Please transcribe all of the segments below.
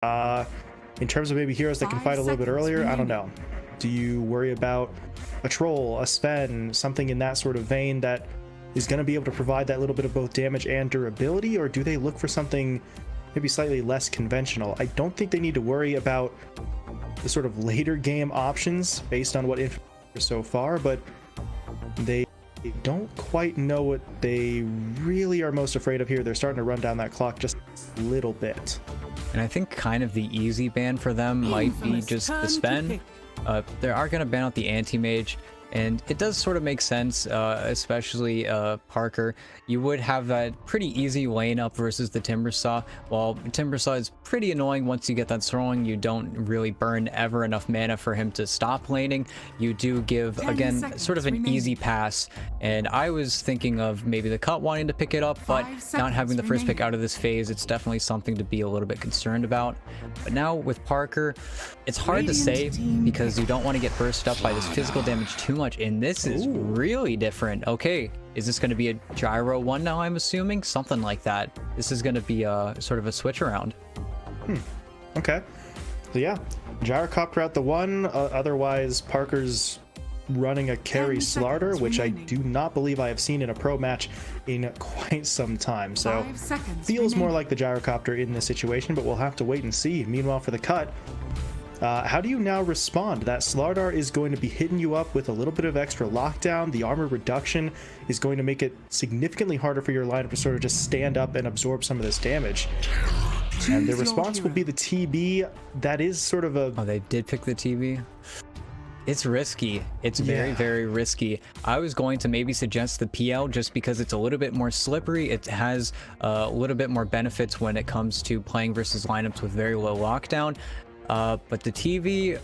In terms of maybe heroes that can fight a little bit earlier, I don't know. Do you worry about a troll, a Sven, something in that sort of vein that is going to be able to provide that little bit of both damage and durability, or do they look for something maybe slightly less conventional? I don't think they need to worry about the sort of later game options based on what info so far, but they don't quite know what they really are most afraid of here. They're starting to run down that clock just a little bit. And I think kind of the easy ban for them might be just the Sven. They are going to ban out the anti-mage, and it does sort of make sense, especially Parker. You would have that pretty easy lane up versus the Timbersaw. While Timbersaw is pretty annoying once you get that throwing, you don't really burn ever enough mana for him to stop laning. You do give, again, sort of an easy pass, and I was thinking of maybe the cut wanting to pick it up, but not having the first pick out of this phase, it's definitely something to be a little bit concerned about. But now with Parker, it's hard to say because you don't want to get burst up by this physical damage too much, and this is really different. Okay, is this going to be a gyro one now? I'm assuming something like that. This is going to be a sort of a switch around. Okay, so yeah, gyrocopter out the one. Otherwise, Parker's running a carry Slardar, which I do not believe I have seen in a pro match in quite some time. So feels more like the gyrocopter in this situation, but we'll have to wait and see. Meanwhile, for the cut, how do you now respond? That Slardar is going to be hitting you up with a little bit of extra lockdown. The armor reduction is going to make it significantly harder for your lineup to sort of just stand up and absorb some of this damage. And the response will be the TB. That is sort of a... Oh, they did pick the TB? It's risky. It's very, very risky. I was going to maybe suggest the PL just because it's a little bit more slippery. It has a little bit more benefits when it comes to playing versus lineups with very low lockdown. But the TV,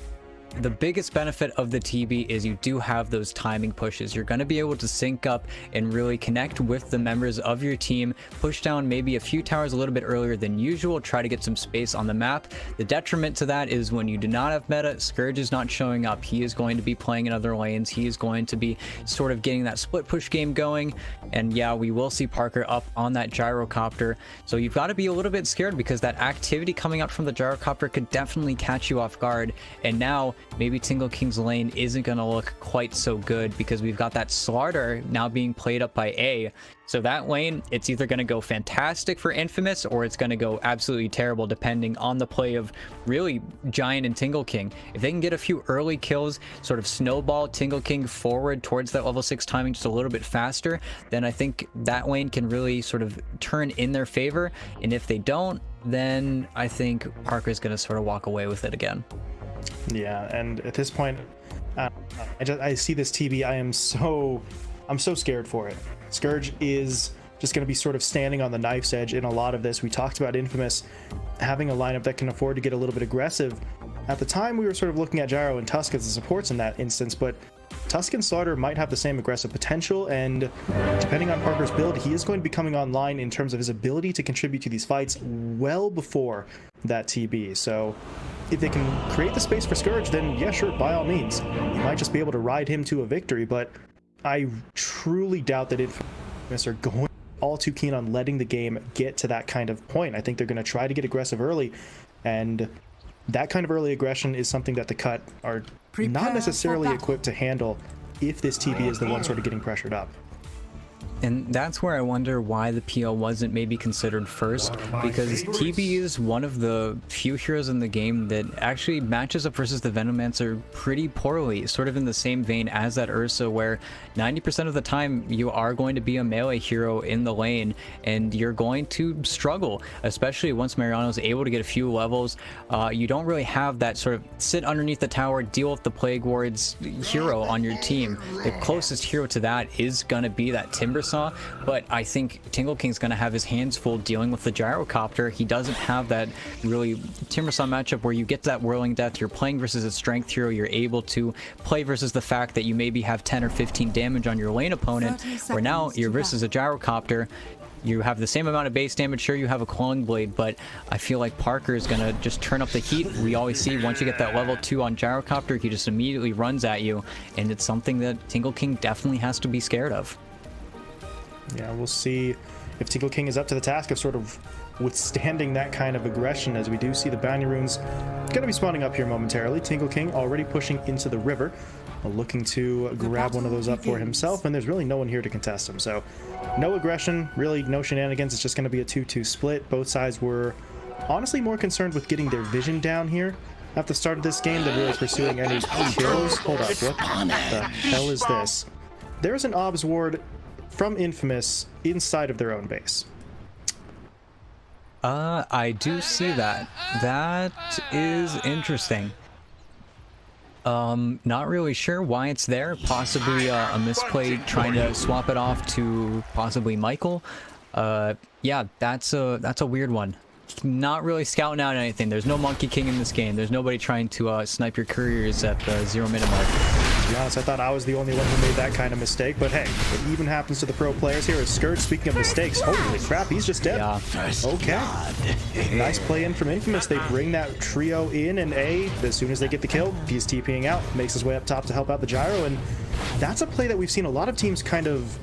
the biggest benefit of the TB is you do have those timing pushes. You're going to be able to sync up and really connect with the members of your team, push down maybe a few towers a little bit earlier than usual, try to get some space on the map. The detriment to that is when you do not have meta, Scourge is not showing up. He is going to be playing in other lanes. He is going to be sort of getting that split push game going. And yeah, we will see Parker up on that gyrocopter. So you've got to be a little bit scared because that activity coming up from the gyrocopter could definitely catch you off guard. And now maybe Tingle King's lane isn't going to look quite so good because we've got that Slardar now being played up by A. So that lane, it's either going to go fantastic for Infamous or it's going to go absolutely terrible depending on the play of really Giant and Tingle King. If they can get a few early kills, sort of snowball Tingle King forward towards that level 6 timing just a little bit faster, then I think that lane can really sort of turn in their favor. And if they don't, then I think Parker's going to sort of walk away with it again. Yeah, and at this point, I see this TB. I'm so scared for it. Scourge is just going to be sort of standing on the knife's edge in a lot of this. We talked about Infamous having a lineup that can afford to get a little bit aggressive. At the time, we were sort of looking at Gyro and Tusk as the supports in that instance, but Tusk and Slardar might have the same aggressive potential, and depending on Parker's build, he is going to be coming online in terms of his ability to contribute to these fights well before that TB. So if they can create the space for Scourge, then yeah, sure, by all means. You might just be able to ride him to a victory, but I truly doubt that Infamous are going all too keen on letting the game get to that kind of point. I think they're going to try to get aggressive early, and that kind of early aggression is something that the cut are not necessarily equipped to handle if this TB is the one sort of getting pressured up. And that's where I wonder why the PL wasn't maybe considered first, because TB is one of the few heroes in the game that actually matches up versus the Venomancer pretty poorly, sort of in the same vein as that Ursa, where 90% of the time you are going to be a melee hero in the lane and you're going to struggle, especially once Mariano is able to get a few levels. You don't really have that sort of sit underneath the tower, deal with the Plague Wards hero on your team. The closest hero to that is going to be that Timbersaw, but I think Tingle King's going to have his hands full dealing with the gyrocopter. He doesn't have that really Timbersaw matchup where you get to that whirling death, you're playing versus a strength hero, you're able to play versus the fact that you maybe have 10 or 15 damage on your lane opponent, where now you're versus a gyrocopter. You have the same amount of base damage. Sure, you have a Clone Blade, but I feel like Parker is going to just turn up the heat. We always see once you get that level 2 on Gyrocopter, he just immediately runs at you, and it's something that Tingle King definitely has to be scared of. Yeah, we'll see if Tingle King is up to the task of sort of withstanding that kind of aggression, as we do see the bounty runes going to be spawning up here momentarily. Tingle King already pushing into the river, looking to grab one of those up for himself, and there's really no one here to contest him. So no aggression, really no shenanigans. It's just going to be a 2-2 split. Both sides were honestly more concerned with getting their vision down here at the start of this game than really pursuing any kills. Hold up, what the hell is this? There's an Obs Ward from Infamous inside of their own base. I do see that. That is interesting. Not really sure why it's there. Possibly a misplay trying to swap it off to possibly Michael. Yeah, that's a weird one. Not really scouting out anything. There's no Monkey King in this game. There's nobody trying to snipe your couriers at the 0-minute mark. To be honest, I thought I was the only one who made that kind of mistake, but hey, it even happens to the pro players here. As Scourge, speaking of mistakes, holy crap, he's just dead. Yeah. Okay. Nice play in from Infamous. They bring that trio in, and A, as soon as they get the kill, he's TPing out, makes his way up top to help out the gyro, and that's a play that we've seen a lot of teams kind of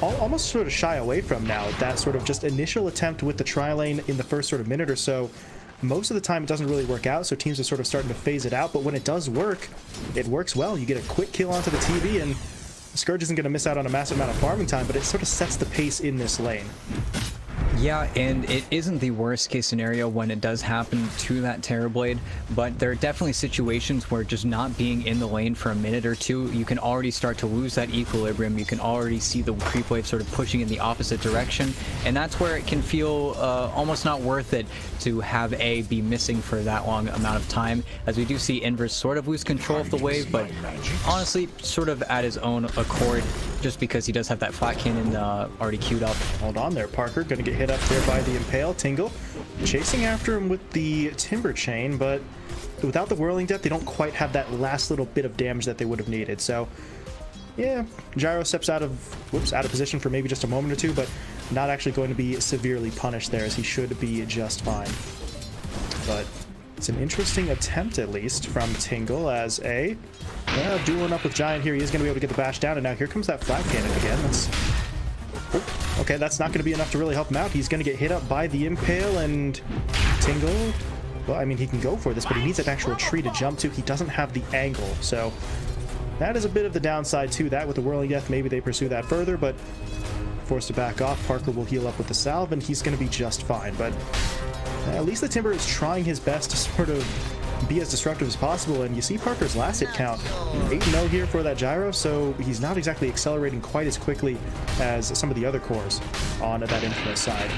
almost sort of shy away from now. That sort of just initial attempt with the tri-lane in the first sort of minute or so, most of the time it doesn't really work out, so teams are sort of starting to phase it out, but when it does work, it works well. You get a quick kill onto the TV, and Scourge isn't going to miss out on a massive amount of farming time, but it sort of sets the pace in this lane. Yeah, and it isn't the worst case scenario when it does happen to that Terrorblade, but there are definitely situations where just not being in the lane for a minute or two, you can already start to lose that equilibrium. You can already see the creep wave sort of pushing in the opposite direction, and that's where it can feel almost not worth it to have A be missing for that long amount of time, as we do see Inverse sort of lose control of the wave, but honestly sort of at his own accord, just because he does have that flat cannon already queued up. Hold on there, Parker. Gonna get hit up there by the Impale. Tingle chasing after him with the Timber Chain, but without the Whirling Death, they don't quite have that last little bit of damage that they would have needed. So, yeah, Gyro steps out of position for maybe just a moment or two, but not actually going to be severely punished there, as he should be just fine. But it's an interesting attempt, at least, from Tingle, as A, dueling up with Giant here. He is going to be able to get the bash down, and now here comes that flat cannon again. That's... Oh, okay, that's not going to be enough to really help him out. He's going to get hit up by the Impale, and Tingle, well, I mean, he can go for this, but he needs an actual tree to jump to. He doesn't have the angle, so that is a bit of the downside to that. With the Whirling Death, maybe they pursue that further, but forced to back off. Parker will heal up with the salve, and he's going to be just fine, but at least the Timber is trying his best to sort of be as destructive as possible, and you see Parker's last hit count 8-0 here for that Gyro, so he's not exactly accelerating quite as quickly as some of the other cores on that Infamous side.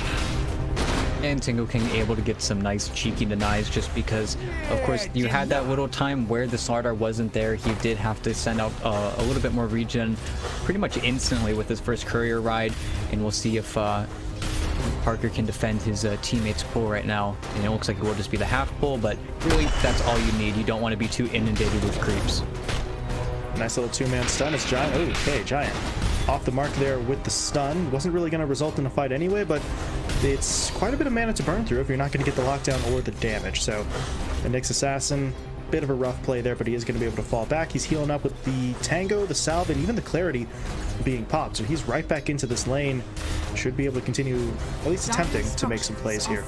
And Tingle King able to get some nice cheeky denies, just because, of course, you had that little time where the Slardar wasn't there. He did have to send out a little bit more regen pretty much instantly with his first courier ride, and we'll see if Parker can defend his teammate's pull right now. And it looks like it will just be the half pull, but really that's all you need. You don't want to be too inundated with creeps. Nice little two-man stun. It's Giant. Oh, okay, Giant off the mark there with the stun. Wasn't really going to result in a fight anyway, but it's quite a bit of mana to burn through if you're not going to get the lockdown or the damage. So the Nyx Assassin, bit of a rough play there, but he is going to be able to fall back. He's healing up with the Tango, the Salve, and even the Clarity being popped. So he's right back into this lane. Should be able to continue at least attempting to make some plays here.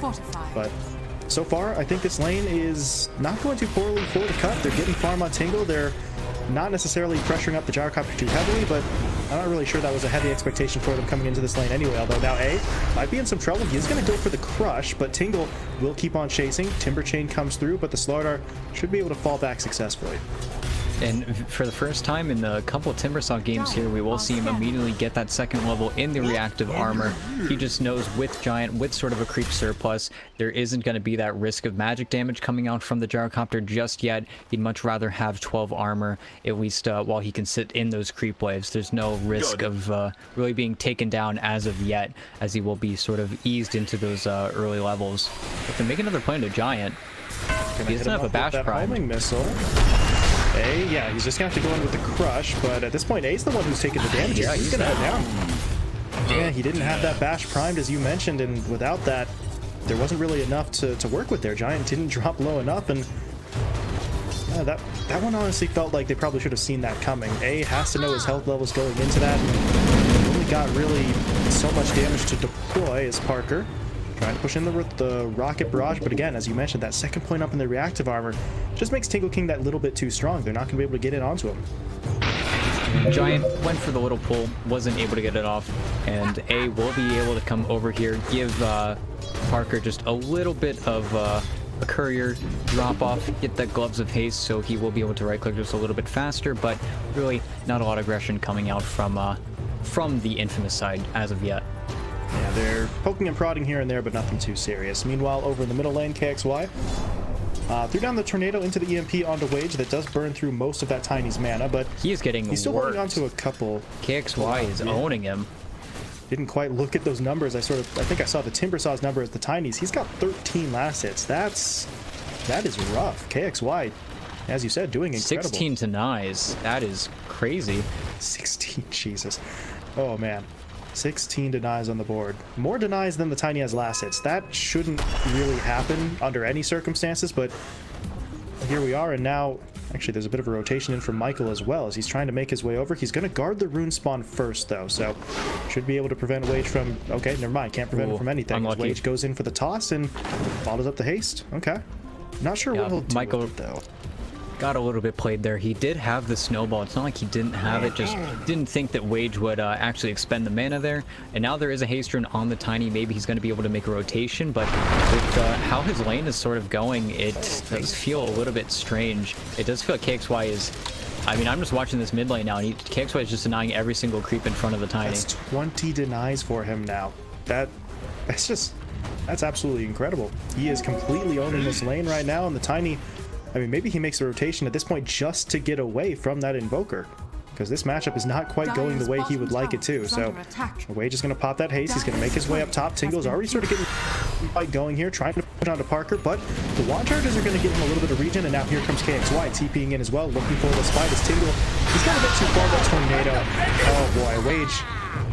But so far, I think this lane is not going too poorly for the cut. They're getting farm on Tingle. They're not necessarily pressuring up the Gyrocopter too heavily, but I'm not really sure that was a heavy expectation for them coming into this lane anyway, although now A might be in some trouble. He is going to go for the crush, but Tingle will keep on chasing. Timber Chain comes through, but the Slardar should be able to fall back successfully. And for the first time in a couple of Timbersaw games here, we will see him immediately get that second level in the reactive armor. He just knows with Giant, with sort of a creep surplus, there isn't going to be that risk of magic damage coming out from the Gyrocopter just yet. He'd much rather have 12 armor, at least while he can sit in those creep waves. There's no risk of really being taken down as of yet, as he will be sort of eased into those early levels. If they make another play into Giant, he doesn't have a bash prime. Missile. A, yeah, he's just gonna have to go in with the crush, but at this point, A's the one who's taking the damage. Yeah, he's gonna go down. Yeah, he didn't have that bash primed, as you mentioned, and without that, there wasn't really enough to work with there. Giant didn't drop low enough, and that one honestly felt like they probably should have seen that coming. A has to know his health levels going into that. Only got really so much damage to deploy as Parker. Trying to push in the rocket barrage, but again, as you mentioned, that second point up in the reactive armor just makes Tingle King that little bit too strong. They're not going to be able to get in onto him. Giant went for the little pull, wasn't able to get it off, and A will be able to come over here, give Parker just a little bit of a courier drop off, get that gloves of haste, so he will be able to right click just a little bit faster, but really not a lot of aggression coming out from the Infamous side as of yet. Yeah, they're poking and prodding here and there, but nothing too serious. Meanwhile, over in the middle lane, KXY threw down the tornado into the EMP onto Wage. That does burn through most of that Tiny's mana, but he's still holding on to a couple. KXY is owning him. Didn't quite look at those numbers. I think I saw the Timbersaw's number as the Tiny's. He's got 13 last hits. That is rough. KXY, as you said, doing incredible. 16 denies. That is crazy. 16, Jesus. Oh man. 16 denies on the board. More denies than the Tiny has last hits. That shouldn't really happen under any circumstances, but here we are, and now actually there's a bit of a rotation in from Michael as well as he's trying to make his way over. He's going to guard the rune spawn first though, so should be able to prevent Wage from... Okay, never mind. Can't prevent him from anything. Wage goes in for the toss and follows up the haste. Okay. Not sure what he'll do Michael with it, though. Got a little bit played there. He did have the snowball. It's not like he didn't have it, just didn't think that Wage would actually expend the mana there. And now there is a haste rune on the Tiny. Maybe he's going to be able to make a rotation, but with how his lane is sort of going, it does feel a little bit strange. It does feel like KXY is... I mean, I'm just watching this mid lane now, and KXY is just denying every single creep in front of the Tiny. That's 20 denies for him now. That's absolutely incredible. He is completely owning this lane right now, and the Tiny... I mean, maybe he makes a rotation at this point just to get away from that Invoker, because this matchup is not quite going the way he would like it to. So Wage is going to pop that haste. He's going to make his way up top. Tingle's already sort of getting fight going here, trying to push onto Parker, but the wand charges are going to give him a little bit of regen, and now here comes KXY TPing in as well, looking for this fight as Tingle. He's got a bit too far, that tornado. Oh boy, Wage.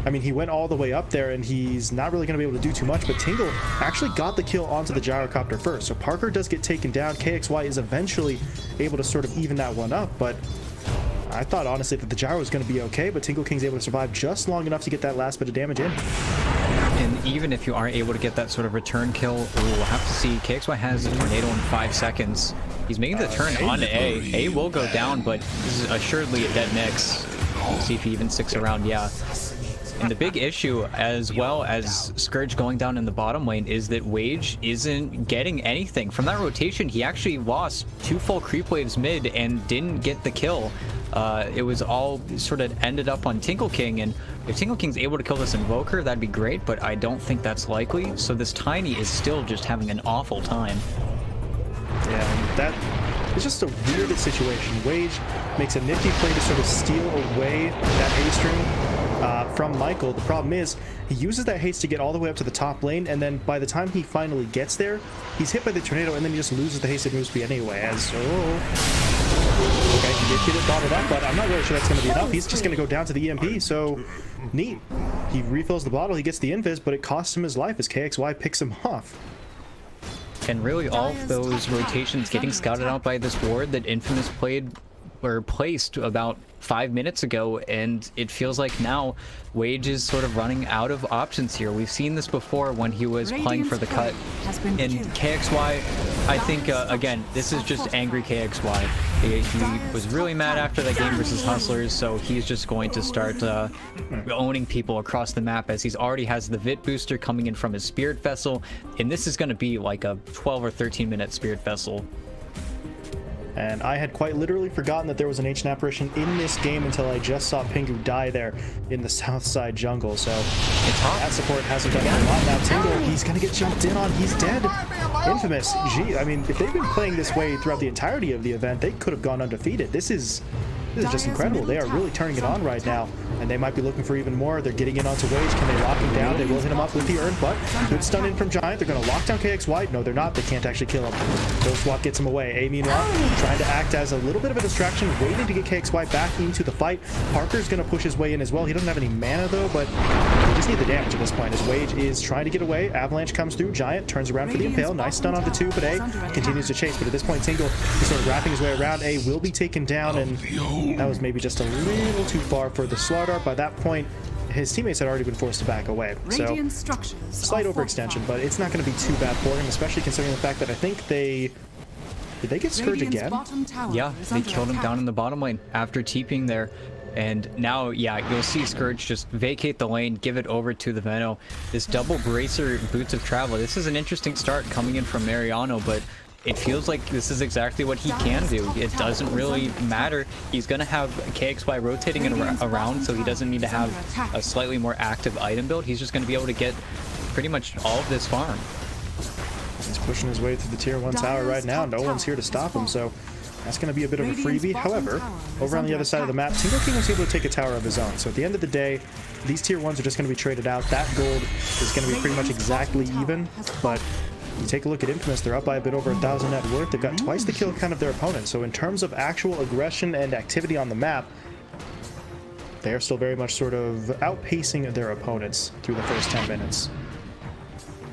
I mean, he went all the way up there, and he's not really going to be able to do too much, but Tingle actually got the kill onto the gyrocopter first. So Parker does get taken down. KXY is eventually able to sort of even that one up, but I thought, honestly, that the gyro was going to be okay, but Tingle King's able to survive just long enough to get that last bit of damage in. And even if you aren't able to get that sort of return kill, we'll have to see. KXY has a tornado in 5 seconds. He's making the turn onto A. A will go down, but this is assuredly a dead mix. We'll see if he even sticks around. Yeah. And the big issue, as well as Scourge going down in the bottom lane, is that Wage isn't getting anything. From that rotation, he actually lost 2 full creep waves mid and didn't get the kill. It was all sort of ended up on Tingle King, and if Tingle King's able to kill this Invoker, that'd be great, but I don't think that's likely. So this Tiny is still just having an awful time. Yeah, that is just a weird situation. Wage makes a nifty play to sort of steal away that haste rune from Michael. The problem is he uses that haste to get all the way up to the top lane, and then by the time he finally gets there, he's hit by the tornado, and then he just loses the hasted move speed anyway. Okay, he did get it bottled up, but I'm not really sure that's going to be enough. He's just going to go down to the EMP, so neat. He refills the bottle, he gets the invis, but it costs him his life as KXY picks him off. And really all of those rotations getting scouted out by this ward that Infamous placed about 5 minutes ago, and it feels like now Wage is sort of running out of options here. We've seen this before when he was playing for the cut. And KXY, I think, again, this is just angry KXY. He was really mad after that game versus Hustlers, so he's just going to start owning people across the map, as he's already has the Vit booster coming in from his Spirit Vessel, and this is going to be like a 12 or 13 minute Spirit Vessel. And I had quite literally forgotten that there was an ancient apparition in this game until I just saw Pingu die there in the south side jungle. So that support hasn't done a lot. Now Tingle, he's going to get jumped in on. He's dead. Infamous. Gee, I mean, if they've been playing this way throughout the entirety of the event, they could have gone undefeated. This is just incredible. They are really turning it on right now, and they might be looking for even more. They're getting in onto Wage. Can they lock him down? They will hit him up with the urn, but good stun in from Giant. They're going to lock down KXY. No, they're not. They can't actually kill him. Ghost Walk gets him away. A, meanwhile, trying to act as a little bit of a distraction, waiting to get KXY back into the fight. Parker's going to push his way in as well. He doesn't have any mana, though, but we just need the damage at this point, as Wage is trying to get away. Avalanche comes through. Giant turns around for the Impale. Nice stun on the 2, but A continues to chase. But at this point, Tingle is sort of wrapping his way around. A will be taken down, and that was maybe just a little too far for the Slardar. By that point, his teammates had already been forced to back away. So slight overextension, but it's not going to be too bad for him, especially considering the fact that I think did they get Scourge again? Yeah, they killed him down in the bottom lane after TPing there. And now, yeah, you'll see Scourge just vacate the lane, give it over to the Veno. This double Bracer Boots of Travel. This is an interesting start coming in from Mariano, but it feels like this is exactly what he can do. It doesn't really matter. He's going to have KXY rotating around, so he doesn't need to have a slightly more active item build. He's just going to be able to get pretty much all of this farm. He's pushing his way through the tier 1 tower right now. No one's here to stop him, so that's going to be a bit of a freebie. However, over on the other side of the map, Tingle King was able to take a tower of his own. So at the end of the day, these tier 1s are just going to be traded out. That gold is going to be pretty much exactly even, but you take a look at Infamous, they're up by a bit over 1,000 net worth. They've got twice the kill count of their opponent. So in terms of actual aggression and activity on the map, they are still very much sort of outpacing their opponents through the first 10 minutes.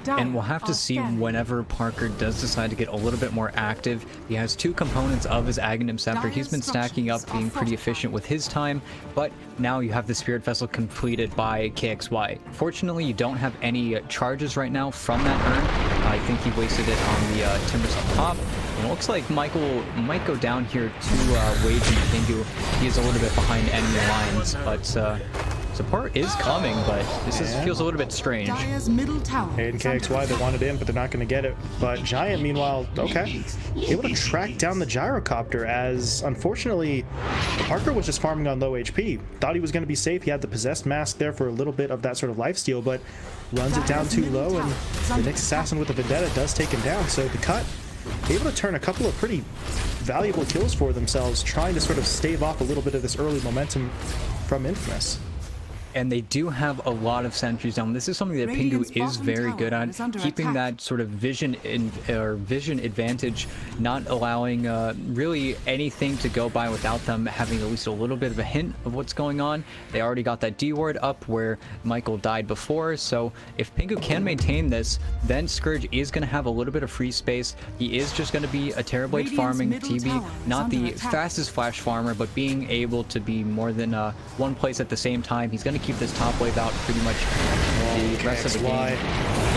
And we'll have to see whenever Parker does decide to get a little bit more active. He has 2 components of his Aghanim Scepter. He's been stacking up, being pretty efficient with his time, but now you have the Spirit Vessel completed by KXY. Fortunately, you don't have any charges right now from that urn. I think he wasted it on the Timbers up top. And it looks like Michael might go down here to Wage and Pingu. He is a little bit behind enemy lines, but support is coming, but this feels a little bit strange. And KXY, they wanted in, but they're not going to get it. But Giant, meanwhile, okay, able to track down the gyrocopter, as unfortunately Parker was just farming on low HP. Thought he was going to be safe. He had the possessed mask there for a little bit of that sort of lifesteal, but runs it down too low, and the next assassin with the Vendetta does take him down. So the cut able to turn a couple of pretty valuable kills for themselves, trying to sort of stave off a little bit of this early momentum from Infamous. And they do have a lot of sentries down. This is something that Pingu is very good at, keeping that sort of vision advantage, not allowing really anything to go by without them having at least a little bit of a hint of what's going on. They already got that D ward up where Michael died before, so if Pingu can maintain this, then Scourge is going to have a little bit of free space. He is just going to be a Terrorblade farming TB, not the fastest flash farmer, but being able to be more than one place at the same time. He's going to keep this top wave out pretty much the rest of the game.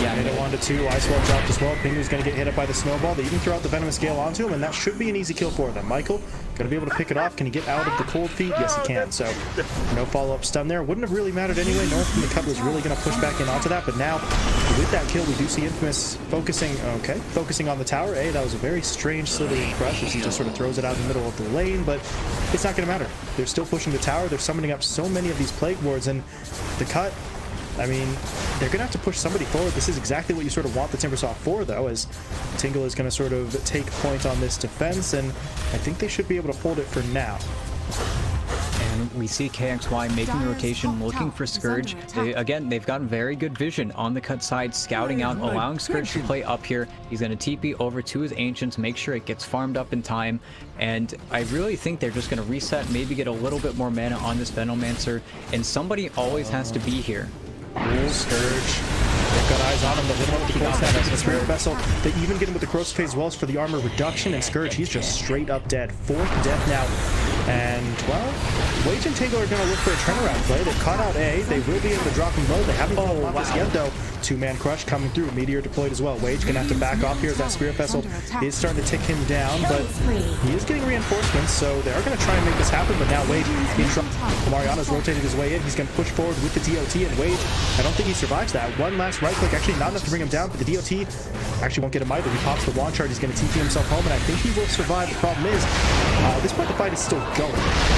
Yeah, hit it 1 to 2. Ice Wall dropped as well. Pingu's going to get hit up by the snowball. They even throw out the Venomous Gale onto him, and that should be an easy kill for them. Michael going to be able to pick it off. Can he get out of the cold feet? Yes, he can. So no follow-up stun there. Wouldn't have really mattered anyway. No one from the cut was really going to push back in onto that, but now with that kill, we do see Infamous focusing on the tower. That was a very strange slithering crush as he just sort of throws it out in the middle of the lane, but it's not going to matter. They're still pushing the tower. They're summoning up so many of these Plague Wards, and the cut, I mean, they're going to have to push somebody forward. This is exactly what you sort of want the Timbersaw for, though, as Tingle is going to sort of take point on this defense, and I think they should be able to hold it for now. And we see KXY making the rotation, looking for Scourge. They've got very good vision on the cut side, scouting out, allowing Scourge to play up here. He's going to TP over to his Ancients, make sure it gets farmed up in time. And I really think they're just going to reset, maybe get a little bit more mana on this Venomancer. And somebody always has to be here. Scourge. They've got eyes on him, but they don't have the full stack. The Spirit Vessel, they even get him with the Corrosive Phase Wells for the armor reduction, and Scourge, he's just straight up dead. 4th death now. And, well, Wage and Tingle are going to look for a turnaround play. They've caught out A. They will be able to drop him low. They haven't caught this yet, though. 2-man crush coming through. Meteor deployed as well. Wage going to have to back off here as that Spirit Vessel is starting to tick him down, but he is getting reinforcements, so they are going to try and make this happen, but now Wage in trouble. Mariano's rotated his way in. He's going to push forward with the DOT, and Wage, I don't think he survives that. One last right click, actually not enough to bring him down, but the DOT actually won't get him either. He pops the wand charge. He's going to TP himself home, and I think he will survive. The problem is, at this point, the fight is still going.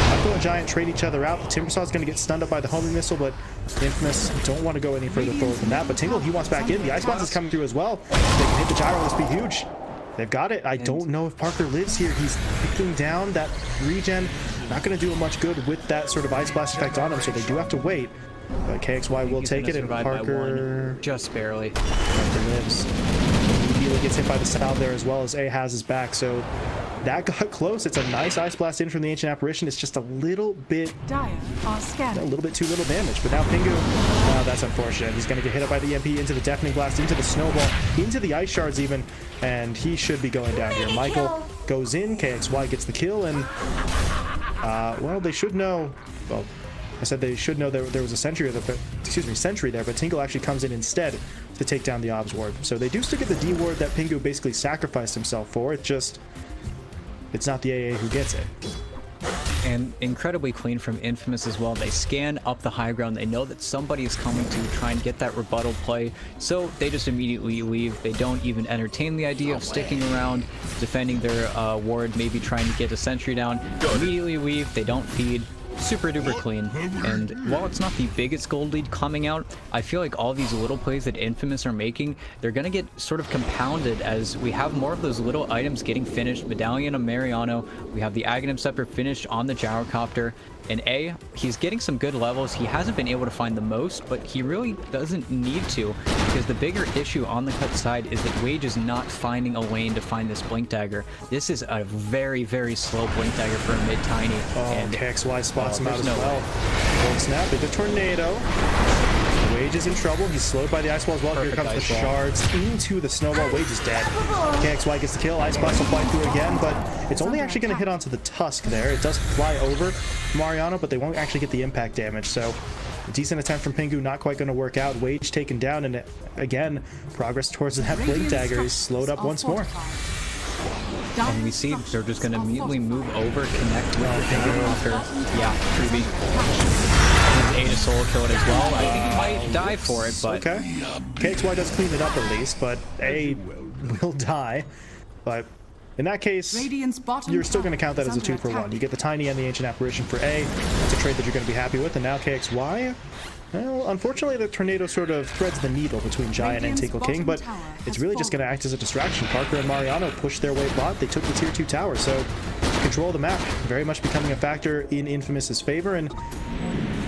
Michael and Giant trade each other out. The Timbersaw is going to get stunned up by the homing missile, but Infamous don't want to go any further forward than that. But Tingle, he wants back in. The Ice Bounce is coming through as well. They can hit the gyro. This be huge. They've got it. I don't know if Parker lives here. He's picking down that regen. Not going to do him much good with that sort of Ice Blast effect on him, so they do have to wait. But KXY will take it, and Parker just barely. Parker lives. He gets hit by the salve there as well as A has his back, so that got close. It's a nice Ice Blast in from the Ancient Apparition. It's just a little bit too little damage. But now Pingu, that's unfortunate. He's going to get hit up by the EMP into the Deafening Blast, into the Snowball, into the Ice Shards even, and he should be going down here. Michael goes in, KXY gets the kill, and well, they should know. Well, I said they should know there was a sentry there, but Tingle actually comes in instead to take down the Obs Ward. So they do still get the D Ward that Pingu basically sacrificed himself for. It's not the AA who gets it. And incredibly clean from Infamous as well. They scan up the high ground. They know that somebody is coming to try and get that rebuttal play, so they just immediately leave. They don't even entertain the idea of sticking around, defending their ward, maybe trying to get a sentry down. Immediately leave. They don't feed. Super duper clean. And while it's not the biggest gold lead coming out, I feel like all these little plays that Infamous are making, they're gonna get sort of compounded as we have more of those little items getting finished. Medallion of Mariano, we have the Aghanim Scepter finished on the Gyrocopter, and A, he's getting some good levels. He hasn't been able to find the most, but he really doesn't need to, because the bigger issue on the cut side is that Wage is not finding a lane to find this Blink Dagger. This is a very, very slow Blink Dagger for a mid-tiny. Oh, and KXY spots him out as well. Cold snap into Tornado. Wage is in trouble. He's slowed by the Ice Wall as well. Here comes the shards into the Snowball. Wage is dead. KXY gets the kill. Ice Blast will fly through again, but it's only actually going to hit onto the Tusk there. It does fly over Mariano, but they won't actually get the impact damage. So a decent attempt from Pingu, not quite going to work out. Wage taken down, and again, progress towards that Blink Dagger is slowed up once more. And we see they're just going to immediately move over, connect with the Gyrocopter. Yeah, Freebie. Ada solo kill it as well. I think he might die for it, but okay. KXY does clean it up at least, but A will die. But in that case, you're still going to count that as a 2-for-1. You get the Tiny and the Ancient Apparition for A. It's a trade that you're going to be happy with. And now KXY, well, unfortunately, the Tornado sort of threads the needle between Giant and Tingle King, but it's really just going to act as a distraction. Parker and Mariano pushed their way bot. They took the tier 2 tower, so control of the map very much becoming a factor in Infamous's favor, and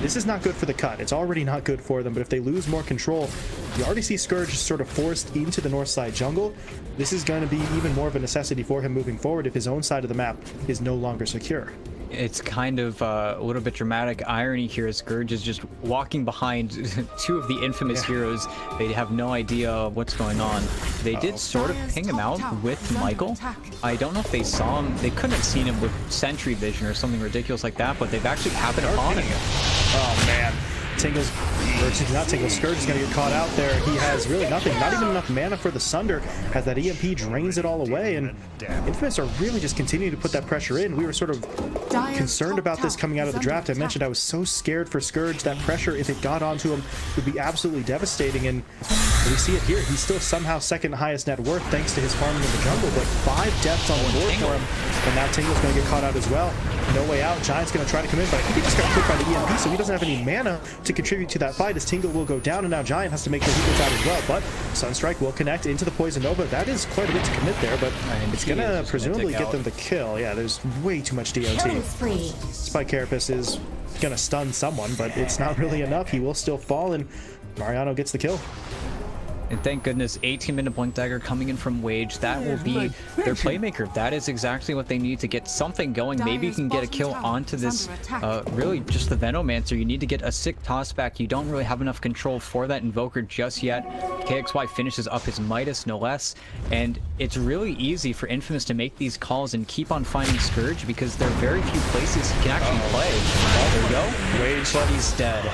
this is not good for the cut. It's already not good for them, but if they lose more control, you already see Scourge sort of forced into the north side jungle. This is going to be even more of a necessity for him moving forward if his own side of the map is no longer secure. It's kind of a little bit dramatic irony here as Scourge is just walking behind two of the infamous heroes. They have no idea what's going on. They did sort of ping him out with Michael. I don't know if they saw him. They couldn't have seen him with Sentry Vision or something ridiculous like that, but they've actually happened upon him. Oh, man. Tingle's, or excuse me, not Tingle, Scourge is going to get caught out there. He has really nothing, not even enough mana for the Sunder, as that EMP drains it all away, and Infamous are really just continuing to put that pressure in. We were sort of concerned about this coming out of the draft. I mentioned I was so scared for Scourge. That pressure, if it got onto him, would be absolutely devastating, and we see it here. He's still somehow second highest net worth thanks to his farming in the jungle, but 5 deaths on the board for him, and now Tingle's going to get caught out as well. No way out. Giant's going to try to come in, but I think he just got clipped by the EMP, so he doesn't have any mana to contribute to that fight as Tingle will go down, and now Giant has to make sure he gets out as well. But Sunstrike will connect into the Poison Nova. That is quite a bit to commit there, but it's going to presumably get them the kill. Yeah, there's way too much DOT. Spike Carapace is going to stun someone, but it's not really enough. He will still fall, and Mariano gets the kill. And thank goodness, 18-minute Blink Dagger coming in from Wage. That will be their playmaker. That is exactly what they need to get something going. Maybe you can get a kill onto this, really just the Venomancer. You need to get a sick toss back. You don't really have enough control for that Invoker just yet. KXY finishes up his Midas, no less. And it's really easy for Infamous to make these calls and keep on finding Scourge because there are very few places he can actually play. There we go. Wage, but he's dead.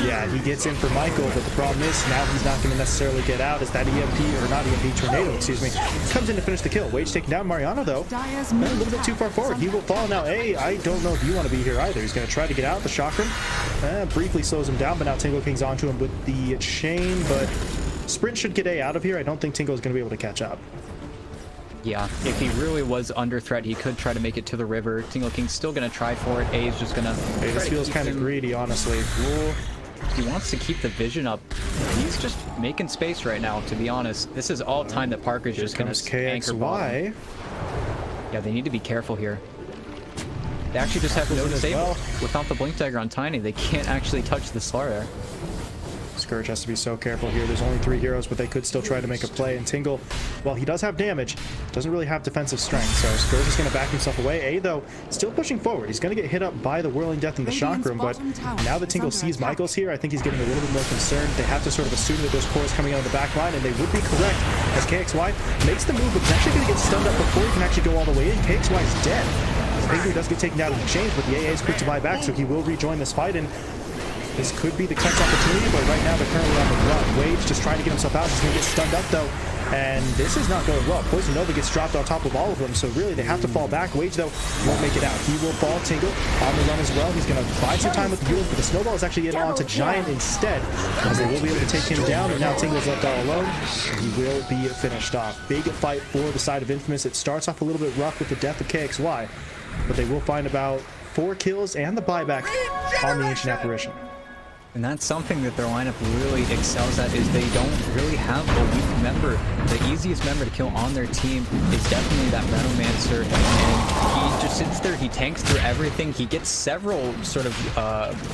Yeah, he gets in for Michael, but the problem is now he's not going to necessarily get out as that EMP, or not EMP, Tornado, excuse me, comes in to finish the kill. Wage taking down Mariano, though. A little bit too far forward. He will fall now. I don't know if you want to be here either. He's going to try to get out. The chakram briefly slows him down, but now Tingle King's onto him with the chain, but Sprint should get A out of here. I don't think Tingle is going to be able to catch up. Yeah, if he really was under threat, he could try to make it to the river. Tingle King's still going to try for it. A is just going to... Hey, this feels kind of greedy, honestly. Ooh. He wants to keep the vision up. He's just making space right now, to be honest. This is all time that Parker's just going to anchor bottom. Yeah, they need to be careful here. They actually just have no disable. Without the Blink Dagger on Tiny, they can't actually touch the Slar there. Scourge has to be so careful here. There's only 3 heroes, but they could still try to make a play. And Tingle, while he does have damage, doesn't really have defensive strength. So Scourge is going to back himself away. A, though, still pushing forward. He's going to get hit up by the Whirling Death in the Chakram, but now that Tingle sees Michael's here, I think he's getting a little bit more concerned. They have to sort of assume that there's cores coming out of the back line, and they would be correct as KXY makes the move, but he's actually going to get stunned up before he can actually go all the way in. KXY is dead. Pingu does get taken down in the chains, but the AA is quick to buy back, so he will rejoin this fight, and This could be the Cut's opportunity, but right now they're currently on the run. Wage just trying to get himself out. He's going to get stunned up, though. And this is not going well. Poison Nova gets dropped on top of all of them, so really they have to fall back. Wage, though, won't make it out. He will fall. Tingle on the run as well. He's going to buy some time with the healers, but the snowball is actually in onto Giant instead, as they will be able to take him down, and now Tingle's left all alone. He will be finished off. Big fight for the side of Infamous. It starts off a little bit rough with the death of KXY, but they will find about 4 kills and the buyback on the Ancient Apparition. And that's something that their lineup really excels at, is they don't really have a weak member. The easiest member to kill on their team is definitely that Venomancer, and he just sits there, he tanks through everything, he gets several sort of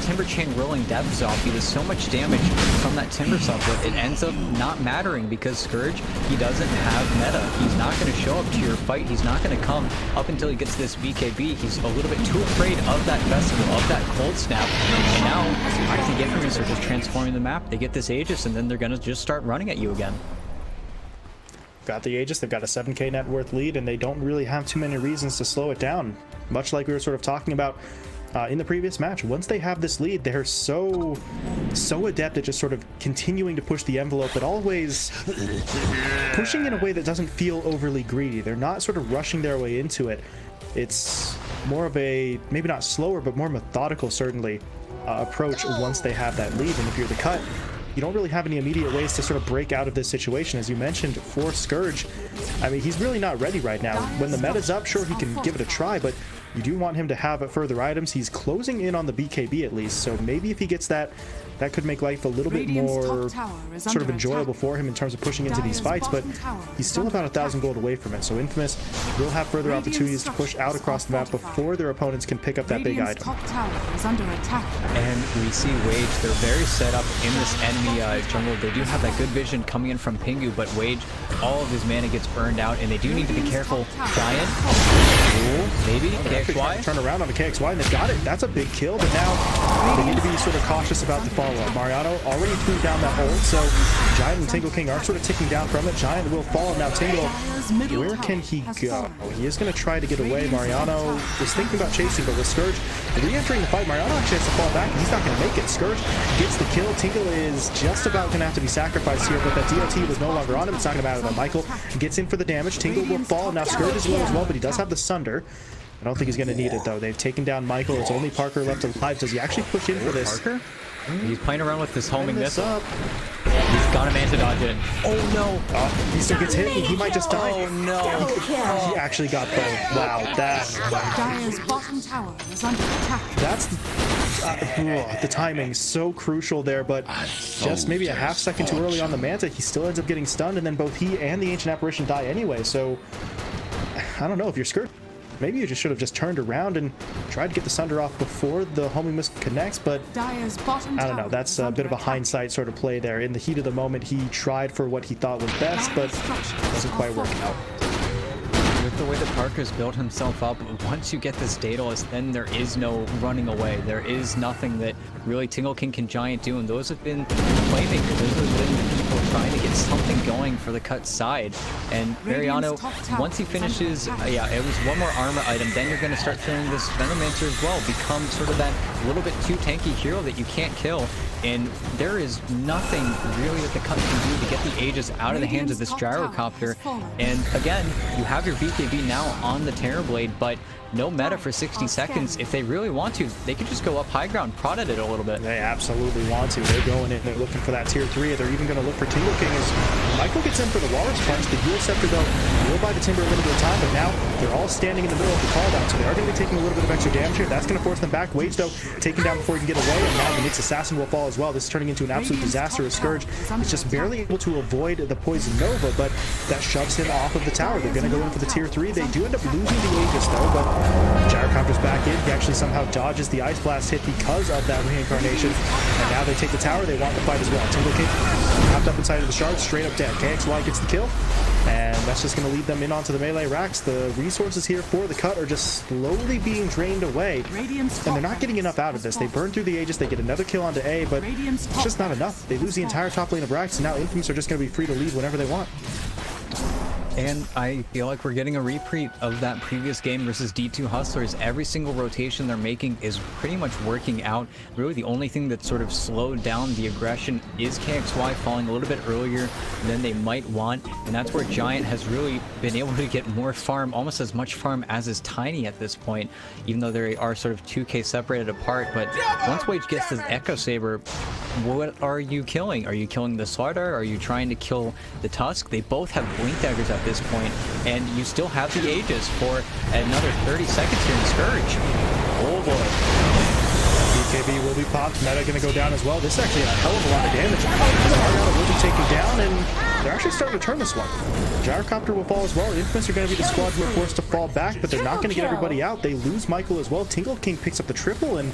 Timber Chain rolling deaths off. He does so much damage from that Timber Sub, but it ends up not mattering because Scourge, he doesn't have meta. He's not going to show up to your fight, he's not going to come up until he gets this BKB. He's a little bit too afraid of that Festival, of that Cold Snap, and now I think Infamous are just transforming the map. They get this Aegis, and then they're going to just start running at you again. Got the Aegis, they've got a 7k net worth lead, and they don't really have too many reasons to slow it down. Much like we were sort of talking about in the previous match. Once they have this lead, they're so adept at just sort of continuing to push the envelope, but always pushing in a way that doesn't feel overly greedy. They're not sort of rushing their way into it. It's more of a, maybe not slower, but more methodical, certainly, approach once they have that lead. And if you're the Cut, you don't really have any immediate ways to sort of break out of this situation. As you mentioned, for Scourge, I mean, he's really not ready right now. When the meta's up, sure, he can give it a try, but you do want him to have further items. He's closing in on the BKB at least, so maybe if he gets that, that could make life a little bit more sort of enjoyable for him in terms of pushing into these fights, but he's still about 1,000 gold away from it. So Infamous will have further opportunities to push out across the map before their opponents can pick up that big item. And we see Wage, they're very set up in this enemy jungle. They do have that good vision coming in from Pingu, but Wage, all of his mana gets burned out, and they do need to be careful. Giant, maybe KXY? Turn around on the KXY, and they've got it. That's a big kill, but now they need to be sort of cautious about the follow-up. Mariano already threw down that ult, so Giant and Tingle King are sort of ticking down from it. Giant will fall. Now Tingle, where can he go? He is going to try to get away. Mariano is thinking about chasing, but with Scourge re-entering the fight, Mariano actually has to fall back, and he's not going to make it. Scourge gets the kill. Tingle is just about going to have to be sacrificed here, but that DLT was no longer on him. It's not going to matter though. Michael gets in for the damage. Tingle will fall. Now Scourge is low as well, but he does have the Sunder. I don't think he's going to need it though. They've taken down Michael. It's only Parker left alive. Does he actually push in for this? Parker? He's playing around with this homing missile. He's got a man to dodge it. Oh no! He still gets hit. He might just die. Oh no! He actually got both. Wow, Dire's bottom tower is under attack. That's the timing so crucial there, but just maybe a half second too early on the Manta. He still ends up getting stunned, and then both he and the Ancient Apparition die anyway. So I don't know if you're Scourge. Maybe you just should have just turned around and tried to get the Sunder off before the homing missile connects, but I don't know. That's a bit of a hindsight sort of play there. In the heat of the moment, he tried for what he thought was best, but it wasn't quite working out. With the way that Parker's built himself up, once you get this Daedalus, then there is no running away. There is nothing that really Tingle King can Giant do, and those have been playmakers. Those have been people trying to get something going for the Cut side. And Mariano, once he finishes, yeah, it was one more armor item, then you're going to start throwing this Venomancer as well, become sort of that little bit too tanky hero that you can't kill. And there is nothing really that the Cut can do to get the Aegis out of the hands of this Gyrocopter. And again, you have your BKB now on the Terrorblade, but no meta for 60 seconds. If they really want to, they could just go up high ground, prod at it a little bit. They absolutely want to. They're going in, they're looking for that tier 3. They're even going to look for Tingle King as Michael gets in for the Walrus Punch. The Heal Scepter, though, will buy the Timber a little bit of time, but now they're all standing in the middle of the calldown, so they are going to be taking a little bit of extra damage here. That's going to force them back. Wage, though, taken down before he can get away, and now the Nyx Assassin will fall as well. This is turning into an absolute disaster as Scourge is just barely able to avoid the Poison Nova, but that shoves him off of the tower. They're going to go in for the tier 3. They do end up losing the Aegis, though, but Gyrocopter's back in. He actually somehow dodges the Ice Blast hit because of that reincarnation, and now they take the tower. They want the fight as well. Tingle King wrapped up inside of the shard, straight up dead. KXY gets the kill, and that's just going to lead them in onto the melee racks. The resources here for the Cut are just slowly being drained away, and they're not getting enough out of this. They burn through the Aegis, they get another kill onto A, but it's just not enough. They lose the entire top lane of racks, and now Infamous are just going to be free to leave whenever they want. And I feel like we're getting a repeat of that previous game versus D2 Hustlers. Every single rotation they're making is pretty much working out. Really, the only thing that sort of slowed down the aggression is KXY falling a little bit earlier than they might want. And that's where Giant has really been able to get more farm, almost as much farm as is Tiny at this point, even though they are sort of 2k separated apart. But once Wage gets his Echo Saber, what are you killing? Are you killing the Slardar? Are you trying to kill the Tusk? They both have Blink Daggers at this point, and you still have the Aegis for another 30 seconds here in Scourge. Oh boy. BKB will be popped. Meta going to go down as well. This is actually a hell of a lot of damage. Mariano will be taken down, and they're actually starting to turn this one. Gyrocopter will fall as well. Infamous are going to be the squad who are forced to fall back, but they're not going to get everybody out. They lose Michael as well. Tingle King picks up the triple, and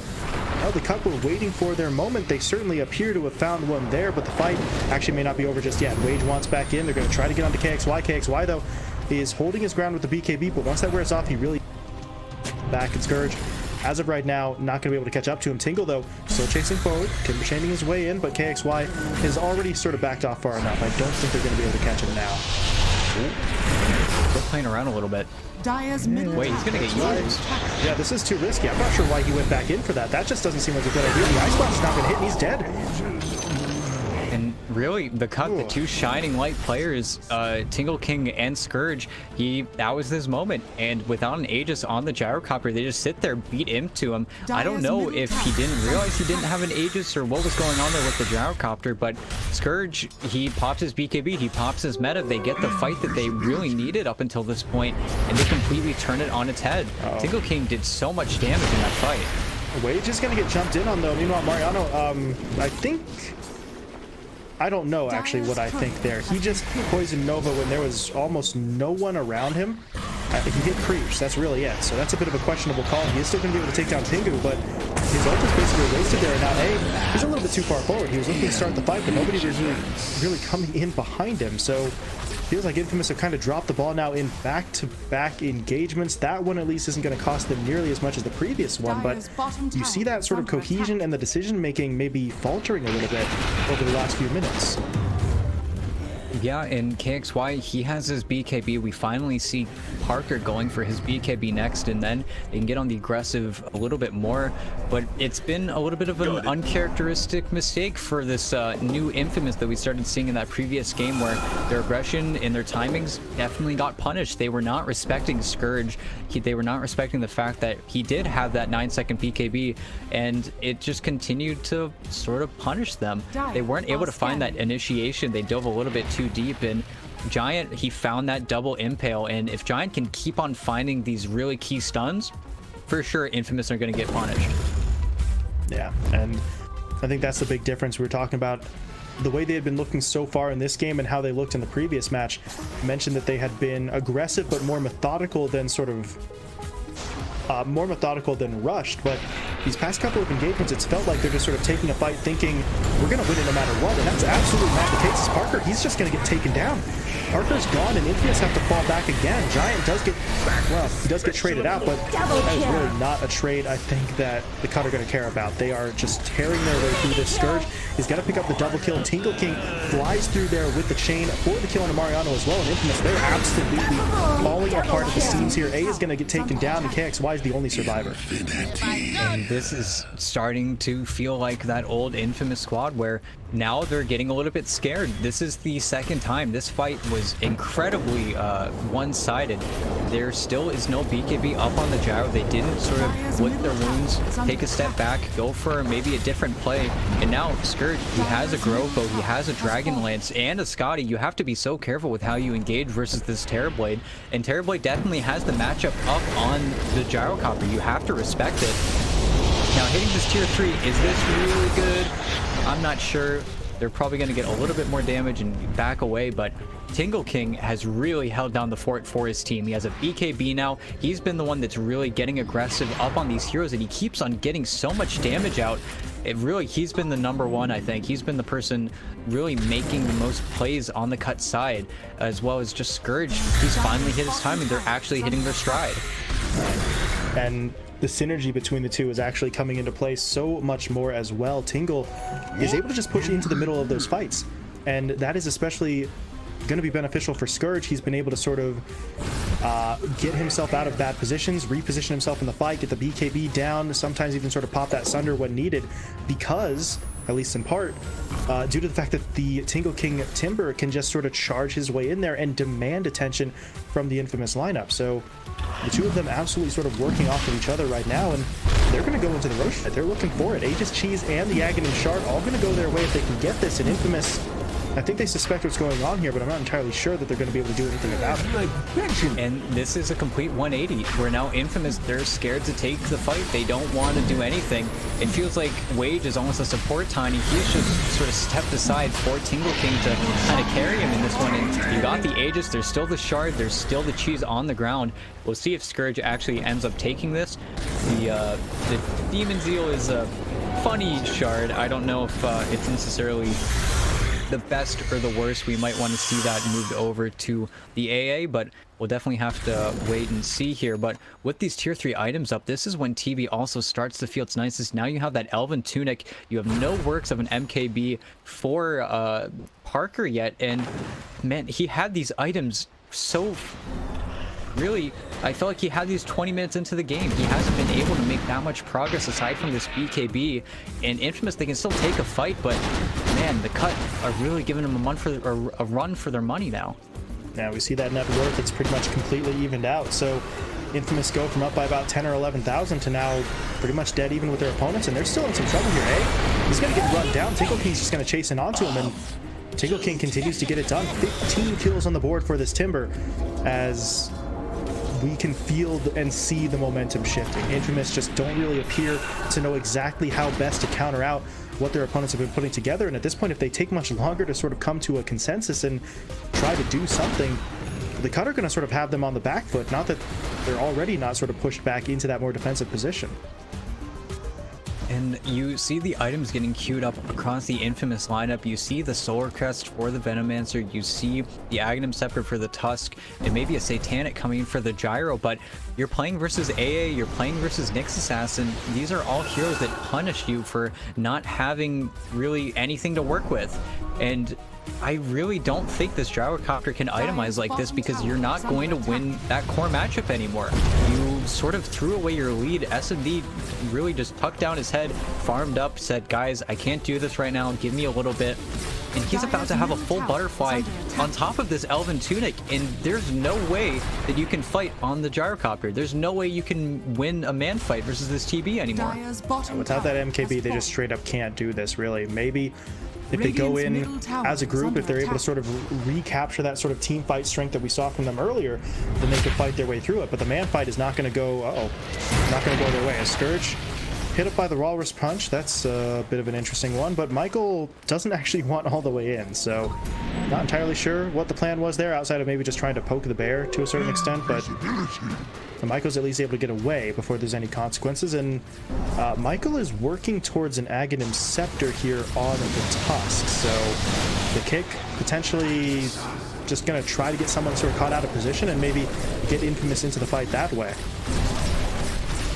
well, the Cut were waiting for their moment. They certainly appear to have found one there, but the fight actually may not be over just yet. Wage wants back in. They're going to try to get onto KXY. KXY, though, is holding his ground with the BKB, but once that wears off, he really back at Scourge. As of right now, not going to be able to catch up to him. Tingle, though, still chasing forward, chaining his way in, but KXY has already sort of backed off far enough. I don't think they're going to be able to catch him now. They're playing around a little bit. Dire's middle Wait, he's going to get used. Yeah, this is too risky. I'm not sure why he went back in for that. That just doesn't seem like a good idea. The Ice Blast's not going to hit, and he's dead. And really, the Cut, the two shining light players, Tingle King and Scourge, that was his moment. And without an Aegis on the Gyrocopter, they just sit there, beat into him. I don't know if he didn't realize he didn't have an Aegis or what was going on there with the Gyrocopter, but Scourge, he pops his BKB, he pops his meta. They get the fight that they really needed up until this point, and they completely turn it on its head. Tingle King did so much damage in that fight. Wage is going to get jumped in on, though. Meanwhile, Mariano, I don't know actually what I think there. He just poisoned Nova when there was almost no one around him. I think he hit creeps. That's really it. So that's a bit of a questionable call. He is still going to be able to take down Pingu, but his ult is basically wasted there. Now, he's a little bit too far forward. He was looking to start the fight, but nobody was really coming in behind him. So feels like Infamous have kind of dropped the ball now in back-to-back engagements. That one at least isn't going to cost them nearly as much as the previous one, but you see that sort of cohesion and the decision-making maybe faltering a little bit over the last few minutes. Yeah, and KXY, he has his BKB. We finally see Parker going for his BKB next, and then they can get on the aggressive a little bit more. But it's been a little bit of an uncharacteristic mistake for this new Infamous that we started seeing in that previous game, where their aggression and their timings definitely got punished. They were not respecting Scourge. They were not respecting the fact that he did have that 9-second BKB, and it just continued to sort of punish them. They weren't able to find that initiation. They dove a little bit too deep, and Giant, he found that double impale, and if Giant can keep on finding these really key stuns, for sure Infamous are going to get punished. Yeah, and I think that's the big difference. We were talking about the way they had been looking so far in this game and how they looked in the previous match. I mentioned that they had been aggressive but more methodical than rushed, but these past couple of engagements, it's felt like they're just sort of taking a fight thinking we're going to win it no matter what, and that's absolutely not the case. Parker, he's just going to get taken down. Parker's gone, and Infamous have to fall back again. Giant does get, well, he does get traded out, but that is really not a trade I think that the Cut are going to care about. They are just tearing their way through this. Scourge is going to pick up the double kill. Tingle King flies through there with the chain for the kill on Mariano as well, and Infamous, they're absolutely falling apart at the seams here. A is going to get taken down, and KXY is the only survivor. And this is starting to feel like that old Infamous squad where now they're getting a little bit scared. This is the second time. This fight was incredibly one-sided. There still is no BKB up on the gyro. They didn't sort of lick their wounds, take a step back, go for maybe a different play. And now Scourge, he has a Groko, he has a Dragon Lance, and a Scotty. You have to be so careful with how you engage versus this Terrorblade. And Terrorblade definitely has the matchup up on the Gyrocopter. You have to respect it. Now hitting this tier 3, is this really good? I'm not sure. They're probably going to get a little bit more damage and back away, but Tingle King has really held down the fort for his team. He has a BKB now. He's been the one that's really getting aggressive up on these heroes, and he keeps on getting so much damage out. He's been the number one, I think. He's been the person really making the most plays on the Cut side, as well as just Scourge. He's finally hit his time, and they're actually hitting their stride. And the synergy between the two is actually coming into play so much more as well. Tingle is able to just push into the middle of those fights, and that is especially going to be beneficial for Scourge. He's been able to sort of get himself out of bad positions, reposition himself in the fight, get the BKB down, sometimes even sort of pop that Sunder when needed, because, at least in part, due to the fact that the Tingle King Timber can just sort of charge his way in there and demand attention from the Infamous lineup. So the two of them absolutely sort of working off of each other right now, and they're going to go into the Roche. They're looking for it. Aegis Cheese and the Aghanim Shard all going to go their way if they can get this. And Infamous, I think they suspect what's going on here, but I'm not entirely sure that they're going to be able to do anything about it. And this is a complete 180, where now Infamous, they're scared to take the fight. They don't want to do anything. It feels like Wage is almost a support tiny. He's just sort of stepped aside for Tingle King to kind of carry him in this one. And you got the Aegis, there's still the Shard, there's still the Cheese on the ground. We'll see if Scourge actually ends up taking this. The Demon Zeal is a funny Shard. I don't know if it's necessarily the best or the worst. We might want to see that moved over to the AA, but we'll definitely have to wait and see here. But with these tier 3 items up, this is when TV also starts to feel its nicest. Now you have that Elven Tunic, you have no works of an MKB for Parker yet, and man, he had these items so really, I felt like he had these 20 minutes into the game. He hasn't been able to make that much progress aside from this BKB. And Infamous, they can still take a fight, but man, the Cut are really giving him a run for their money now. Now we see that net worth, it's pretty much completely evened out. So Infamous go from up by about 10 or 11,000 to now pretty much dead even with their opponents, and they're still in some trouble here, eh? He's going to get run down. Tingle King's just going to chase in onto him, and Tingle King continues to get it done. 15 kills on the board for this Timber, as we can feel and see the momentum shifting. Infamous just don't really appear to know exactly how best to counter out what their opponents have been putting together, and at this point, if they take much longer to sort of come to a consensus and try to do something, the Cut are going to sort of have them on the back foot. Not that they're already not sort of pushed back into that more defensive position. And you see the items getting queued up across the Infamous lineup. You see the Solar Crest for the Venomancer. You see the Aghanim Scepter for the Tusk. And maybe a Satanic coming in for the Gyro. But you're playing versus AA. You're playing versus Nyx Assassin. These are all heroes that punish you for not having really anything to work with. And I really don't think this Gyrocopter can itemize like this, because you're not going to win that core matchup anymore. You sort of threw away your lead. SMD really just tucked down his head, farmed up, said, guys, I can't do this right now, give me a little bit. And he's about to have a full butterfly on top of this Elven Tunic, and there's no way that you can fight on the Gyrocopter. There's no way you can win a man fight versus this TB anymore. Without that MKB, they just straight up can't do this, really. Maybe if they go in as a group, if they're able to sort of recapture that sort of team fight strength that we saw from them earlier, then they could fight their way through it. But the man fight is not going to go, not going to go their way. A Scourge hit up by the Walrus Punch, that's a bit of an interesting one, but Michael doesn't actually want all the way in, so not entirely sure what the plan was there, outside of maybe just trying to poke the bear to a certain extent, but Michael's at least able to get away before there's any consequences. And Michael is working towards an Aghanim Scepter here on the Tusk, so the kick potentially just going to try to get someone sort of caught out of position and maybe get Infamous into the fight that way.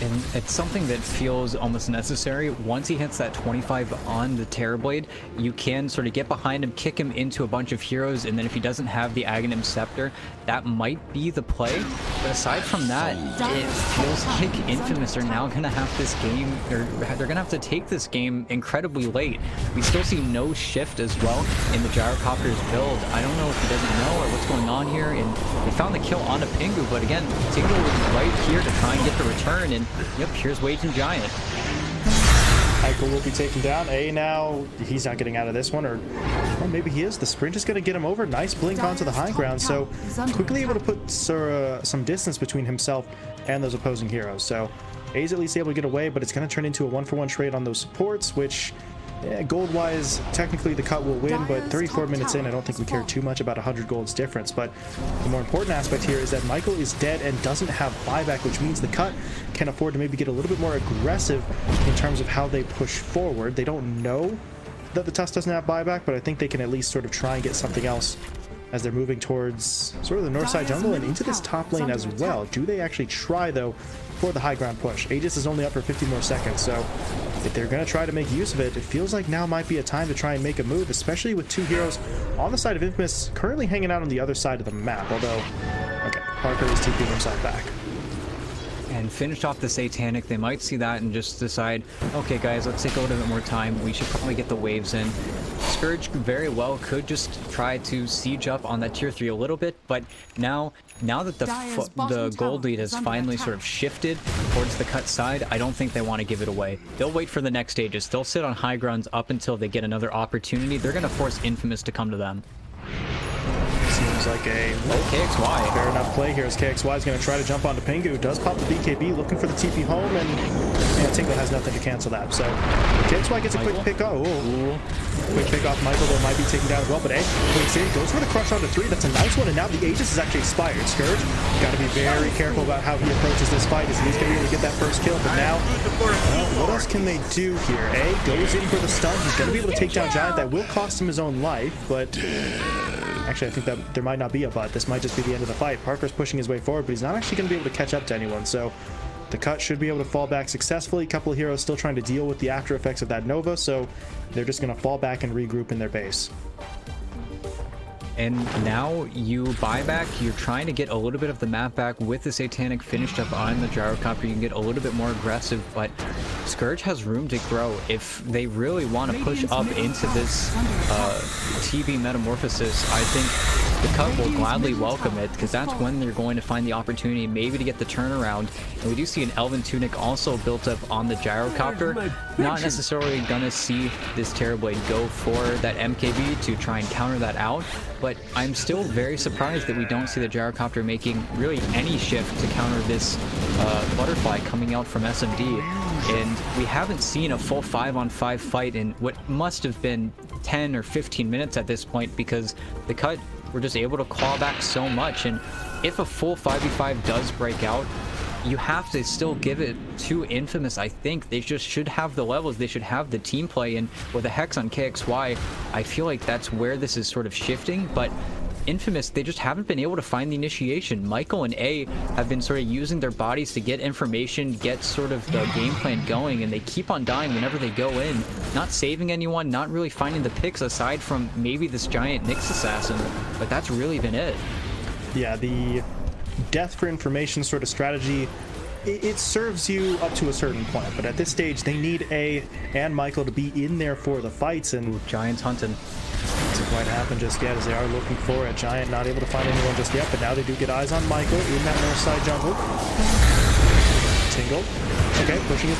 And it's something that feels almost necessary. Once he hits that 25 on the Terrorblade, you can sort of get behind him, kick him into a bunch of heroes, and then if he doesn't have the Aghanim Scepter, that might be the play. But aside from that, it feels like Infamous are now going to have this game, or they're going to have to take this game incredibly late. We still see no shift as well in the Gyrocopter's build. I don't know if he doesn't know or what's going on here, and they found the kill on a Pingu, but again, Tingle was right here to try and get the return, and yep, here's Wage and Giant. Michael will be taken down. Now, he's not getting out of this one, or maybe he is. The sprint is going to get him over. Nice blink onto the high ground, so quickly able to put some distance between himself and those opposing heroes. So A's at least able to get away, but it's going to turn into a 1-for-1 trade on those supports, which gold-wise, technically the Cut will win, but 34 minutes in, I don't think we care too much about 100 gold's difference. But the more important aspect here is that Michael is dead and doesn't have buyback, which means the Cut can afford to maybe get a little bit more aggressive in terms of how they push forward. They don't know that the Tusk doesn't have buyback, but I think they can at least sort of try and get something else as they're moving towards sort of the north side jungle and into this top lane as well. Do they actually try, though, for the high ground push? Aegis is only up for 50 more seconds, so if they're going to try to make use of it, it feels like now might be a time to try and make a move, especially with two heroes on the side of Infamous currently hanging out on the other side of the map, although, okay, Parker is TPing himself back. And finished off the Satanic. They might see that and just decide, okay guys, let's take a little bit more time. We should probably get the waves in. Scourge very well could just try to siege up on that tier 3 a little bit, but now that the gold lead has finally sort of shifted towards the cut side, I don't think they want to give it away. They'll wait for the next stages. They'll sit on high grounds up until they get another opportunity. They're going to force Infamous to come to them. Seems like a KXY. Fair enough play here as KXY is going to try to jump onto Pingu. Does pop the BKB, looking for the TP home, and Tingle has nothing to cancel that. So KXY gets a quick pick off. Quick pick off Michael, though might be taken down as well. But waits in, goes for the crush onto 3. That's a nice one, and now the Aegis is actually expired. Scourge got to be very careful about how he approaches this fight, as he's going to be able to get that first kill. But now, what else can they do here? Goes in for the stun. He's going to be able to take down Giant. That will cost him his own life, but actually, I think that there might not be a but. This might just be the end of the fight. Parker's pushing his way forward, but he's not actually going to be able to catch up to anyone. So the cut should be able to fall back successfully. A couple of heroes still trying to deal with the after effects of that Nova, so they're just going to fall back and regroup in their base. And now you buy back, you're trying to get a little bit of the map back with the Satanic finished up on the Gyrocopter. You can get a little bit more aggressive, but Scourge has room to grow. If they really want to push up into this TB Metamorphosis, I think the cut will gladly welcome it, because that's when they're going to find the opportunity maybe to get the turnaround. And we do see an Elven Tunic also built up on the Gyrocopter. Not necessarily gonna see this Terrorblade go for that MKB to try and counter that out, but I'm still very surprised that we don't see the Gyrocopter making really any shift to counter this Butterfly coming out from SMD. And we haven't seen a full 5-on-5 fight in what must have been 10 or 15 minutes at this point, because the cut were just able to claw back so much. And if a full 5v5 does break out, you have to still give it to Infamous. I think they just should have the levels, they should have the team play, and with a Hex on KXY, I feel like that's where this is sort of shifting. But Infamous, they just haven't been able to find the initiation. Michael and A have been sort of using their bodies to get information, get sort of the game plan going, and they keep on dying whenever they go in. Not saving anyone, not really finding the picks aside from maybe this giant Nyx assassin, but that's really been it. Yeah, the death for information sort of strategy, it serves you up to a certain point, but at this stage they need A and Michael to be in there for the fights, and Giant's hunting. doesn't quite happen just yet, as they are looking for a Giant. Not able to find anyone just yet, but now they do get eyes on Michael in that north side jungle. Tingle, okay, pushing it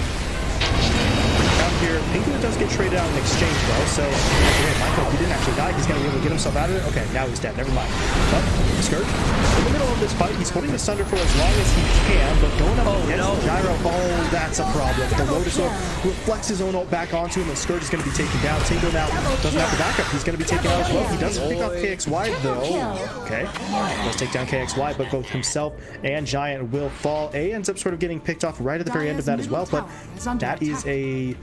out here. Pingu does get traded out in exchange though, so okay, Michael, if he didn't actually die, he's gonna be able to get himself out of it. Okay, now he's dead, never mind. But Scourge, in the middle of this fight, he's holding the Sunder for as long as he can, but going up against Gyro, oh, that's a problem. The Lotus Orb reflects his own ult back onto him, and Scourge is going to be taken down. Tingo now doesn't have the backup. He's going to be taken out as well. He does pick up KXY though. Okay, does take down KXY, but both himself and Giant will fall. A ends up sort of getting picked off right at the very end of that as well, but that is a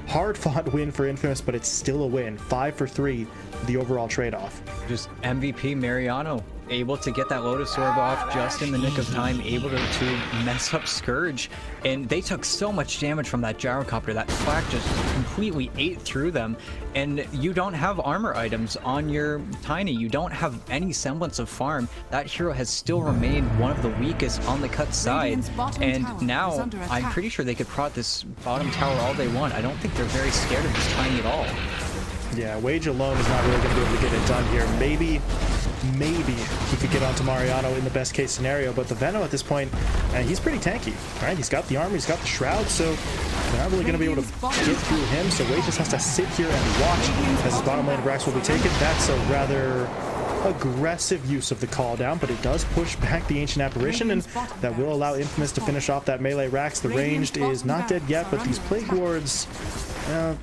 hard-fought win for Infamous, but it's still a win. 5 for 3, the overall trade-off. Just MVP Mariano, able to get that Lotus Orb off just in the nick of time, able to mess up Scourge. And they took so much damage from that Gyrocopter. That flak just completely ate through them. And you don't have armor items on your Tiny. You don't have any semblance of farm. That hero has still remained one of the weakest on the cut side. And now I'm pretty sure they could prot this bottom tower all they want. I don't think they're very scared of this Tiny at all. Yeah, Wage alone is not really going to be able to get it done here. Maybe he could get onto Mariano in the best case scenario, but the Veno at this point, he's pretty tanky, right? He's got the armor, he's got the shroud, so they're not really going to be able to get through him, so Wade just has to sit here and watch as his bottom lane of Rax will be taken. That's a rather aggressive use of the call down, but it does push back the Ancient Apparition, and that will allow Infamous to finish off that melee Rax. The ranged is not dead yet, but these Plague Wards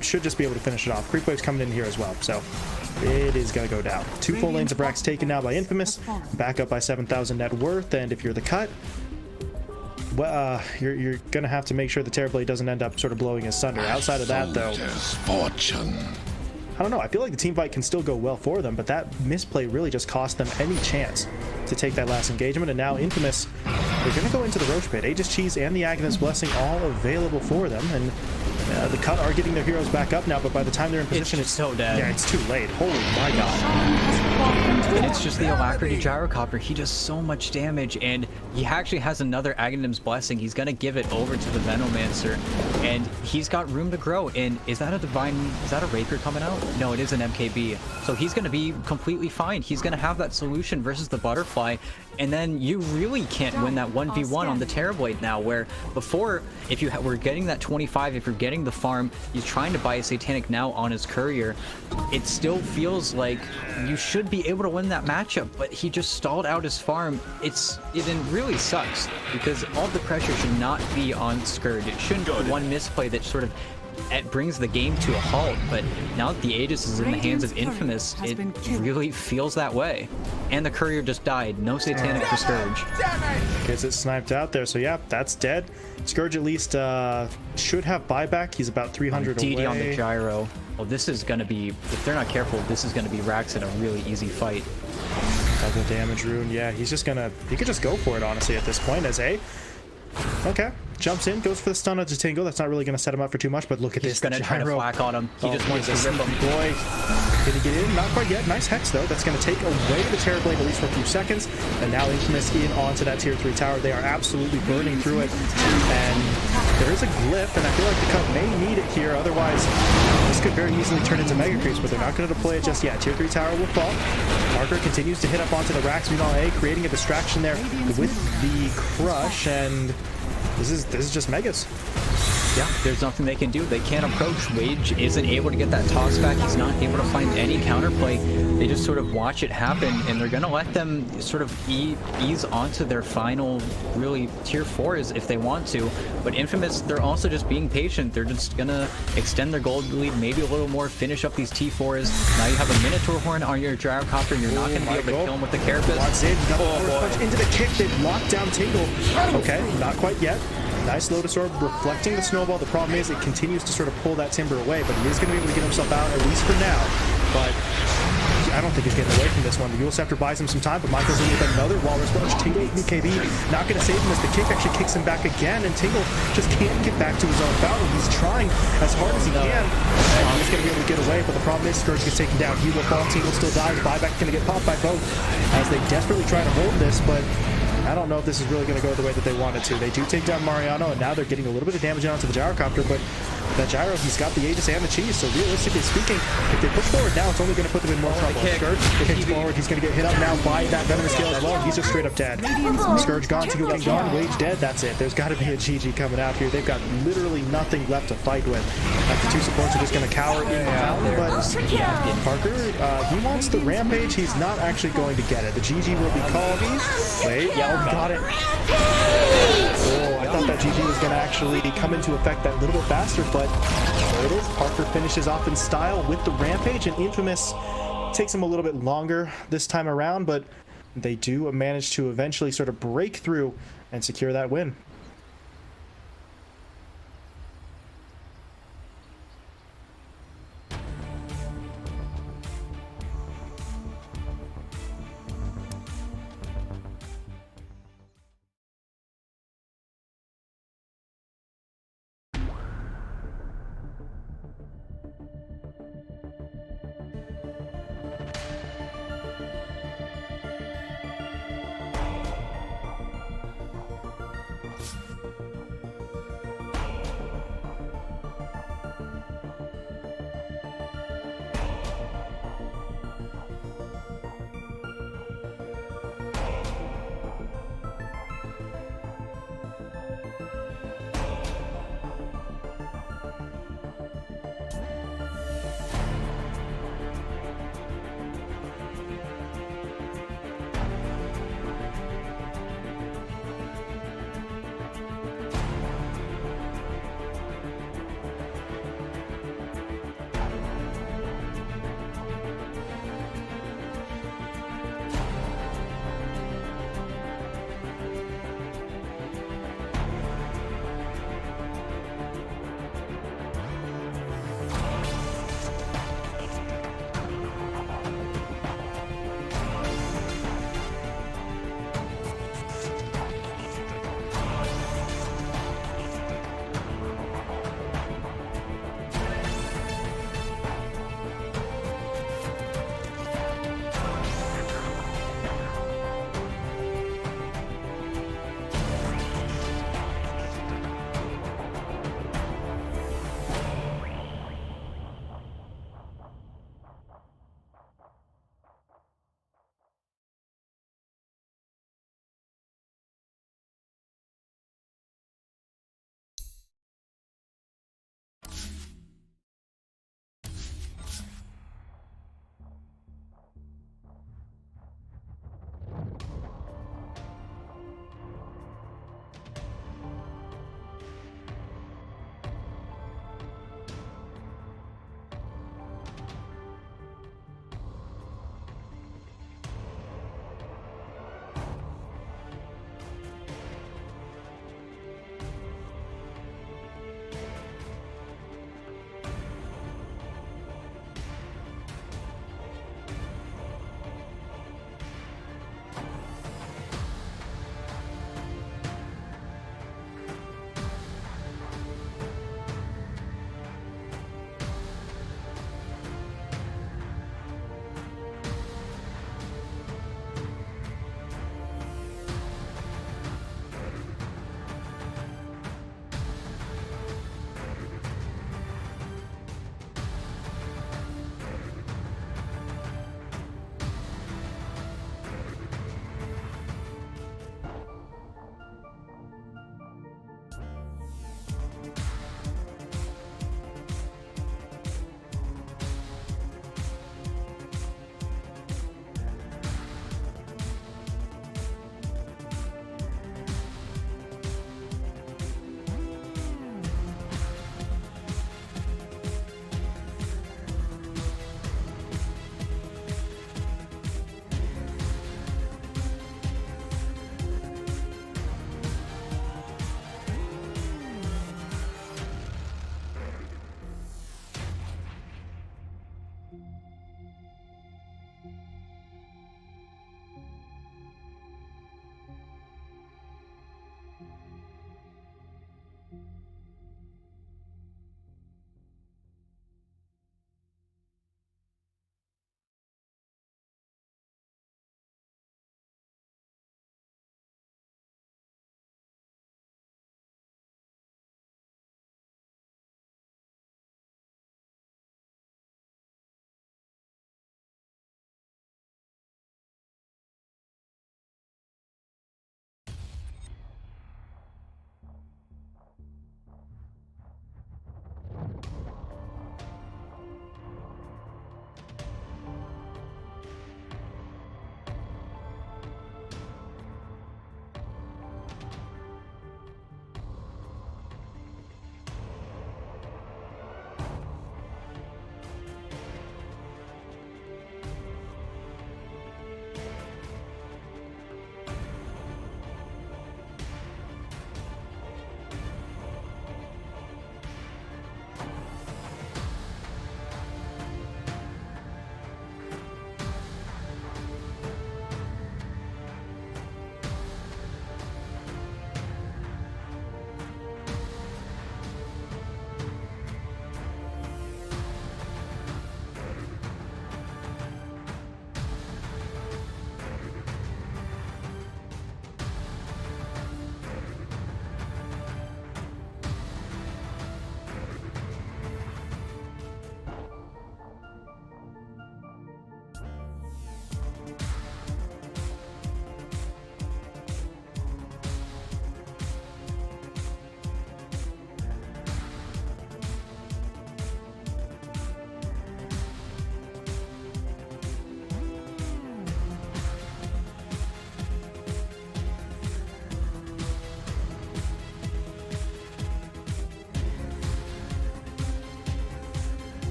should just be able to finish it off. Creep Wave's coming in here as well, so it is going to go down. 2 full lanes of Rax taken now by Infamous, back up by 7,000 net worth, and if you're the cut, well, you're going to have to make sure the Terrorblade doesn't end up sort of blowing his Sunder. Outside of that, though, don't know. I feel like the team fight can still go well for them, but that misplay really just cost them any chance to take that last engagement. And now Infamous, they're going to go into the Roach Pit. Aegis Cheese and the Aghanim Blessing all available for them. And the Cut are getting their heroes back up now, but by the time they're in position, it's so dead. Yeah, it's too late. Holy my god. And it's just the Alacrity Gyrocopter. He does so much damage, and he actually has another Aghanim's Blessing. He's going to give it over to the Venomancer, and he's got room to grow. And is that a Divine... Is that a Raker coming out? No, it is an MKB. So he's going to be completely fine. He's going to have that solution versus the Butterfly, and then you really can't win that 1v1 on the Terrorblade now, where before, if you were getting that 25, if you're getting the farm, he's trying to buy a Satanic now on his Courier, it still feels like you should be able to win that matchup, but he just stalled out his farm. It really sucks, because all the pressure should not be on Scourge. It shouldn't be one misplay that sort of brings the game to a halt, but now that the Aegis is in the hands of Infamous, it really feels that way. And the Courier just died. No Satanic for Scourge. Gets it sniped out there, so yeah, that's dead. Scourge at least should have buyback. He's about 300 DD away. on the gyro. Well, this is going to be, if they're not careful, this is going to be Rax in a really easy fight. Double damage rune. Yeah, he's just gonna, he could just go for it, honestly, at this point, as A. Okay, jumps in, goes for the stun onto Tingle. That's not really going to set him up for too much, but look at He's this. going to try to flack on him. He just wants to rip him. Boy, did he get in? Not quite yet. Nice Hex, though. That's going to take away the Terrorblade, at least for a few seconds. And now Infamous in onto that tier 3 tower. They are absolutely burning through it. And there is a glyph, and I feel like the Cut may need it here. Otherwise, this could very easily turn into Mega Creeps, but they're not going to deploy it just yet. Tier 3 tower will fall. Parker continues to hit up onto the Rax. Meanwhile, A creating a distraction there with the Crush, and this is just Megas. Yeah, there's nothing they can do. They can't approach. Wage isn't able to get that toss back. He's not able to find any counterplay. They just sort of watch it happen, and they're going to let them sort of ease onto their final, really, tier 4s if they want to. But Infamous, they're also just being patient. They're just going to extend their gold lead maybe a little more, finish up these T4s. Now you have a Minotaur Horn on your Gyrocopter, and you're not going to be able to kill him with the Carapace. Wants in, got the force punch into the kick. They've locked down Tingle. Okay, not quite yet. Nice Lotus Orb reflecting the snowball. The problem is it continues to sort of pull that Timber away, but he is going to be able to get himself out, at least for now. But I don't think he's getting away from this one. The Yule Scepter buys him some time, but Michael's in with another Walrus Punch. Tingle, BKB, not going to save him as the kick actually kicks him back again, and Tingle just can't get back to his own battle. He's trying as hard as he can, and he's going to be able to get away, but the problem is Scourge gets taken down. He will fall, Tingle still dies. Buyback's going to get popped by both as they desperately try to hold this, but I don't know if this is really going to go the way that they wanted to. They do take down Mariano, and now they're getting a little bit of damage onto the Gyrocopter, but that Gyro, he's got the Aegis and the Cheese, so realistically speaking, if they push forward now, it's only going to put them in more trouble. Scourge kicks forward, he's going to get hit up now by that Venomous Scale as well, and he's just straight up dead. Scourge gone, Tingle King gone, Wage dead, that's it. There's got to be a GG coming out here. They've got literally nothing left to fight with. The two supports are just going to cower in the mountain, but Parker, he wants the Rampage. He's not actually going to get it. The GG will be called. Wait, got it. Oh, I thought that GG was going to actually come into effect that little bit faster, but there it is. Parker finishes off in style with the Rampage, and Infamous takes him a little bit longer this time around, but they do manage to eventually sort of break through and secure that win.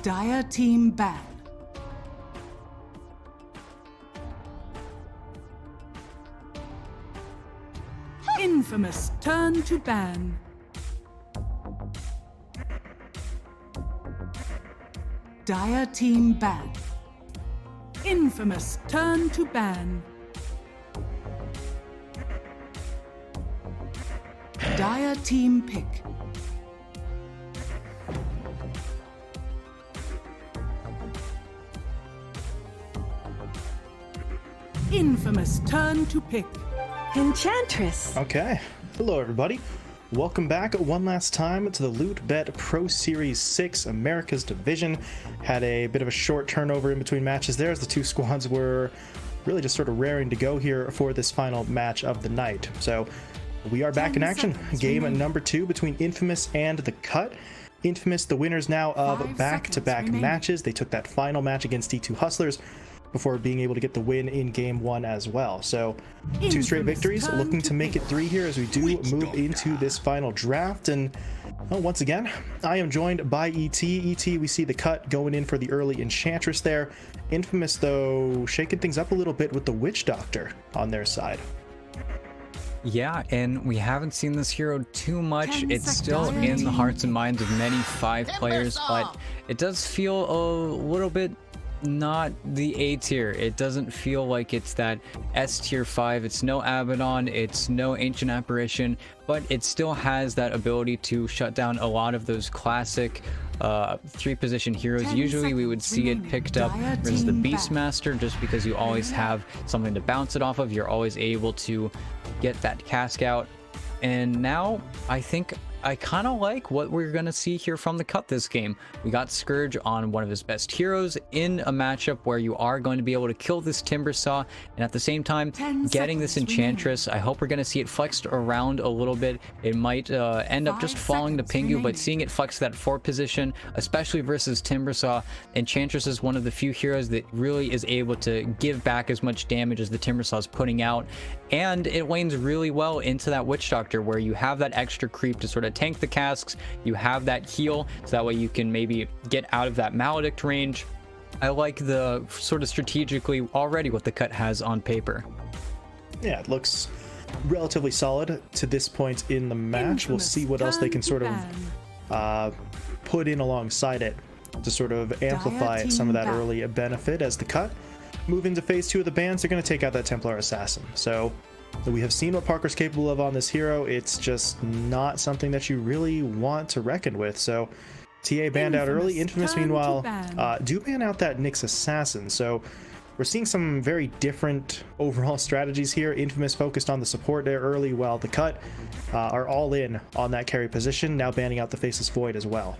Dire team ban. Infamous turn to ban. Dire team ban. Infamous turn to ban. Dire team pick. Infamous turn to pick. Enchantress. Okay. Hello, everybody. Welcome back one last time to the Loot Bet Pro Series 6 America's Division. Had a bit of a short turnover in between matches there as the two squads were really just sort of raring to go here for this final match of the night. So we are back in action. Game number 2 between Infamous and The Cut. Infamous, the winners now of back-to-back matches. They took that final match against D2 Hustlers before being able to get the win in game 1 as well. So 2 straight victories, looking to make it 3 here as we do move into this final draft. And once again, I am joined by ET. ET, we see The Cut going in for the early Enchantress there. Infamous, though, shaking things up a little bit with the Witch Doctor on their side. Yeah, and we haven't seen this hero too much. It's still in the hearts and minds of many 5 players, but it does feel a little bit not the A tier. It doesn't feel like it's that S tier 5. It's no Abaddon, it's no Ancient Apparition, but it still has that ability to shut down a lot of those classic 3-position heroes. Usually we would see it picked up versus the Beastmaster, just because you always have something to bounce it off of. You're always able to get that cask out. And now I think I kind of like what we're going to see here from The Cut this game. We got Scourge on one of his best heroes in a matchup where you are going to be able to kill this Timbersaw, and at the same time getting this Enchantress. I hope we're going to see it flexed around a little bit. It might end up just falling to Pingu, but seeing it flex that 4 position, especially versus Timbersaw, Enchantress is one of the few heroes that really is able to give back as much damage as the Timbersaw is putting out, and it lanes really well into that Witch Doctor where you have that extra creep to sort of tank the casks. You have that heal, so that way you can maybe get out of that Maledict range. I like the sort of strategically already what The Cut has on paper. Yeah, it looks relatively solid to this point in the match. We'll see what else they can sort of put in alongside it to sort of amplify some of that early benefit as The Cut move into phase 2 of the bans. They're going to take out that Templar Assassin. So we have seen what Parker's capable of on this hero. It's just not something that you really want to reckon with. So TA banned out early. Infamous, meanwhile, do ban out that Nyx Assassin. So we're seeing some very different overall strategies here. Infamous focused on the support there early, while The Cut are all in on that carry position, now banning out the Faceless Void as well.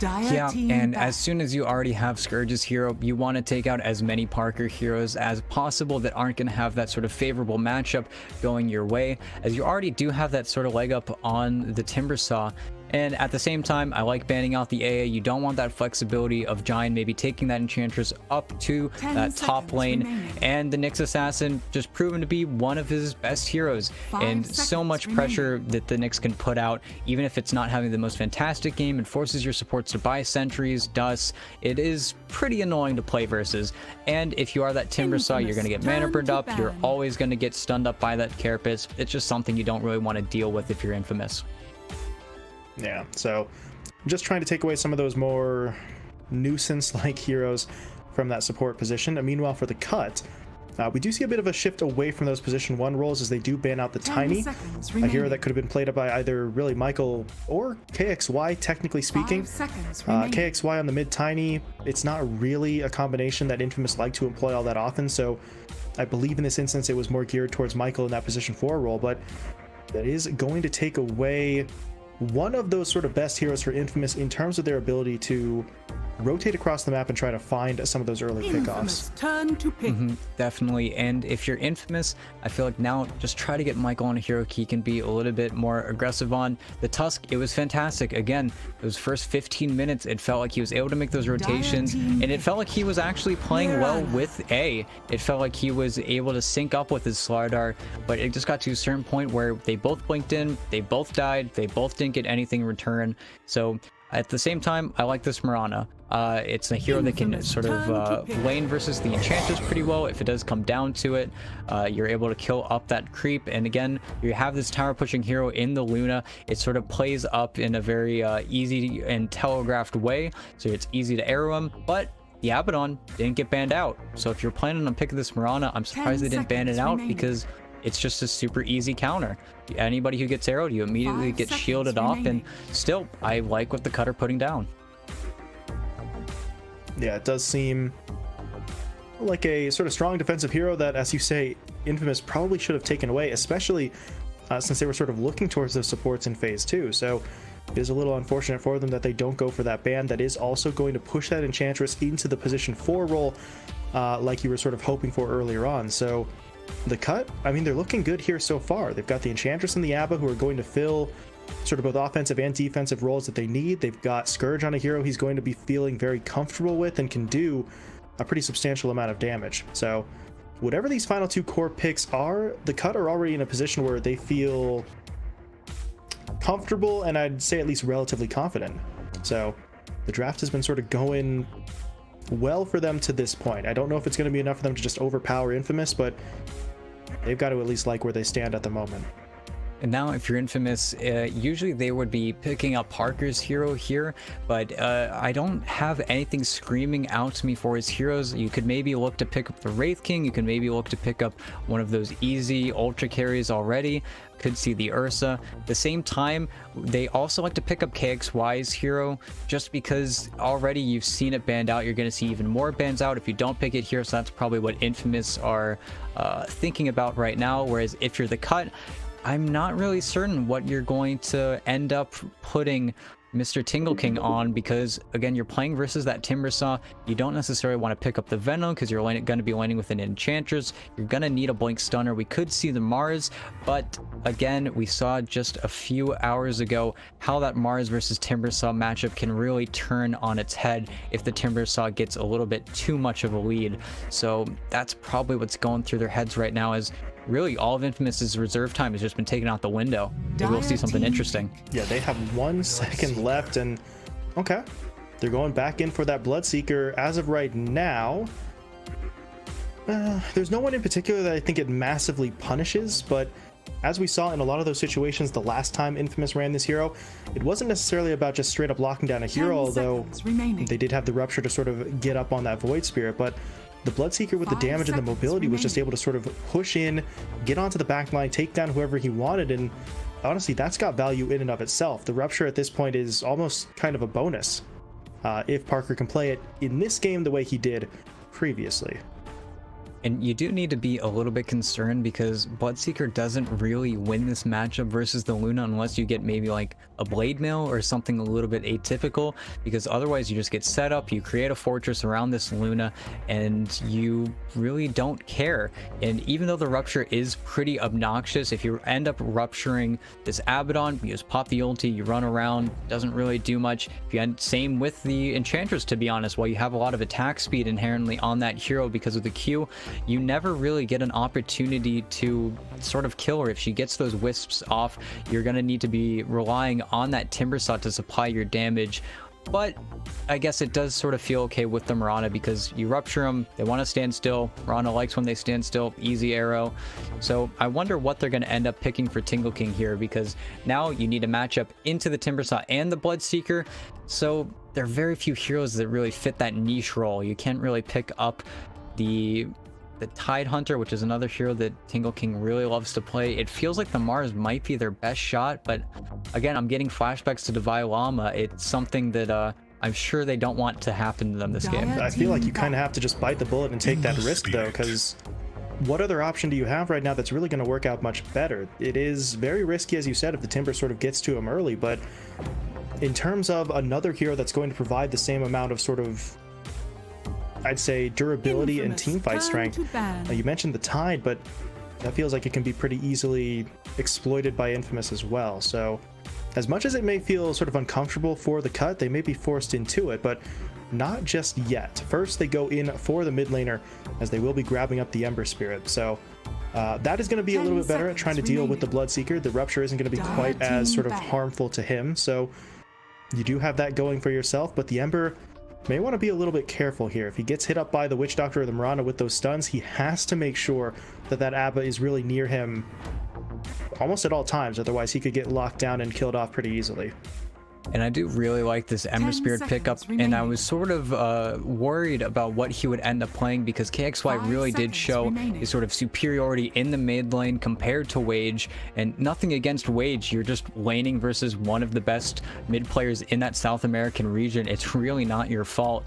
Yeah, and as soon as you already have Scourge's hero, you want to take out as many Parker heroes as possible that aren't going to have that sort of favorable matchup going your way, as you already do have that sort of leg up on the Timbersaw. And at the same time, I like banning out the AA. You don't want that flexibility of Giant maybe taking that Enchantress up to that top lane. Remaining. And the Nyx Assassin just proven to be one of his best heroes. And so much pressure that the Nyx can put out, even if it's not having the most fantastic game. It forces your supports to buy sentries, dust. It is pretty annoying to play versus. And if you are that Timbersaw, you're going to get mana burned up. You're always going to get stunned up by that Carapace. It's just something you don't really want to deal with if you're Infamous. Yeah, so I'm just trying to take away some of those more nuisance-like heroes from that support position. And meanwhile, for The Cut, we do see a bit of a shift away from those position 1 roles as they do ban out the Tiny, a hero that could have been played up by either really Michael or KXY, technically speaking. KXY on the mid-Tiny, it's not really a combination that Infamous like to employ all that often, so I believe in this instance it was more geared towards Michael in that position 4 role, but that is going to take away one of those sort of best heroes for Infamous in terms of their ability to rotate across the map and try to find some of those early pickoffs. Turn to pick. Definitely. And if you're Infamous, I feel like now just try to get Michael on a hero he can be a little bit more aggressive on. The Tusk, it was fantastic. Again, those first 15 minutes, it felt like he was able to make those rotations, and it felt like he was actually playing well with A. It felt like he was able to sync up with his Slardar, but it just got to a certain point where they both blinked in, they both died, they both didn't get anything in return. So At the same time, I like this Mirana. It's a hero that can sort of lane versus the Enchantress pretty well. If it does come down to it, you're able to kill up that creep. And again, you have this tower pushing hero in the Luna. It sort of plays up in a very easy and telegraphed way, so it's easy to arrow him. But the Abaddon didn't get banned out. So if you're planning on picking this Mirana, I'm surprised they didn't ban it out because it's just a super easy counter. Anybody who gets arrowed, you immediately get shielded off, and still, I like what the cut are putting down. Yeah, it does seem like a sort of strong defensive hero that, as you say, Infamous probably should have taken away, especially since they were sort of looking towards those supports in phase 2. So it is a little unfortunate for them that they don't go for that ban. That is also going to push that Enchantress into the position 4 role, like you were sort of hoping for earlier on. So the cut, I mean, they're looking good here so far. They've got the Enchantress and the Abba who are going to fill sort of both offensive and defensive roles that they need. They've got Scourge on a hero he's going to be feeling very comfortable with and can do a pretty substantial amount of damage. So whatever these final 2 core picks are, the cut are already in a position where they feel comfortable, and I'd say at least relatively confident. So the draft has been sort of going well for them to this point. I don't know if it's going to be enough for them to just overpower Infamous, but they've got to at least like where they stand at the moment. And now if you're Infamous, usually they would be picking up Parker's hero here, but I don't have anything screaming out to me for his heroes. You could maybe look to pick up the Wraith King, you can maybe look to pick up one of those easy ultra carries already, could see the Ursa. At the same time, they also like to pick up KXY's hero, just because already you've seen it banned out. You're going to see even more bans out if you don't pick it here, so that's probably what Infamous are thinking about right now. Whereas if you're the cut, I'm not really certain what you're going to end up putting Mr. Tingle King on, because again, you're playing versus that Timbersaw. You don't necessarily want to pick up the Venom because you're going to be landing with an Enchantress. You're going to need a Blink Stunner. We could see the Mars, but again, we saw just a few hours ago how that Mars versus Timbersaw matchup can really turn on its head if the Timbersaw gets a little bit too much of a lead. So that's probably what's going through their heads right now, is really all of Infamous's reserve time has just been taken out the window. Maybe we'll see something interesting. Yeah, they have 1 second left, and okay, they're going back in for that Bloodseeker. As of right now, there's no one in particular that I think it massively punishes, but as we saw in a lot of those situations the last time Infamous ran this hero, it wasn't necessarily about just straight up locking down a hero, although they did have the Rupture to sort of get up on that Void Spirit, but the Bloodseeker with the damage and the mobility was just able to sort of push in, get onto the back line, take down whoever he wanted, and honestly, that's got value in and of itself. The Rupture at this point is almost kind of a bonus if Parker can play it in this game the way he did previously. And you do need to be a little bit concerned because Bloodseeker doesn't really win this matchup versus the Luna unless you get maybe like a Blade Mail or something a little bit atypical, because otherwise you just get set up, you create a fortress around this Luna, and you really don't care. And even though the Rupture is pretty obnoxious, if you end up rupturing this Abaddon, you just pop the ulti, you run around, doesn't really do much. If you end, same with the Enchantress, to be honest, while you have a lot of attack speed inherently on that hero because of the Q, you never really get an opportunity to sort of kill her. If she gets those wisps off, you're going to need to be relying on that Timbersaw to supply your damage. But I guess it does sort of feel okay with the Mirana because you rupture them, they want to stand still. Mirana likes when they stand still, easy arrow. So I wonder what they're going to end up picking for Tingle King here, because now you need to match up into the Timbersaw and the Bloodseeker. So there are very few heroes that really fit that niche role. You can't really pick up the Tide Hunter, which is another hero that Tingle King really loves to play. It feels like the Mars might be their best shot, but again, I'm getting flashbacks to Divine Llama. It's something that I'm sure they don't want to happen to them this game. I feel like you kind of have to just bite the bullet and take that risk, though, because what other option do you have right now that's really going to work out much better? It is very risky, as you said, if the Timber sort of gets to him early, but in terms of another hero that's going to provide the same amount of sort of, I'd say, durability and teamfight strength. You mentioned the Tide, but that feels like it can be pretty easily exploited by Infamous as well. So as much as it may feel sort of uncomfortable for the cut, they may be forced into it, but not just yet. First, they go in for the mid laner, as they will be grabbing up the Ember Spirit. So that is going to be a little bit better at trying to deal with the Bloodseeker. The Rupture isn't going to be quite as sort of harmful to him. So you do have that going for yourself, but the Ember may want to be a little bit careful here. If he gets hit up by the Witch Doctor or the Mirana with those stuns, he has to make sure that that Abba is really near him almost at all times, otherwise he could get locked down and killed off pretty easily. And I do really like this Ember Spirit pickup, and I was sort of worried about what he would end up playing, because KXY really did show his sort of superiority in the mid lane compared to Wage, and nothing against Wage, you're just laning versus one of the best mid players in that South American region. It's really not your fault.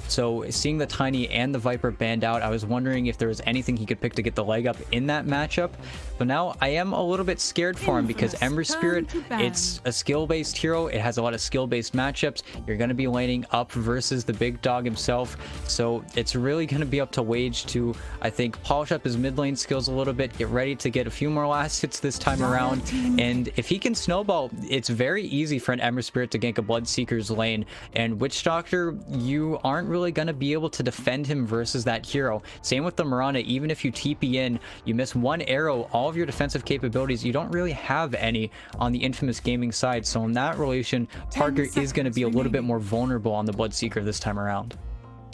So seeing the Tiny and the Viper banned out, I was wondering if there was anything he could pick to get the leg up in that matchup. But now I am a little bit scared for him, because Ember Spirit, it's a skill-based hero. It has a lot of skill-based matchups. You're going to be laning up versus the big dog himself. So it's really going to be up to Wage to, I think, polish up his mid lane skills a little bit, get ready to get a few more last hits this time around. And if he can snowball, it's very easy for an Ember Spirit to gank a Bloodseeker's lane. And Witch Doctor, you aren't really going to be able to defend him versus that hero. Same with the Mirana. Even if you TP in, you miss one arrow, all of your defensive capabilities, you don't really have any on the Infamous Gaming side. So in that relation, Parker is going to be a little bit more vulnerable on the Bloodseeker this time around.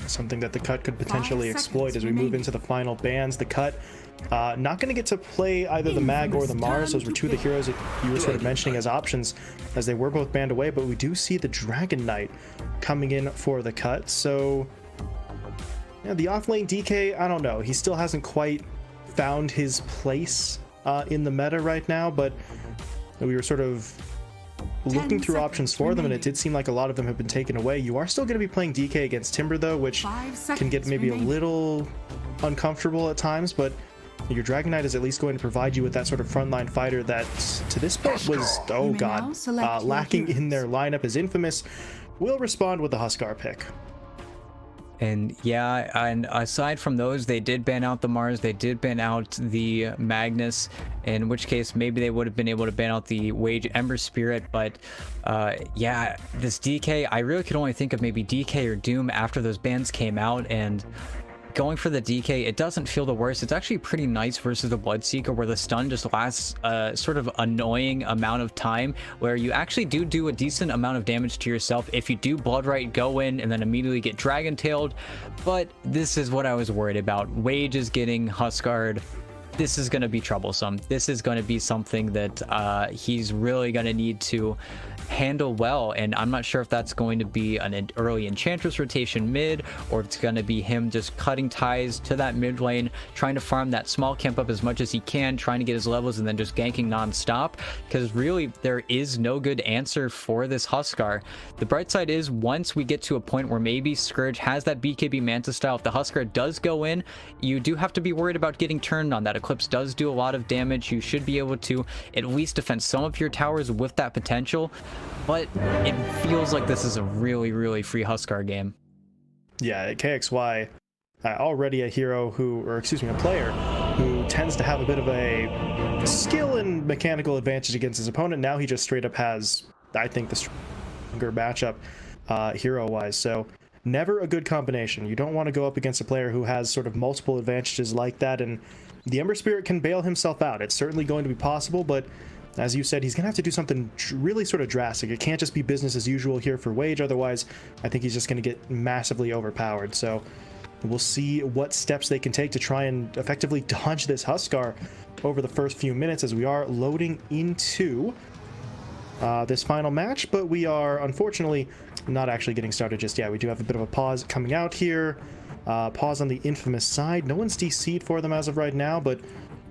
Something that the Cut could potentially exploit as we move into the final bans. The Cut not going to get to play either the Mag or the Mars. Those were two of the heroes that you were sort of mentioning as options, as they were both banned away, but we do see the Dragon Knight coming in for the Cut. So yeah, the offlane DK, I don't know, he still hasn't quite found his place in the meta right now, but we were sort of looking through options for them, and it did seem like a lot of them have been taken away. You are still going to be playing DK against Timber though, which can get maybe a little uncomfortable at times, but your Dragon Knight is at least going to provide you with that sort of frontline fighter that to this point was, oh god, lacking in their lineup. As Infamous will respond with the Huskar pick. And yeah, and aside from those, they did ban out the Mars, they did ban out the Magnus, in which case maybe they would have been able to ban out the Wage Ember Spirit. But yeah, this DK, I really could only think of maybe DK or Doom after those bans came out, and going for the DK, it doesn't feel the worst. It's actually pretty nice versus the Bloodseeker, where the stun just lasts a sort of annoying amount of time, where you actually do a decent amount of damage to yourself if you do Bloodright, go in, and then immediately get Dragon Tailed. But this is what I was worried about. Wage is getting Huskar'd. This is going to be troublesome. This is going to be something that he's really going to need to handle well, and I'm not sure if that's going to be an early Enchantress rotation mid, or if it's going to be him just cutting ties to that mid lane, trying to farm that small camp up as much as he can, trying to get his levels, and then just ganking non-stop, because really there is no good answer for this Huskar. The bright side is, once we get to a point where maybe Scourge has that BKB Manta style, if the Huskar does go in, you do have to be worried about getting turned on. That Eclipse does do a lot of damage. You should be able to at least defend some of your towers with that potential, but it feels like this is a really free Huskar game. Yeah, KXY, already a hero who, or excuse me, a player who tends to have a bit of a skill and mechanical advantage against his opponent. Now he just straight up has, I think, the stronger matchup hero-wise. So never a good combination. You don't want to go up against a player who has sort of multiple advantages like that, and the Ember Spirit can bail himself out. It's certainly going to be possible, but as you said, he's going to have to do something really sort of drastic. It can't just be business as usual here for Wage, otherwise I think he's just going to get massively overpowered. So we'll see what steps they can take to try and effectively dodge this Huskar over the first few minutes, as we are loading into this final match, but we are unfortunately not actually getting started just yet. We do have a bit of a pause coming out here. Pause on the Infamous side. No one's DC'd for them as of right now, but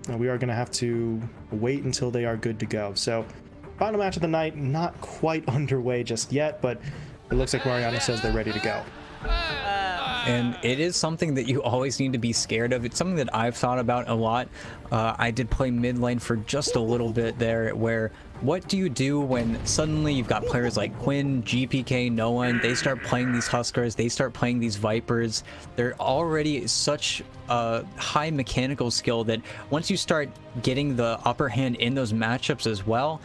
we are going to have to wait until they are good to go. So final match of the night, not quite underway just yet, but it looks like Mariano says they're ready to go. And it is something that you always need to be scared of. It's something that I've thought about a lot. I did play mid lane for just a little bit there, where what do you do when suddenly you've got players like Quinn, GPK, no one, they start playing these Huskars, they start playing these Vipers. They're already such a high mechanical skill that once you start getting the upper hand in those matchups as well,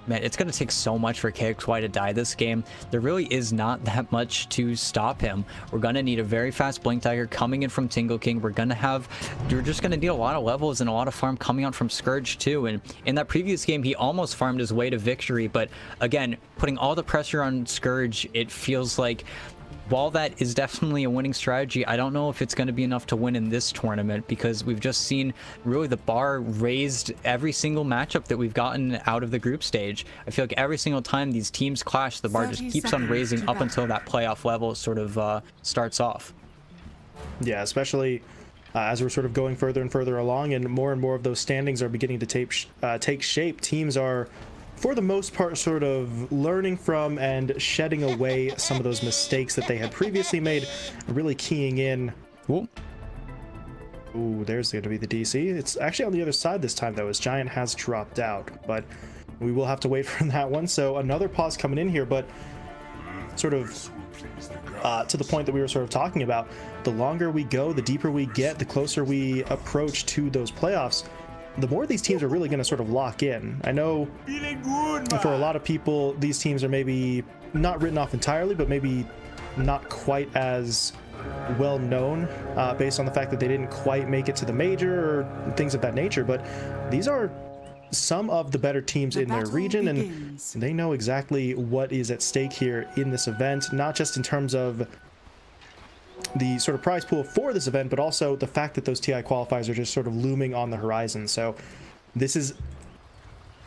man, it's going to take so much for KXY to die this game. There really is not that much to stop him. We're going to need a very fast Blink Dagger coming in from Tingle King. We're just going to need a lot of levels and a lot of farm coming out from Scourge too. And in that previous game, he almost farmed his way to victory. But again, putting all the pressure on Scourge, it feels like, while that is definitely a winning strategy, I don't know if it's going to be enough to win in this tournament, because we've just seen really the bar raised every single matchup that we've gotten out of the group stage. I feel like every single time these teams clash, the bar just keeps on raising up until that playoff level sort of starts off. Yeah, especially as we're sort of going further and further along, and more of those standings are beginning to take shape. Teams are, for the most part, sort of learning from and shedding away some of those mistakes that they had previously made, really keying in. Ooh, there's going to be the DC. It's actually on the other side this time, though, as Giant has dropped out, but we will have to wait for that one. So another pause coming in here, but sort of to the point that we were sort of talking about, the longer we go, the deeper we get, the closer we approach to those playoffs, the more these teams are really going to sort of lock in. I know for a lot of people, these teams are maybe not written off entirely, but maybe not quite as well known based on the fact that they didn't quite make it to the major or things of that nature. But these are some of the better teams in their region, and they know exactly what is at stake here in this event, not just in terms of the sort of prize pool for this event, but also the fact that those TI qualifiers are just sort of looming on the horizon. So this is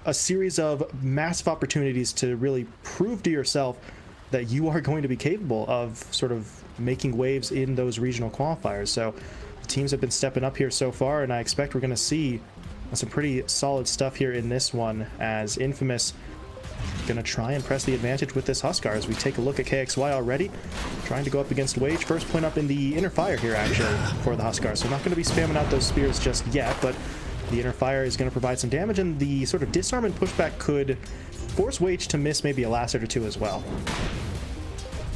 a series of massive opportunities to really prove to yourself that you are going to be capable of sort of making waves in those regional qualifiers. So the teams have been stepping up here so far, and I expect we're going to see some pretty solid stuff here in this one, as Infamous going to try and press the advantage with this Huskar. As we take a look at KXY already trying to go up against Wage. First point up in the inner fire here actually for the Huskar, so not going to be spamming out those spears just yet, but the inner fire is going to provide some damage, and the sort of disarm and pushback could force Wage to miss maybe a last hit or two as well.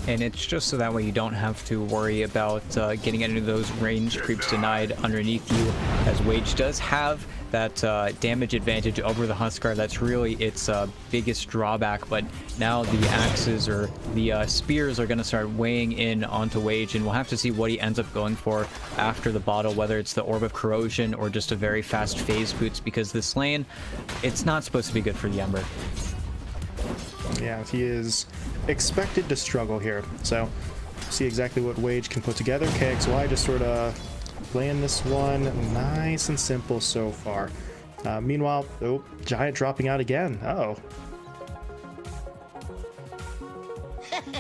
And it's just so that way you don't have to worry about getting any of those range creeps denied underneath you, as Wage does have that damage advantage over the Huskar. That's really its biggest drawback, but now the axes or the spears are going to start weighing in onto Wage, and we'll have to see what he ends up going for after the bottle, whether it's the Orb of Corrosion or just a very fast phase boots, because this lane, it's not supposed to be good for the Ember. Yeah, he is expected to struggle here, so see exactly what Wage can put together. KXY just sort of playing this one nice and simple so far. Meanwhile, oh, Giant dropping out again. Oh.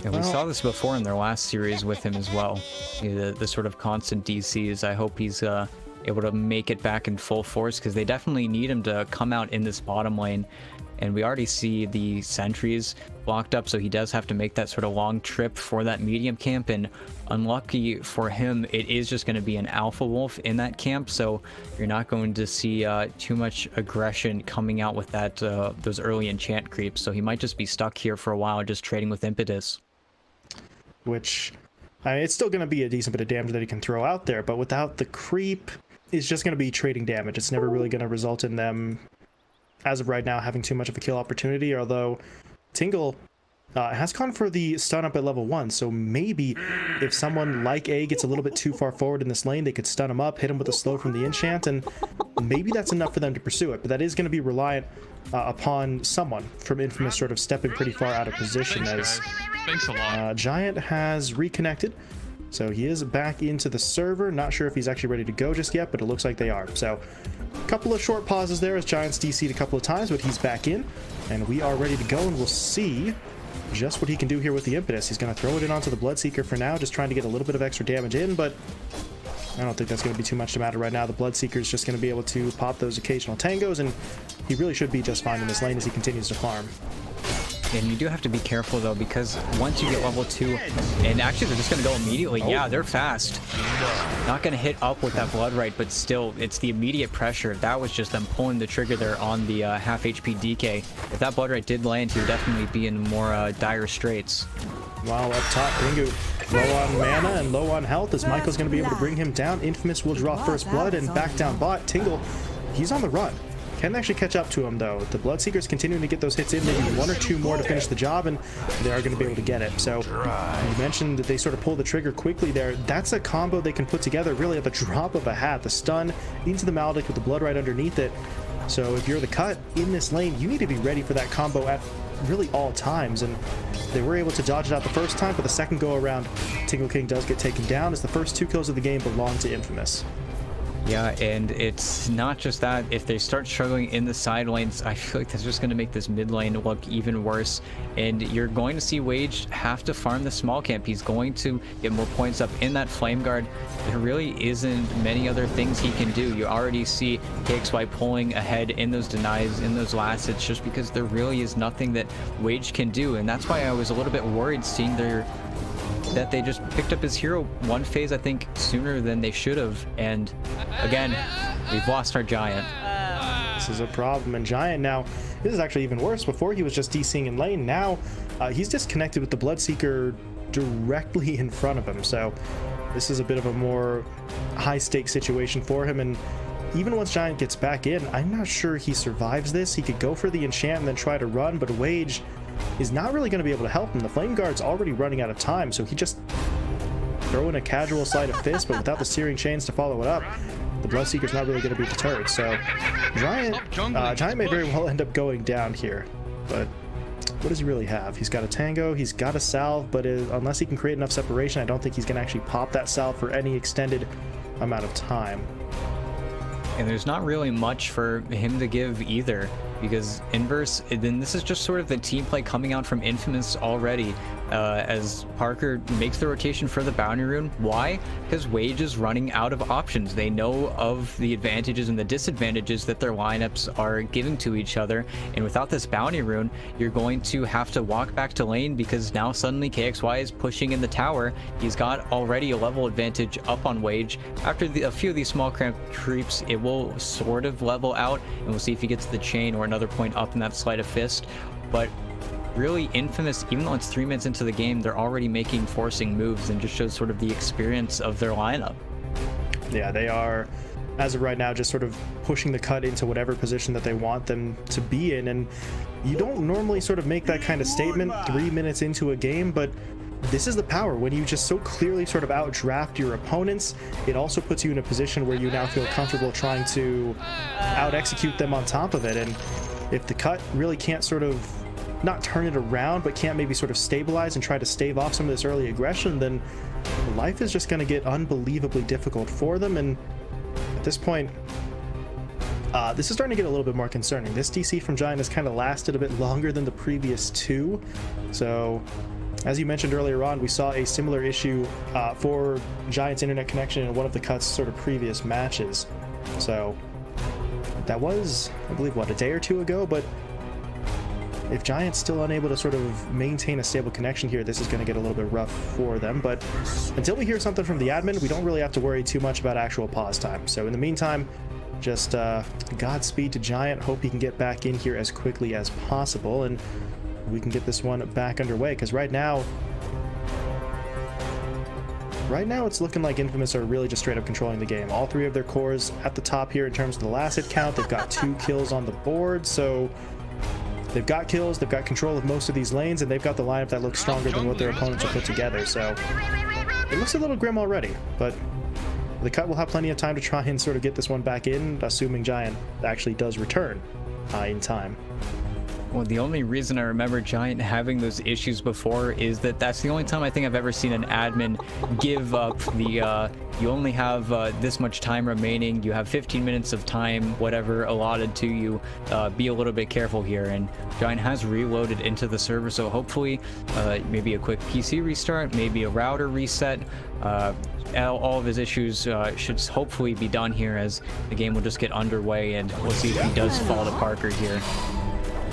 Yeah, we saw this before in their last series with him as well. The sort of constant DCs. I hope he's able to make it back in full force, because they definitely need him to come out in this bottom lane. And we already see the sentries blocked up, so he does have to make that sort of long trip for that medium camp. And unlucky for him, it is just going to be an alpha wolf in that camp, so you're not going to see too much aggression coming out with that those early enchant creeps. So he might just be stuck here for a while, just trading with impetus. Which, I mean, it's still going to be a decent bit of damage that he can throw out there, but without the creep, it's just going to be trading damage. It's never really going to result in them, as of right now, having too much of a kill opportunity, although Tingle has gone for the stun up at level 1, so maybe if someone like A gets a little bit too far forward in this lane, they could stun him up, hit him with a slow from the enchant, and maybe that's enough for them to pursue it. But that is going to be reliant upon someone from Infamous sort of stepping pretty far out of position. Thanks a lot. Giant has reconnected, so he is back into the server. Not sure if he's actually ready to go just yet, but it looks like they are. So a couple of short pauses there as Giant's DC'd a couple of times, but he's back in, and we are ready to go, and we'll see just what he can do here with the impetus. He's going to throw it in onto the Bloodseeker for now, just trying to get a little bit of extra damage in, but I don't think that's going to be too much to matter right now. The Bloodseeker is just going to be able to pop those occasional tangos, and he really should be just fine in this lane as he continues to farm. And you do have to be careful though, because once you get level 2, and actually they're just going to go immediately. Yeah, they're fast. Not going to hit up with that blood right, but still, it's the immediate pressure. That was just them pulling the trigger there on the half HP DK. If that blood right did land, he would definitely be in more dire straits. While up top, Ringu low on mana and low on health, as Michael's going to be able to bring him down. Infamous will draw first blood, and back down bot. Tingle, he's on the run. Can actually catch up to him, though. The Bloodseeker's continuing to get those hits in, maybe one or two more to finish the job, and they are going to be able to get it. So you mentioned that they sort of pull the trigger quickly there. That's a combo they can put together really at the drop of a hat. The stun into the Maledict with the blood right underneath it. So if you're the cut in this lane, you need to be ready for that combo at really all times, and they were able to dodge it out the first time, but the second go around, Tingle King does get taken down as the first 2 kills of the game belong to Infamous. Yeah, and it's not just that. If they start struggling in the side lanes, I feel like that's just going to make this mid lane look even worse. And you're going to see Wage have to farm the small camp. He's going to get more points up in that flame guard. There really isn't many other things he can do. You already see KXY pulling ahead in those denies, in those last hits, just because there really is nothing that Wage can do. And that's why I was a little bit worried seeing that they just picked up his hero one phase, I think, sooner than they should have. And again, we've lost our Giant. This is a problem, and Giant now, this is actually even worse. Before he was just DCing in lane, now he's disconnected with the Bloodseeker directly in front of him. So this is a bit of a more high-stakes situation for him, and even once Giant gets back in, I'm not sure he survives this. He could go for the enchant and then try to run, but Wage is not really going to be able to help him. The Flame Guard's already running out of time, so he just throw in a casual sleight of fist, but without the Searing Chains to follow it up, the Bloodseeker's not really going to be deterred. So Giant may very well end up going down here, but what does he really have? He's got a Tango, he's got a Salve, but unless he can create enough separation, I don't think he's going to actually pop that Salve for any extended amount of time. And there's not really much for him to give either, because Inverse, then this is just sort of the team play coming out from Infamous already, as Parker makes the rotation for the bounty rune. Why? Because Wage is running out of options. They know of the advantages and the disadvantages that their lineups are giving to each other, and without this bounty rune, you're going to have to walk back to lane, because now suddenly KXY is pushing in the tower. He's got already a level advantage up on Wage. After a few of these small cramp creeps, it will sort of level out, and we'll see if he gets the chain or another point up in that sleight of fist. But really, Infamous, even though it's 3 minutes into the game, they're already making forcing moves, and just shows sort of the experience of their lineup. Yeah, they are, as of right now, just sort of pushing the cut into whatever position that they want them to be in. And you don't normally sort of make that kind of statement 3 minutes into a game, but this is the power. When you just so clearly sort of outdraft your opponents, it also puts you in a position where you now feel comfortable trying to out-execute them on top of it. And if the cut really can't sort of not turn it around, but can't maybe sort of stabilize and try to stave off some of this early aggression, then life is just going to get unbelievably difficult for them. And at this point, this is starting to get a little bit more concerning. This DC from Giant has kind of lasted a bit longer than the previous 2. So as you mentioned earlier on, we saw a similar issue for Giant's internet connection in one of the cut's sort of previous matches. So that was, I believe, what, a day or 2 ago? But if Giant's still unable to sort of maintain a stable connection here, this is going to get a little bit rough for them. But until we hear something from the admin, we don't really have to worry too much about actual pause time. So in the meantime, just Godspeed to Giant. Hope he can get back in here as quickly as possible, and we can get this one back underway, because right now it's looking like Infamous are really just straight up controlling the game. All 3 of their cores at the top here in terms of the last hit count. They've got 2 kills on the board, so they've got kills, they've got control of most of these lanes, and they've got the lineup that looks stronger than what their opponents have put together. So it looks a little grim already, but the cut will have plenty of time to try and sort of get this one back in, assuming Giant actually does return in time. Well, the only reason I remember Giant having those issues before is that that's the only time I think I've ever seen an admin give up the, you only have this much time remaining, you have 15 minutes of time, whatever, allotted to you, be a little bit careful here. And Giant has reloaded into the server, so hopefully maybe a quick PC restart, maybe a router reset, all of his issues should hopefully be done here, as the game will just get underway, and we'll see if he does fall to Parker here.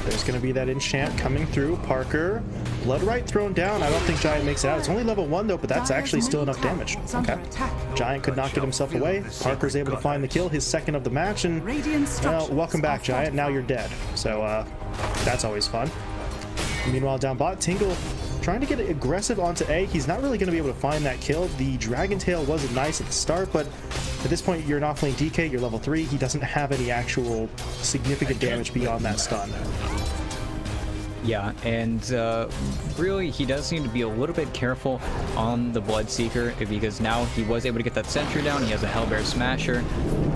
There's going to be that enchant coming through. Parker, Bloodright thrown down. I don't think Giant makes it out. It's only level 1 though, but that's actually still enough damage. Okay. Giant could not get himself away. Parker's able to find the kill, his second of the match, and well, welcome back, Giant. Now you're dead. So that's always fun. Meanwhile, down bot, Tingle trying to get aggressive onto A. He's not really going to be able to find that kill. The Dragon Tail wasn't nice at the start, but At this point, you're not playing DK, you're level 3. He doesn't have any actual significant damage beyond that stun. Yeah, and really, he does need to be a little bit careful on the Bloodseeker because now he was able to get that sentry down. He has a Hellbear Smasher.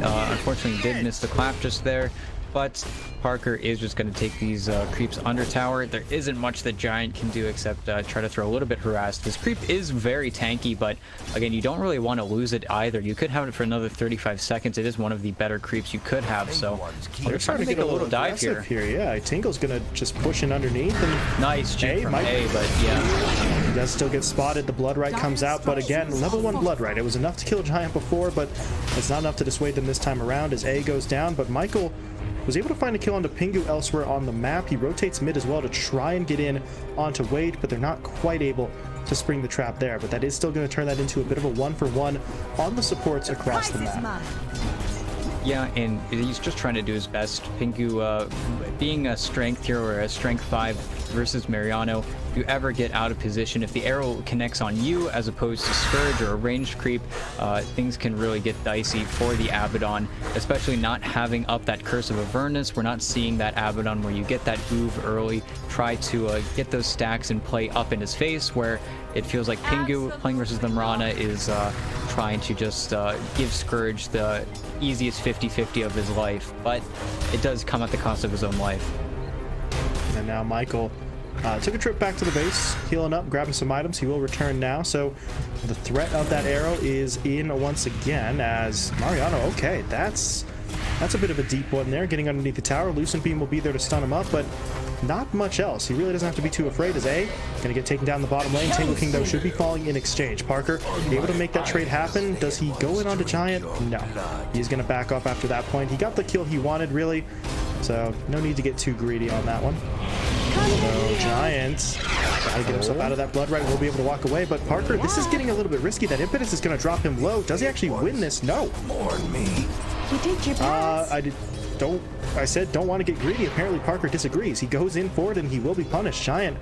Unfortunately, he did miss the clap just there, but Parker is just going to take these creeps under tower. There isn't much that Giant can do except try to throw a little bit harassed. This creep is very tanky, but again, you don't really want to lose it either. You could have it for another 35 seconds. It is one of the better creeps you could have, so they're starting to get a little dive here. Yeah, Tingle's going to just push in underneath. And nice juke from A, but yeah. He does still get spotted. The Blood Right comes out, but again, level 1 Blood Right. It was enough to kill Giant before, but it's not enough to dissuade them this time around as A goes down, but Michael was able to find a kill onto Pingu elsewhere on the map. He rotates mid as well to try and get in onto Wade, but they're not quite able to spring the trap there. But that is still going to turn that into a bit of a 1-for-1 on the supports across the map. Yeah, and he's just trying to do his best. Pingu, being a strength hero or a strength 5 versus Mariano, if you ever get out of position, if the arrow connects on you as opposed to Scourge or a ranged creep, things can really get dicey for the Abaddon, especially not having up that Curse of Avernus. We're not seeing that Abaddon where you get that move early, try to get those stacks and play up in his face, where it feels like Pingu playing versus the Mirana is trying to just give Scourge the easiest 50-50 of his life, but it does come at the cost of his own life. And now Michael took a trip back to the base, healing up, grabbing some items. He will return now, so the threat of that arrow is in once again as Mariano. Okay, that's a bit of a deep one there, getting underneath the tower. Lucent Beam will be there to stun him up, but not much else. He really doesn't have to be too afraid as A gonna get taken down the bottom lane. Tingle King though should be falling in exchange. Parker able to make that trade happen. Does he go in onto Giant? No, he's gonna back off after that point. He got the kill he wanted really, so no need to get too greedy on that one. So Giant gotta get himself out of that Blood Right. We'll be able to walk away, but Parker, this is getting a little bit risky. That impetus is gonna drop him low. Does he actually win this? No. You did your best. I said don't want to get greedy. Apparently Parker disagrees. He goes in for it and he will be punished. Giant,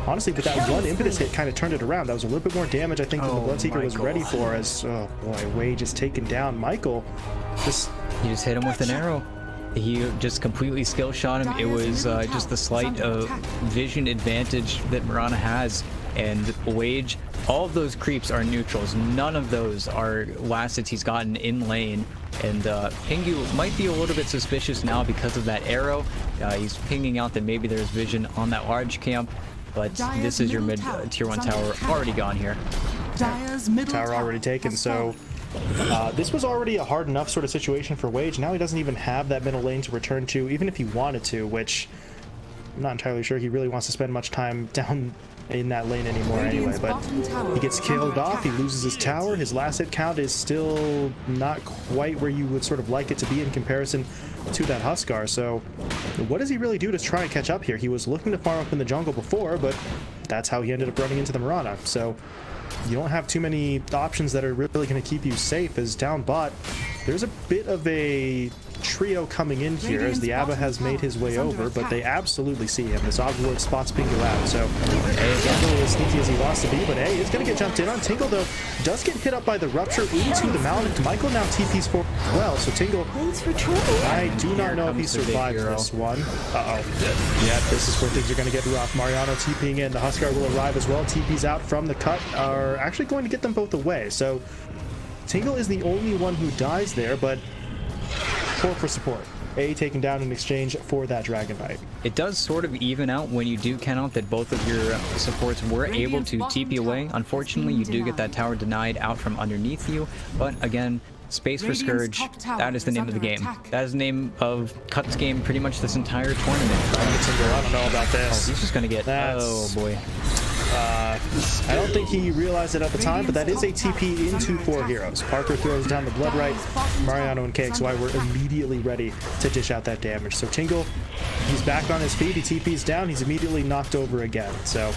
honestly, with that one impetus hit, kind of turned it around. That was a little bit more damage, I think, than the Bloodseeker was ready for, as, oh boy, Wade is taken down. Michael, he just hit him with an arrow. He just completely skill shot him. It was just the slight vision advantage that Mirana has, and Wage, all of those creeps are neutrals. None of those are last he's gotten in lane. And Pingu might be a little bit suspicious now because of that arrow. He's pinging out that maybe there's vision on that large camp, but this is your mid tier 1 tower already gone here. Tower already taken, so this was already a hard enough sort of situation for Wage. Now he doesn't even have that middle lane to return to, even if he wanted to, which I'm not entirely sure he really wants to spend much time down in that lane anymore anyway, but he gets killed off. He loses his tower. His last hit count is still not quite where you would sort of like it to be in comparison to that Huskar. So what does he really do to try and catch up here? He was looking to farm up in the jungle before, but that's how he ended up running into the Mirana. So you don't have too many options that are really going to keep you safe, as down bot there's a bit of a trio coming in here as the Abba has made his way over, but they absolutely see him. This Ogward spots Pingu out, so A is not really as sneaky as he wants to be, but A is going to get jumped in on. Tingle, though, does get hit up by the Rupture into the Maledict. Michael now TP's for well, so Tingle, I do not know if he survives this one. Yeah, this is where things are going to get rough. Mariano TPing in. The Huskar will arrive as well. TP's out from the cut are actually going to get them both away, so Tingle is the only one who dies there, but for support. A taken down in exchange for that Dragon Knight. It does sort of even out when you do count out that both of your supports were able to TP away. Unfortunately, you do get that tower denied out from underneath you, but again, space for Scourge, that is the name of the game. That is the name of Cut's game pretty much this entire tournament. I don't know about this. Oh, he's just gonna get, oh boy. I don't think he realized it at the time, but that is a TP into 4 heroes. Parker throws down the Blood Right. Mariano and KXY were immediately ready to dish out that damage. So Tingle, he's back on his feet. He TP's down. He's immediately knocked over again. So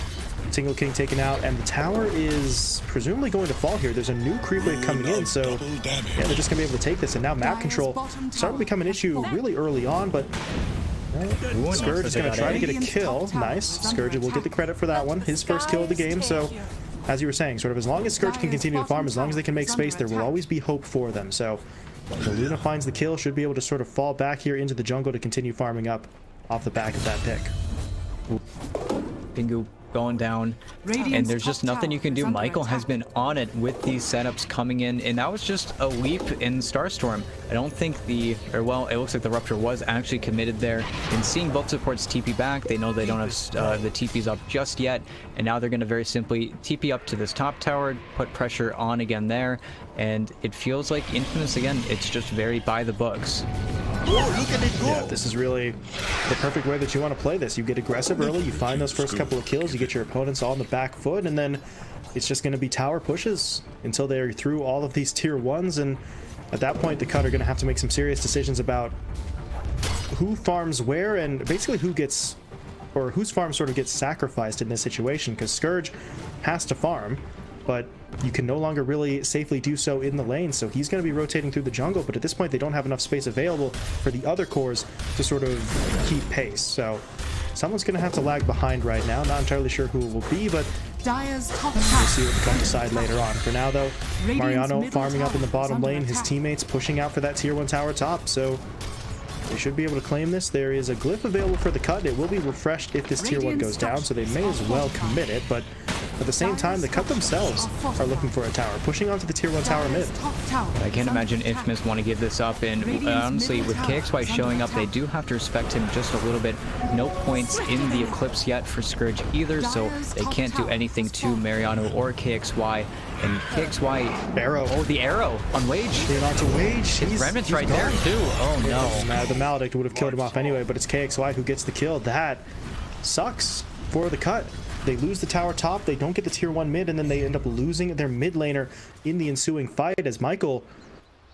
Tingle King taken out, and the tower is presumably going to fall here. There's a new creep wave coming in, so yeah, they're just gonna be able to take this. And now map control started to become an issue really early on, but Scourge is going to try to get a kill. Nice. Scourge will get the credit for that one. His first kill of the game, so as you were saying, sort of as long as Scourge can continue to farm, as long as they can make space, there will always be hope for them. So the Luna finds the kill, should be able to sort of fall back here into the jungle to continue farming up off the back of that pick. Pingu going down, and there's just nothing you can do. Michael has been on it with these setups coming in, and that was just a leap in Starstorm. I don't think it looks like the Rupture was actually committed there. And seeing both supports TP back, they know they don't have the TPs up just yet, and now they're going to very simply TP up to this top tower, put pressure on again there, and it feels like Infamous again, it's just very by the books. Yeah, this is really the perfect way that you want to play this. You get aggressive early, you find those first couple of kills, you get your opponents on the back foot, and then it's just going to be tower pushes until they're through all of these tier 1s, and at that point the Cut are going to have to make some serious decisions about who farms where, and basically who gets, or whose farm sort of gets sacrificed in this situation, because Scourge has to farm, but you can no longer really safely do so in the lane, so he's going to be rotating through the jungle, but at this point they don't have enough space available for the other cores to sort of keep pace. So someone's going to have to lag behind right now. Not entirely sure who it will be, but Dire's top we'll tower see what the Cut is decide under later on. For now though, Mariano middle farming up in the tower is bottom under lane, his attack. teammates pushing out for that tier 1 tower top, so they should be able to claim this. There is a glyph available for the Cut. It will be refreshed if this tier 1 goes down, so they may as well commit it, but at the same time, the Cut themselves are looking for a tower, pushing onto the tier 1 tower mid. I can't imagine Infamous want to give this up, and honestly, with KXY showing up, they do have to respect him just a little bit. No points in the Eclipse yet for Scourge either, so they can't do anything to Mariano or KXY. And KXY... Arrow. Oh, the arrow on Wage. They're on to Wage. His Remnant's right there, too. Oh, no. The Maledict would have killed him off anyway, but it's KXY who gets the kill. That sucks for the Cut. They lose the tower top, they don't get the tier 1 mid, and then they end up losing their mid laner in the ensuing fight, as Michael,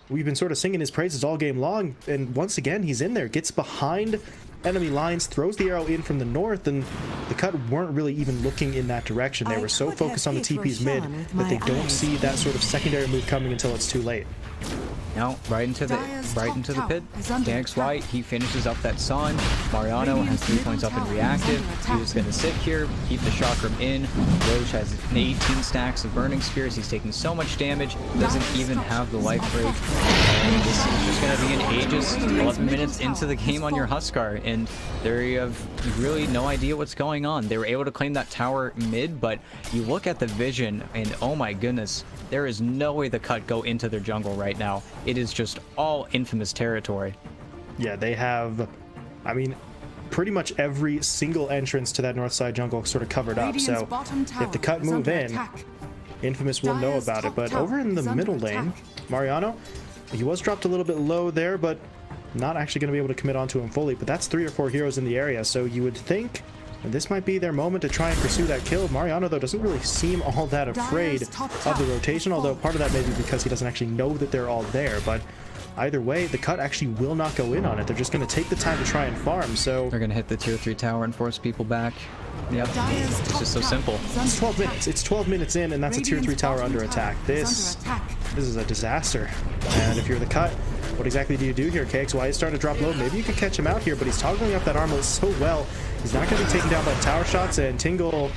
we've been sort of singing his praises all game long, and once again he's in there, gets behind enemy lines, throws the arrow in from the north, and the Cut weren't really even looking in that direction. They were so focused on the TP's mid that they don't see that sort of secondary move coming until it's too late. Now, right into the pit. KXY, he finishes up that Son. Mariano has 3 points up in reactive. He was going to sit here, keep the chakram in. Roche has 18 stacks of burning spears. He's taking so much damage, doesn't even have the life break. And this is just going to be an Aegis 11 minutes into the game on your Huskar, and there you have really no idea what's going on. They were able to claim that tower mid, but you look at the vision, and oh my goodness, there is no way the Cut go into their jungle right now. It is just all Infamous territory. Yeah, they have, I mean, pretty much every single entrance to that north side jungle sort of covered up, so if the Cut move in, Infamous will know about it. But over in the middle lane, Mariano, he was dropped a little bit low there, but not actually going to be able to commit onto him fully. But that's 3 or 4 heroes in the area, so you would think this might be their moment to try and pursue that kill. Mariano, though, doesn't really seem all that afraid of the rotation, although part of that may be because he doesn't actually know that they're all there. But either way, the Cut actually will not go in on it. They're just going to take the time to try and farm, so they're going to hit the tier 3 tower and force people back. Yep, it's just so simple. It's 12 minutes. It's 12 minutes in, and that's a tier 3 tower under attack. This is a disaster. And if you're the Cut, what exactly do you do here? KXY is starting to drop low. Maybe you could catch him out here, but he's toggling up that armlet so well. He's not going to be taken down by tower shots, and Tingle,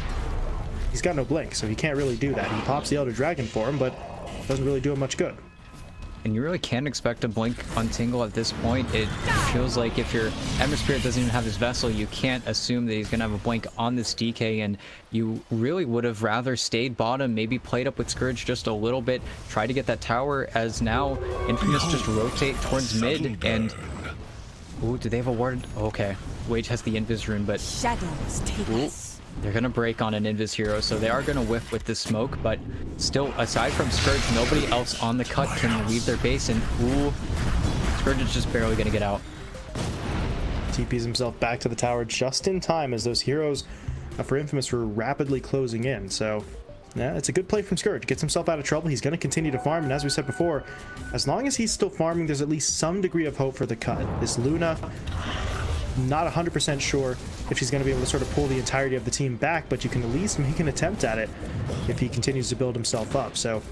he's got no blink, so he can't really do that. He pops the Elder Dragon for him, but doesn't really do him much good. And you really can't expect a blink on Tingle at this point. It feels like if your Ember Spirit doesn't even have his Vessel, you can't assume that he's going to have a blink on this DK, and you really would have rather stayed bottom, maybe played up with Scourge just a little bit, try to get that tower, as now Infamous just rotate towards mid, and... Ooh, do they have a ward? Okay. Wage has the Invis rune, but... Shadows take us. They're going to break on an Invis hero, so they are going to whiff with the smoke, but still, aside from Scourge, nobody else on the Cut can leave their base, and ooh, Scourge is just barely going to get out. TPs himself back to the tower just in time as those heroes for Infamous were rapidly closing in, so yeah, it's a good play from Scourge. Gets himself out of trouble. He's going to continue to farm, and as we said before, as long as he's still farming, there's at least some degree of hope for the Cut. This Luna, not 100% sure if she's going to be able to sort of pull the entirety of the team back, but you can at least make an attempt at it if he continues to build himself up. So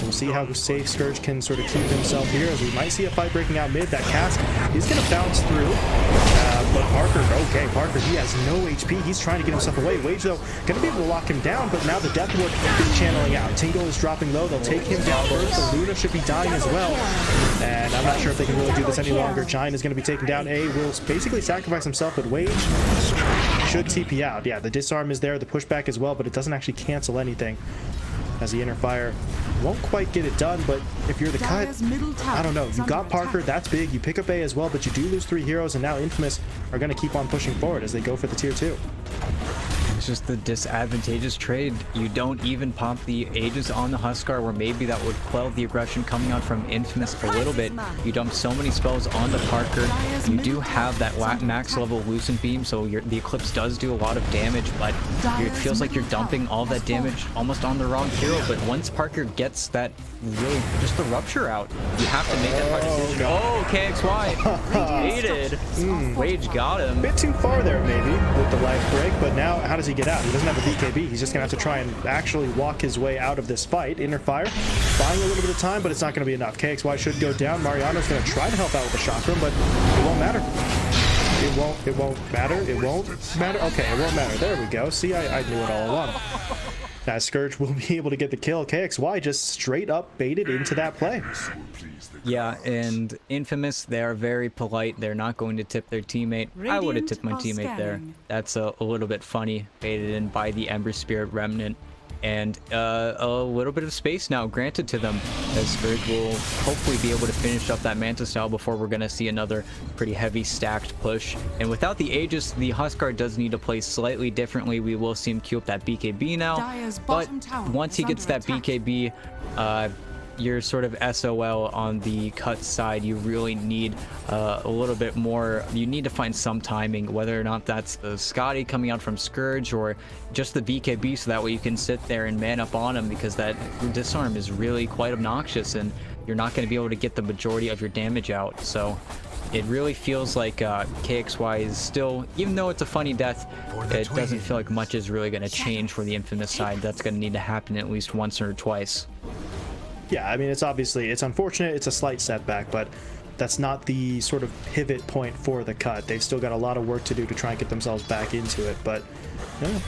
we'll see how safe Scourge can sort of keep himself here, as we might see a fight breaking out mid. That cask is going to bounce through. but Parker, okay, Parker, he has no HP. He's trying to get himself away. Wage, though, going to be able to lock him down, but now the Death Ward is channeling out. Tingle is dropping low. They'll take him down first. The Luna should be dying as well. And I'm not sure if they can really do this any longer. Giant is going to be taken down. A will basically sacrifice himself, but Wage should TP out. Yeah, the disarm is there, the pushback as well, but it doesn't actually cancel anything, as the inner fire won't quite get it done. But if you're the cut, I don't know, you got Parker, that's big, you pick up A as well, but you do lose 3 heroes, and now Infamous are going to keep on pushing forward as they go for the tier 2. It's just the disadvantageous trade. You don't even pop the Aegis on the Huskar, where maybe that would quell the aggression coming out from Infamous a little bit. You dump so many spells on the Parker. You do have that max level Lucent Beam, so the Eclipse does do a lot of damage, but it feels like you're dumping all that damage almost on the wrong hero. But once Parker gets that really just the rupture out, you have to make that hard decision. Oh, KXY baited. Wage got him. Bit too far there maybe with the life break, but now how does he get out? He doesn't have a BKB. He's just gonna have to try and actually walk his way out of this fight. Inner fire buying a little bit of time, but it's not gonna be enough. KXY should go down. Mariano's gonna try to help out with the chakra, but it won't matter. It won't matter. It won't matter. Okay, it won't matter. There we go. See, I knew it all along. Now Scourge will be able to get the kill. KXY just straight up baited into that play. Yeah, and Infamous, they are very polite. They're not going to tip their teammate. I would have tipped my teammate there. That's a little bit funny. Baited in by the Ember Spirit Remnant. And a little bit of space now granted to them, as Scourge will hopefully be able to finish up that Manta style before we're going to see another pretty heavy stacked push. And without the Aegis, the Huskar does need to play slightly differently. We will see him queue up that BKB now, but once he gets that BKB, you're sort of SOL on the cut side. You really need a little bit more. You need to find some timing, whether or not that's the Scotty coming out from Scourge or just the BKB, so that way you can sit there and man up on him, because that disarm is really quite obnoxious and you're not going to be able to get the majority of your damage out. So it really feels like KXY is still, even though it's a funny death, it doesn't feel like much is really going to change for the Infamous side. That's going to need to happen at least once or twice. Yeah, I mean, it's unfortunate, it's a slight setback, but that's not the sort of pivot point for the cut. They've still got a lot of work to do to try and get themselves back into it, but yeah,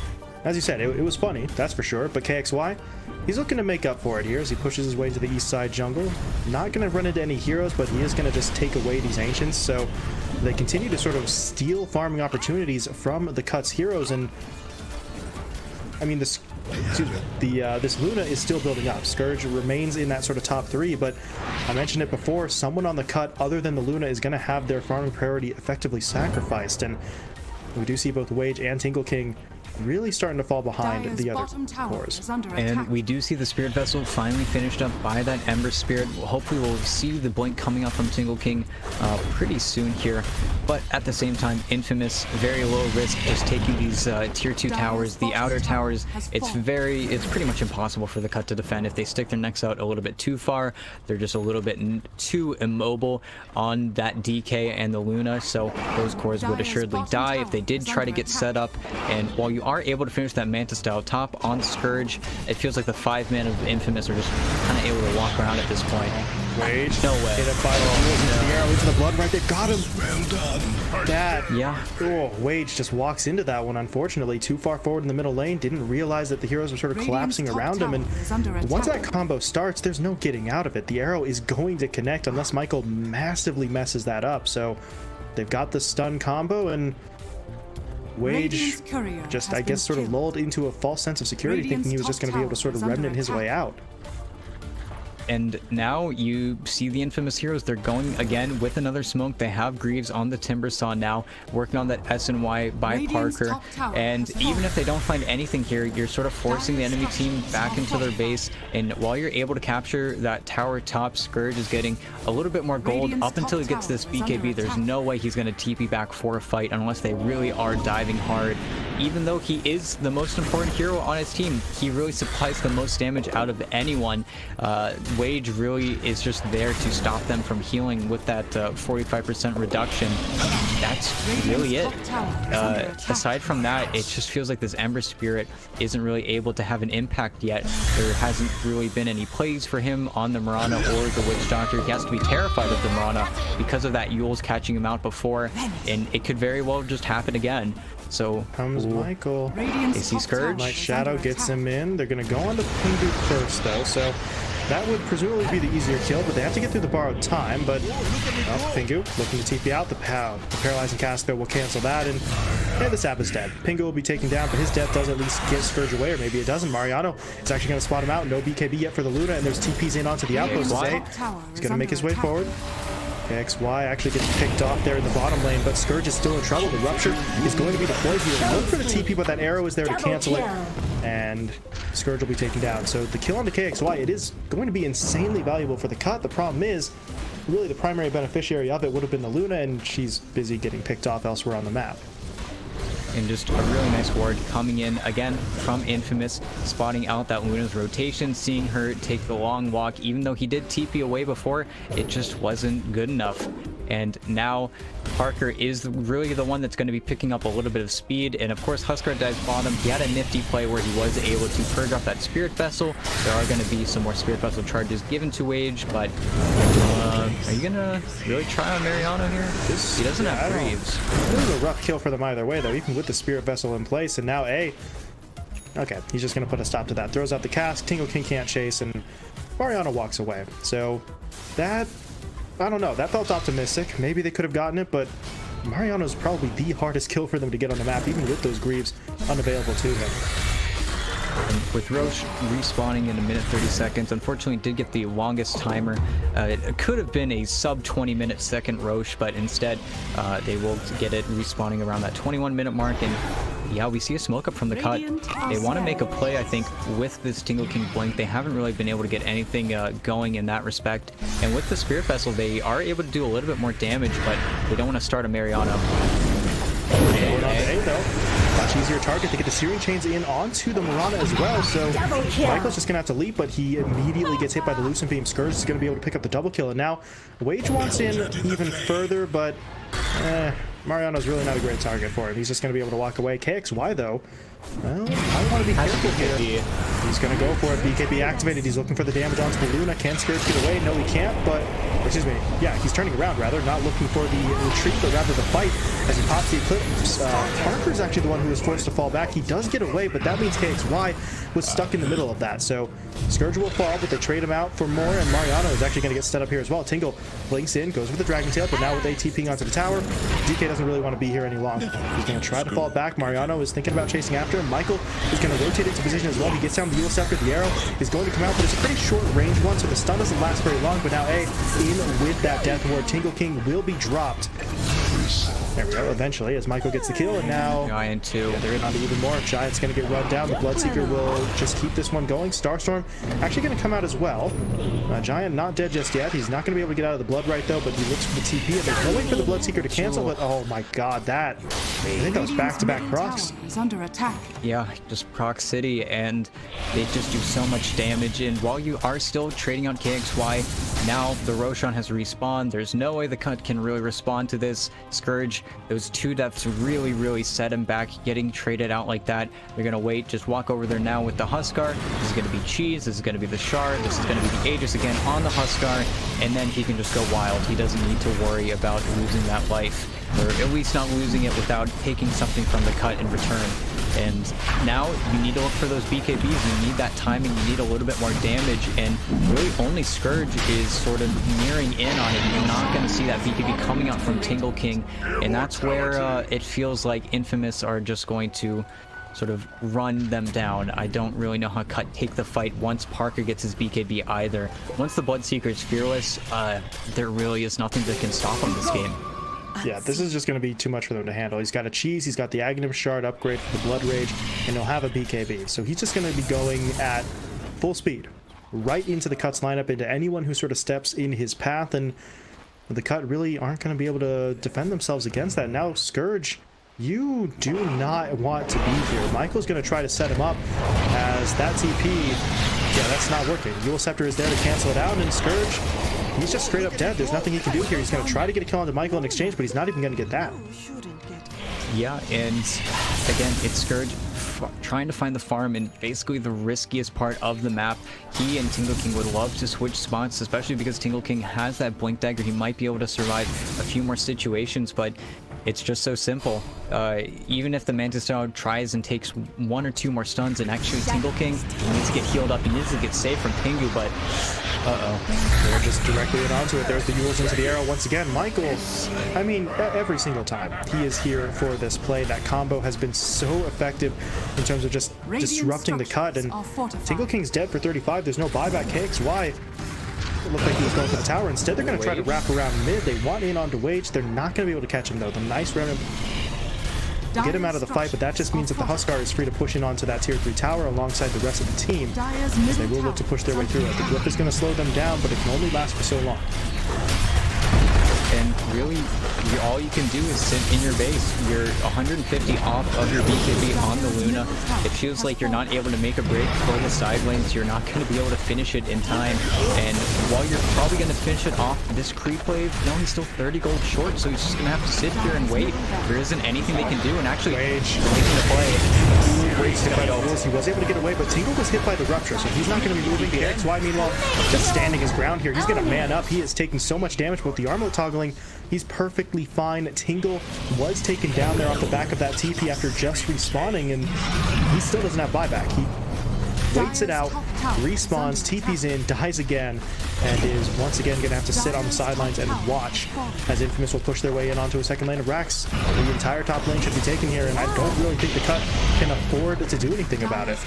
as you said, it was funny, that's for sure. But KXY, he's looking to make up for it here as he pushes his way to the east side jungle. Not going to run into any heroes, but he is going to just take away these Ancients, so they continue to sort of steal farming opportunities from the cut's heroes. And I mean, this Luna is still building up. Scourge remains in that sort of top 3, but I mentioned it before, someone on the cut other than the Luna is going to have their farming priority effectively sacrificed, and we do see both Wage and Tingle King really starting to fall behind the other cores. And we do see the Spirit Vessel finally finished up by that Ember Spirit. Hopefully we'll see the blink coming up from Tingle King pretty soon here. But at the same time, Infamous, very low risk, just taking these tier 2 towers. The outer towers, it's pretty much impossible for the cut to defend. If they stick their necks out a little bit too far, they're just a little bit too immobile on that DK and the Luna, so those cores would assuredly die if they did try to get set up. And while you are able to finish that Manta style top on Scourge, it feels like the 5-man of Infamous are just kind of able to walk around at this point. Wage, no way. Hit him by the arrow into the blood right there. Got him. Well done. That. Yeah. Oh, Wage just walks into that one, unfortunately. Too far forward in the middle lane. Didn't realize that the heroes were sort of collapsing around him. And once that combo starts, there's no getting out of it. The arrow is going to connect unless Michael massively messes that up. So they've got the stun combo, and Wage just, I guess, sort of lulled into a false sense of security, thinking he was just going to be able to sort of remnant his way out. And now you see the Infamous heroes. They're going again with another smoke. They have Greaves on the Timber Saw now, working on that S&Y by Parker. And even if they don't find anything here, you're sort of forcing the enemy team back into their base. And while you're able to capture that tower top, Scourge is getting a little bit more gold up until he gets this BKB. There's no way he's going to TP back for a fight unless they really are diving hard. even though he is the most important hero on his team, he really supplies the most damage out of anyone. Wage really is just there to stop them from healing with that 45% reduction. That's really it. Aside from that, it just feels like this Ember Spirit isn't really able to have an impact yet. There hasn't really been any plays for him on the Mirana or the Witch Doctor. He has to be terrified of the Mirana because of that Yule's catching him out before, and it could very well just happen again. So comes Michael. Radiant's They see top Scourge. tower My is Shadow under gets attack. him in. They're going to go on to Pingu first, though. So that would presumably be the easier kill, but they have to get through the borrowed time. But Pingu looking to TP out. The paralyzing cast, though, will cancel that. And yeah, the Sap is dead. Pingu will be taken down, but his death does at least get Scourge away, or maybe it doesn't. Mariano is actually going to spot him out. No BKB yet for the Luna, and there's TPs in onto the outpost. He's going to make his way forward. KXY actually gets picked off there in the bottom lane, but Scourge is still in trouble. The Rupture is going to be deployed here. Look for the TP, but that arrow is there to cancel it, and Scourge will be taken down. So the kill on the KXY, it is going to be insanely valuable for the cut. The problem is, really the primary beneficiary of it would have been the Luna, and she's busy getting picked off elsewhere on the map. And just a really nice ward coming in again from Infamous, spotting out that Luna's rotation, seeing her take the long walk. Even though he did TP away before, it just wasn't good enough. And now Parker is really the one that's going to be picking up a little bit of speed. And of course, Huskar dives bottom. He had a nifty play where he was able to purge off that Spirit Vessel. There are going to be some more Spirit Vessel charges given to Wage, but are you going to really try on Mariano here? He doesn't have Greaves. This is a rough kill for them either way, though, even with the Spirit Vessel in place. And now okay, he's just going to put a stop to that. Throws out the cask. Tingle King can't chase, and Mariano walks away. So that, I don't know, that felt optimistic. Maybe they could have gotten it, but Mariano's probably the hardest kill for them to get on the map, even with those Greaves unavailable to him. And with Roche respawning in 1:30, unfortunately did get the longest timer. It could have been a sub 20-minute second Roche, but instead they will get it respawning around that 21-minute mark. And yeah, we see a smoke up from the cut. They want to make a play, I think, with this Tingle King Blink. They haven't really been able to get anything going in that respect. And with the Spirit Vessel, they are able to do a little bit more damage, but they don't want to start a Mariano. Much easier target to get the Searing Chains in onto the Mirana as well. So Michael's just gonna have to leap, but he immediately gets hit by the Lucent Beam. Scourge is gonna be able to pick up the double kill, and now Wage wants in even further, but Mariano's really not a great target for him. He's just gonna be able to walk away. KXY though, well, I want to be careful here. He's gonna go for it. BKB activated. He's looking for the damage onto the Luna. Can Scourge get away? No, he can't, but excuse me. Yeah, he's turning around rather, not looking for the retreat, but rather the fight as he pops the Eclipse. Parker's actually the one who was forced to fall back. He does get away, but that means KXY was stuck in the middle of that. So Scourge will fall, but they trade him out for more, and Mariano is actually going to get set up here as well. Tingle blinks in, goes for the Dragon Tail, but now with ATPing onto the tower, DK doesn't really want to be here any longer. He's going to try to fall back. Mariano is thinking about chasing after him. Michael is going to rotate into position as well. He gets down the Eul Scepter. The arrow is going to come out, but it's a pretty short range one, so the stun doesn't last very long. But now in with that Death Ward, Tingle King will be dropped. There we go, eventually, as Michael gets the kill, and now Giant too. they're in on to even more. Giant's going to get run down. The Bloodseeker will just keep this one going. Starstorm actually going to come out as well. Giant not dead just yet. He's not going to be able to get out of the Blood right, though, but he looks for the TP, and there's no way for the Bloodseeker to cancel, but oh my god, that... I think that was back-to-back procs. Is under attack. Yeah, just proc city, and they just do so much damage. And while you are still trading on KXY, now the Roshan has respawned. There's no way the cut can really respond to this. Scourge, those two deaths really set him back. Getting traded out like that, they're gonna wait, just walk over there now with the Huskar. This is gonna be Cheese, this is gonna be the Shard, this is gonna be the Aegis again on the Huskar, and then he can just go wild. He doesn't need to worry about losing that life, or at least not losing it without taking something from the cut in return. And now you need to look for those BKBs. You need that timing. You need a little bit more damage. And really only Scourge is sort of nearing in on it. You're not going to see that BKB coming out from Tingle King. And that's where it feels like Infamous are just going to sort of run them down. I don't really know how to take the fight once Parker gets his BKB either. Once the Bloodseeker is fearless, there really is nothing that can stop him this game. Yeah, this is just going to be too much for them to handle. He's got a Cheese, he's got the Aghanim Shard upgrade for the Blood Rage, and he'll have a BKB. So he's just going to be going at full speed, right into the Cut's lineup, into anyone who sort of steps in his path, and the Cut really aren't going to be able to defend themselves against that. Now Scourge, You do not want to be here. Michael's going to try to set him up as that TP. Yeah, that's not working. Eul Scepter is there to cancel it out, and Scourge, he's just straight up dead. There's nothing he can do here. He's going to try to get a kill onto Michael in exchange, but he's not even going to get that. Yeah, and again, it's Scourge trying to find the farm in basically the riskiest part of the map. He and Tingle King would love to switch spots, especially because Tingle King has that Blink Dagger. He might be able to survive a few more situations, but it's just so simple. Even if the Mantis Dog tries and takes 1 or 2 more stuns, and actually Tingle King needs to get healed up, he needs to get saved from Pingu, but They're just directly in onto it. There's the Euls into the arrow once again. Michael, I mean, every single time he is here for this play, that combo has been so effective in terms of just disrupting the cut, and Tingle King's dead for 35. There's no buyback. KXY, it looked like he was going for the tower. Instead, they're going to try to wrap around mid. They want in onto Wage. They're not going to be able to catch him, though. The nice remnant get him out of the fight, but that just means that the Huskar is free to push in onto that tier 3 tower alongside the rest of the team, as they will look to push their way through it. The grip is going to slow them down, but it can only last for so long. And really, all you can do is sit in your base. You're 150 off of your BKB on the Luna. It feels like you're not able to make a break for the side lanes. You're not going to be able to finish it in time. And while you're probably going to finish it off this creep wave, no, he's still 30 gold short, so he's just going to have to sit here and wait. There isn't anything they can do, and actually, Wage making the play. Wage hit by the Wolves. He was able to get away, but Tingle was hit by the Rupture, so he's not going to be moving. KXY, meanwhile, just standing his ground here. He's going to man up. He is taking so much damage with the armor toggling. He's perfectly fine. Tingle was taken down there off the back of that TP after just respawning, and he still doesn't have buyback. He waits it out, respawns, TP's in, dies again, and is once again going to have to sit on the sidelines and watch as Infamous will push their way in onto a second lane of Rax. The entire top lane should be taken here, and I don't really think the cut can afford to do anything about it.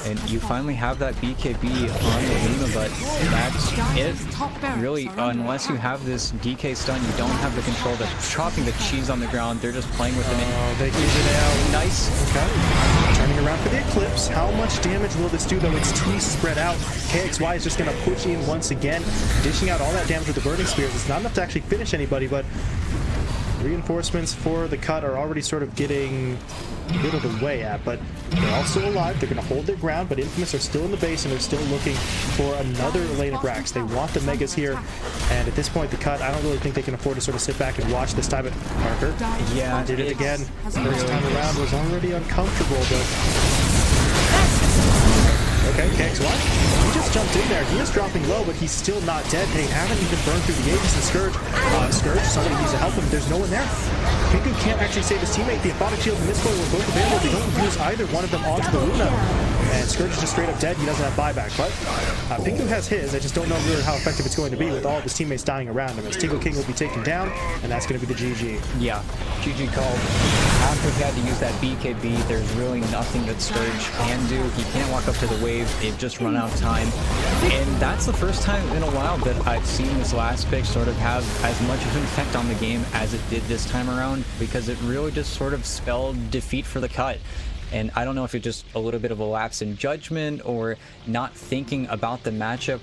And you finally have that BKB on the Luna, but that's it. Really, unless you have this DK stun, you don't have the control. They're chopping the cheese on the ground. They're just playing with it. Oh, they use it out. Nice. Okay. Turning around for the Eclipse. How much damage will this do, though? It's too spread out. KXY is just going to push in once again, dishing out all that damage with the Burning Spears. It's not enough to actually finish anybody, but reinforcements for the cut are already sort of getting rid of the way at, but they're all still alive. They're going to hold their ground, but Infamous are still in the base, and they're still looking for another lane of Rax. They want the Megas here, and at this point, the cut, I don't really think they can afford to sort of sit back and watch this time. At Parker, yeah, did it again. First time around was already uncomfortable, but okay, KXY, he just jumped in there. He is dropping low, but he's still not dead. They haven't even burned through the Aegis and Scourge. Scourge, somebody needs to help him. There's no one there. Pingu can't actually save his teammate. The Aphotic Shield and Mistcoil were both available. They don't use either one of them onto the Luna. And Scourge is just straight up dead. He doesn't have buyback, but Pingu has his. I just don't know really how effective it's going to be with all of his teammates dying around him, as Tingle King will be taken down, and that's going to be the GG. Yeah, GG called. After he had to use that BKB, there's really nothing that Scourge can do. He can't walk up to the wave. They've just run out of time. And that's the first time in a while that I've seen this last pick sort of have as much of an effect on the game as it did this time around, because it really just sort of spelled defeat for the cut. And I don't know if it's just a little bit of a lapse in judgment or not thinking about the matchup.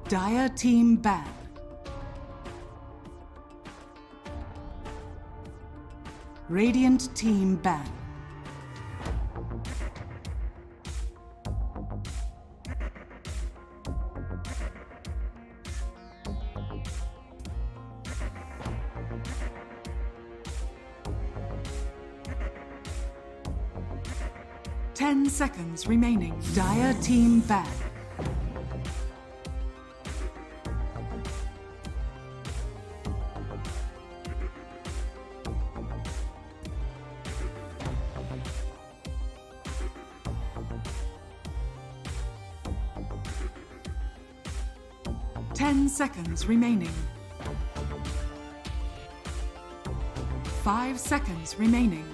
Dire team ban. Radiant team ban. Ten seconds remaining. Dire team ban. Seconds remaining. 5 seconds remaining.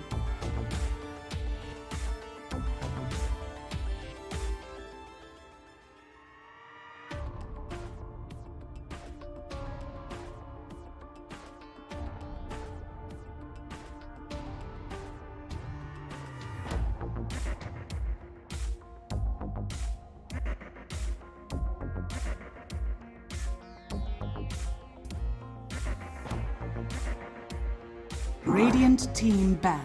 Radiant team ban.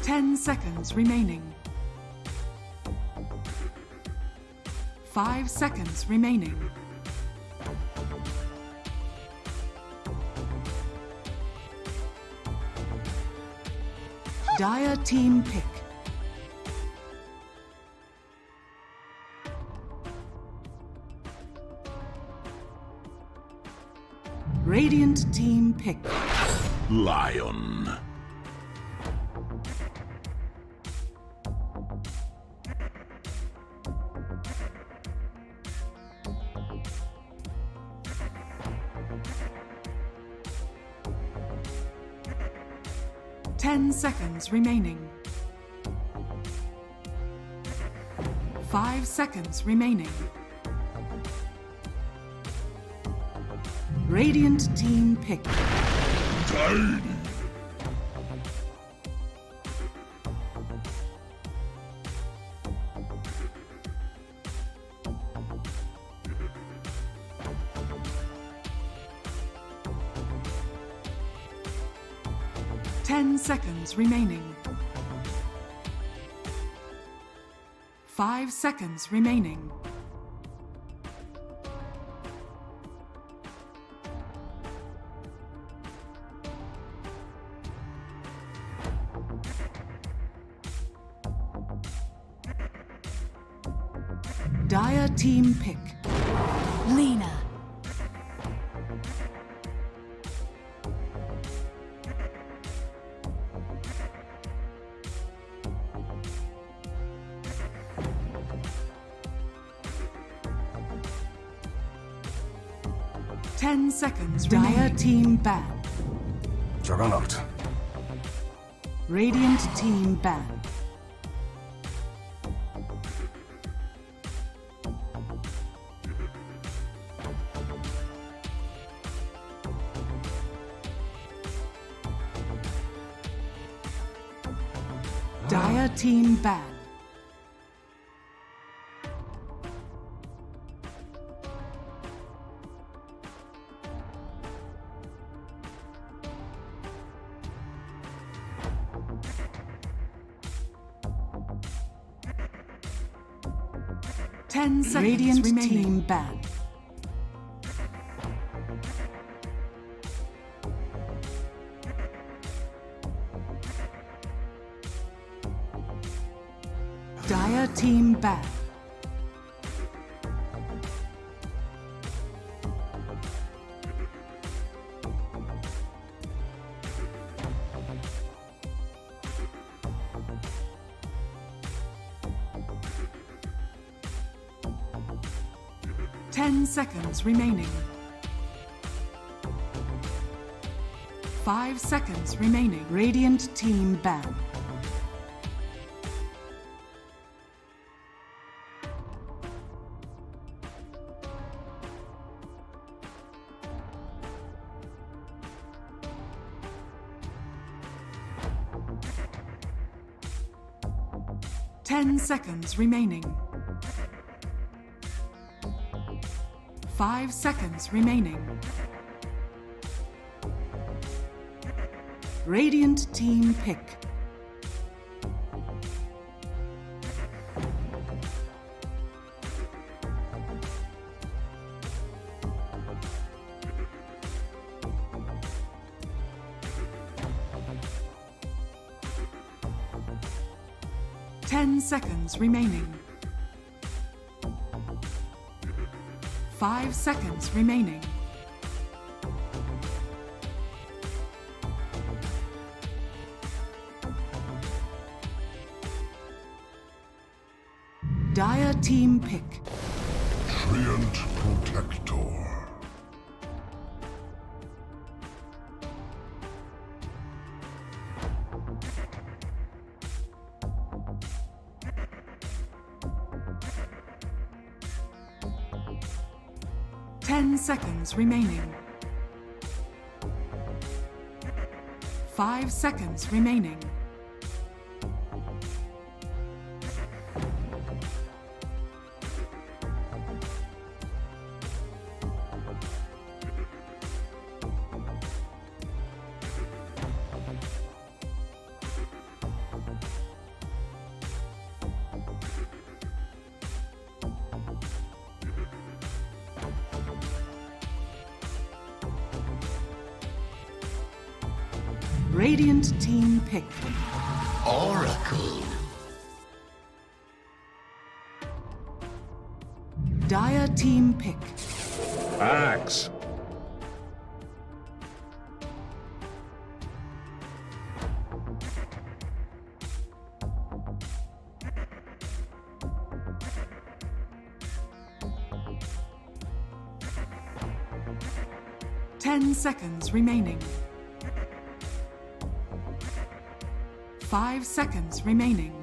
Ten seconds remaining. 5 seconds remaining. Dire team pick. Radiant team pick. Lion. Seconds remaining. 5 seconds remaining. Radiant team pick. Tiny. 10 seconds remaining. 5 seconds remaining. Dire team pick. Lena. Seconds. Dire team ban. Juggernaut. Radiant team ban. Dire team ban. Radiant team ban. Dire team ban. Seconds remaining. 5 seconds remaining. Radiant team ban. 10 seconds remaining. 5 seconds remaining. Radiant team pick. Seconds remaining. 5 seconds remaining. Dire team pick. Treant Protector. Seconds remaining. 5 seconds remaining. Radiant team pick. Oracle. Dire team pick. Axe. Seconds remaining. 5 seconds remaining.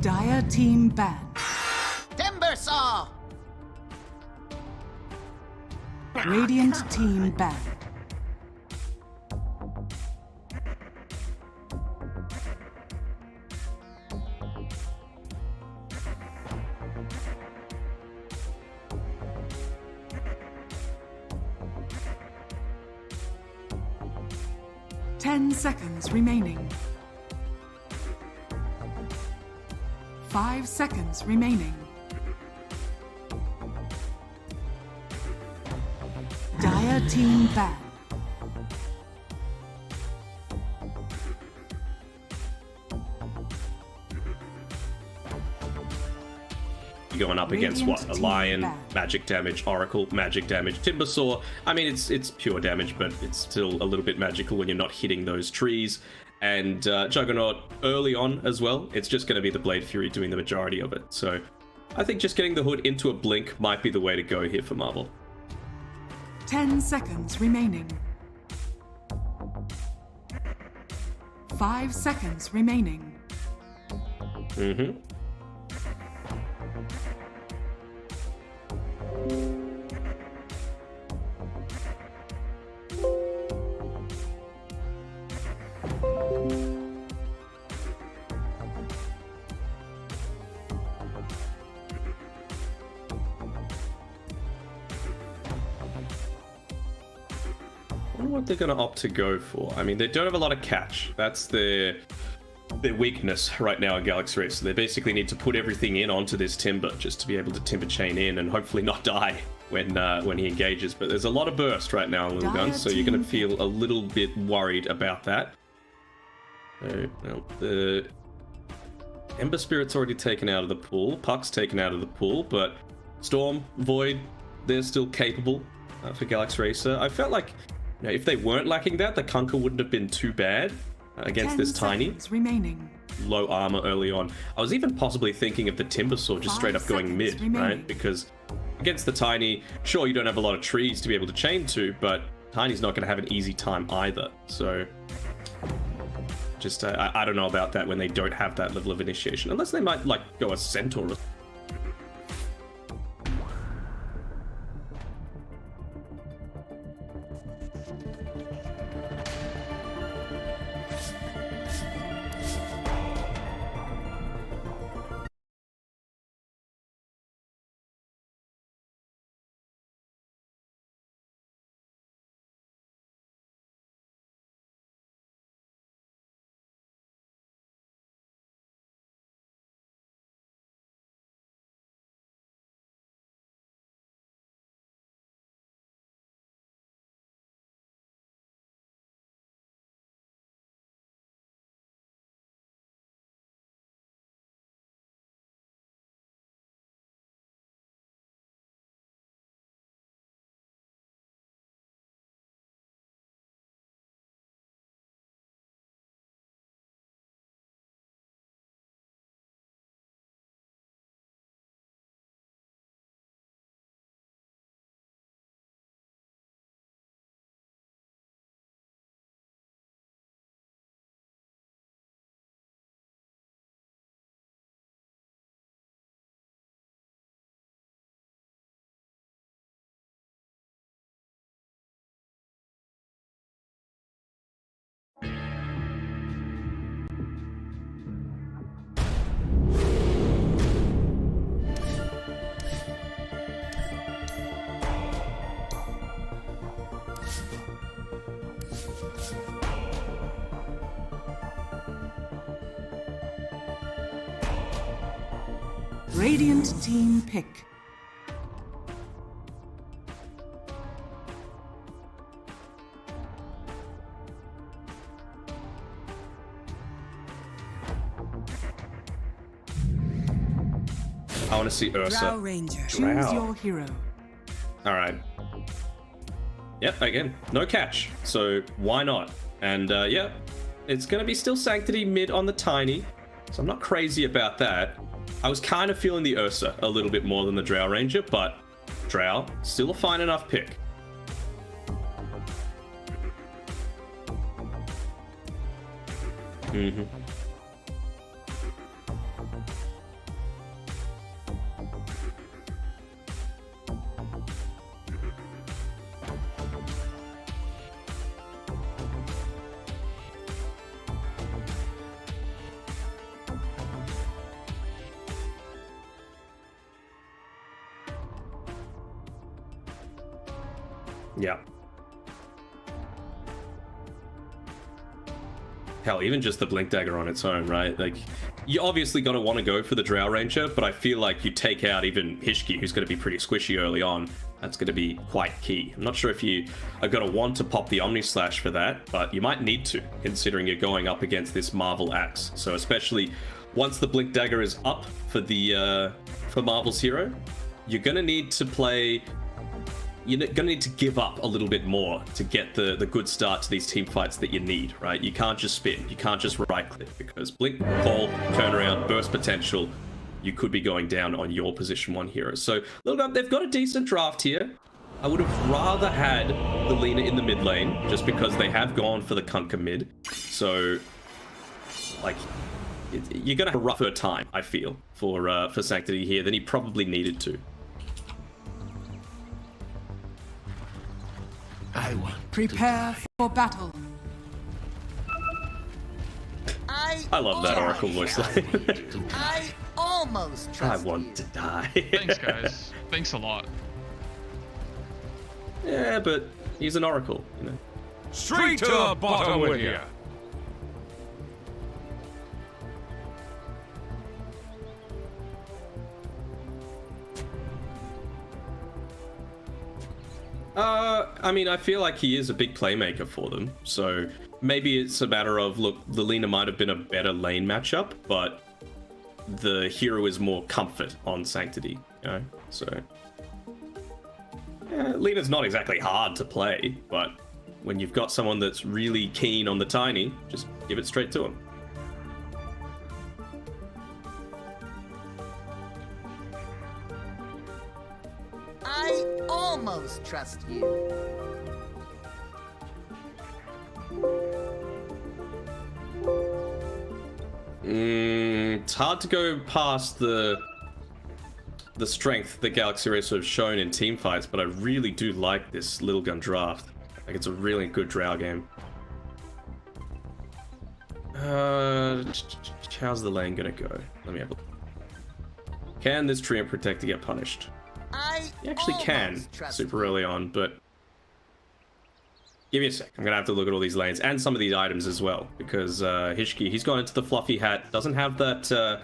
Dire team ban. Timber saw. Radiant team ban. Seconds remaining. 5 seconds remaining. Dire team ban. You're going up against what? A Radiant lion, team magic damage, oracle, magic damage, timbersaw. I mean, it's pure damage, but it's still a little bit magical when you're not hitting those trees. And Juggernaut early on as well, it's just going to be the Blade Fury doing the majority of it. So I think just getting the hood into a blink might be the way to go here for Marvel. 10 seconds remaining. 5 seconds remaining. Mm-hmm. I wonder what they're going to opt to go for. I mean, they don't have a lot of catch. That's their weakness right now in Galaxy Race. So they basically need to put everything in onto this Timber just to be able to Timber Chain in and hopefully not die when he engages. But there's a lot of burst right now in Lilgun, so you're going to feel a little bit worried about that. So, well, the Ember Spirit's already taken out of the pool. Puck's taken out of the pool, but Storm, Void, they're still capable for Galaxy Racer. I felt like, you know, if they weren't lacking that, the Kunkka wouldn't have been too bad. against 10 this tiny. seconds remaining. Low armor early on. I was even possibly thinking of the Timber Saw just straight up going mid, right? Because against the tiny, sure, you don't have a lot of trees to be able to chain to, but tiny's not going to have an easy time either. So just I don't know about that when they don't have that level of initiation, unless they might like go a centaur. Radiant team pick. I want to see Ursa. Drow Ranger. Choose Drow. your hero. All right. Yep, again, no catch. So why not? And yeah, it's going to be still Sanctity mid on the tiny. So I'm not crazy about that. I was kind of feeling the Ursa a little bit more than the Drow Ranger, but Drow, still a fine enough pick. Mm-hmm. Yeah. Hell, even just the Blink Dagger on its own, right? Like, you obviously got to want to go for the Drow Ranger, but I feel like you take out even Hishki, who's going to be pretty squishy early on. That's going to be quite key. I'm not sure if you are going to want to pop the Omni Slash for that, but you might need to, considering you're going up against this Marvel Axe. So especially once the Blink Dagger is up for the for Marvel's hero, you're going to need to play... You're going to need to give up a little bit more to get the good start to these team fights that you need, right? You can't just spin. You can't just right-click, because blink, call, turnaround, burst potential, you could be going down on your position 1 hero. So, Lilgun, they've got a decent draft here. I would have rather had the Lina in the mid lane, just because they have gone for the Kunkka mid. So, like, you're going to have a rougher time, I feel, for Sanctity here than he probably needed to. I want Prepare for battle. I love that Oracle voice line. I almost I trust want you. to die. Thanks, guys. Thanks a lot. Yeah, but he's an Oracle, you know. Straight to the bottom with you. I mean, I feel like he is a big playmaker for them, so maybe it's a matter of, look, the Lina might have been a better lane matchup, but the hero is more comfort on Sanctity, you know? So, yeah, Lina's not exactly hard to play, but when you've got someone that's really keen on the tiny, just give it straight to him. I almost trust you. It's hard to go past the strength that Galaxy Racer have shown in team fights, but I really do like this Lilgun draft. Like, it's a really good drow game. How's the lane gonna go? Let me have a look. Can this Treant Protector get punished? You actually can super early on, but give me a sec. I'm gonna have to look at all these lanes and some of these items as well, because Hishki, he's gone into the fluffy hat, doesn't have that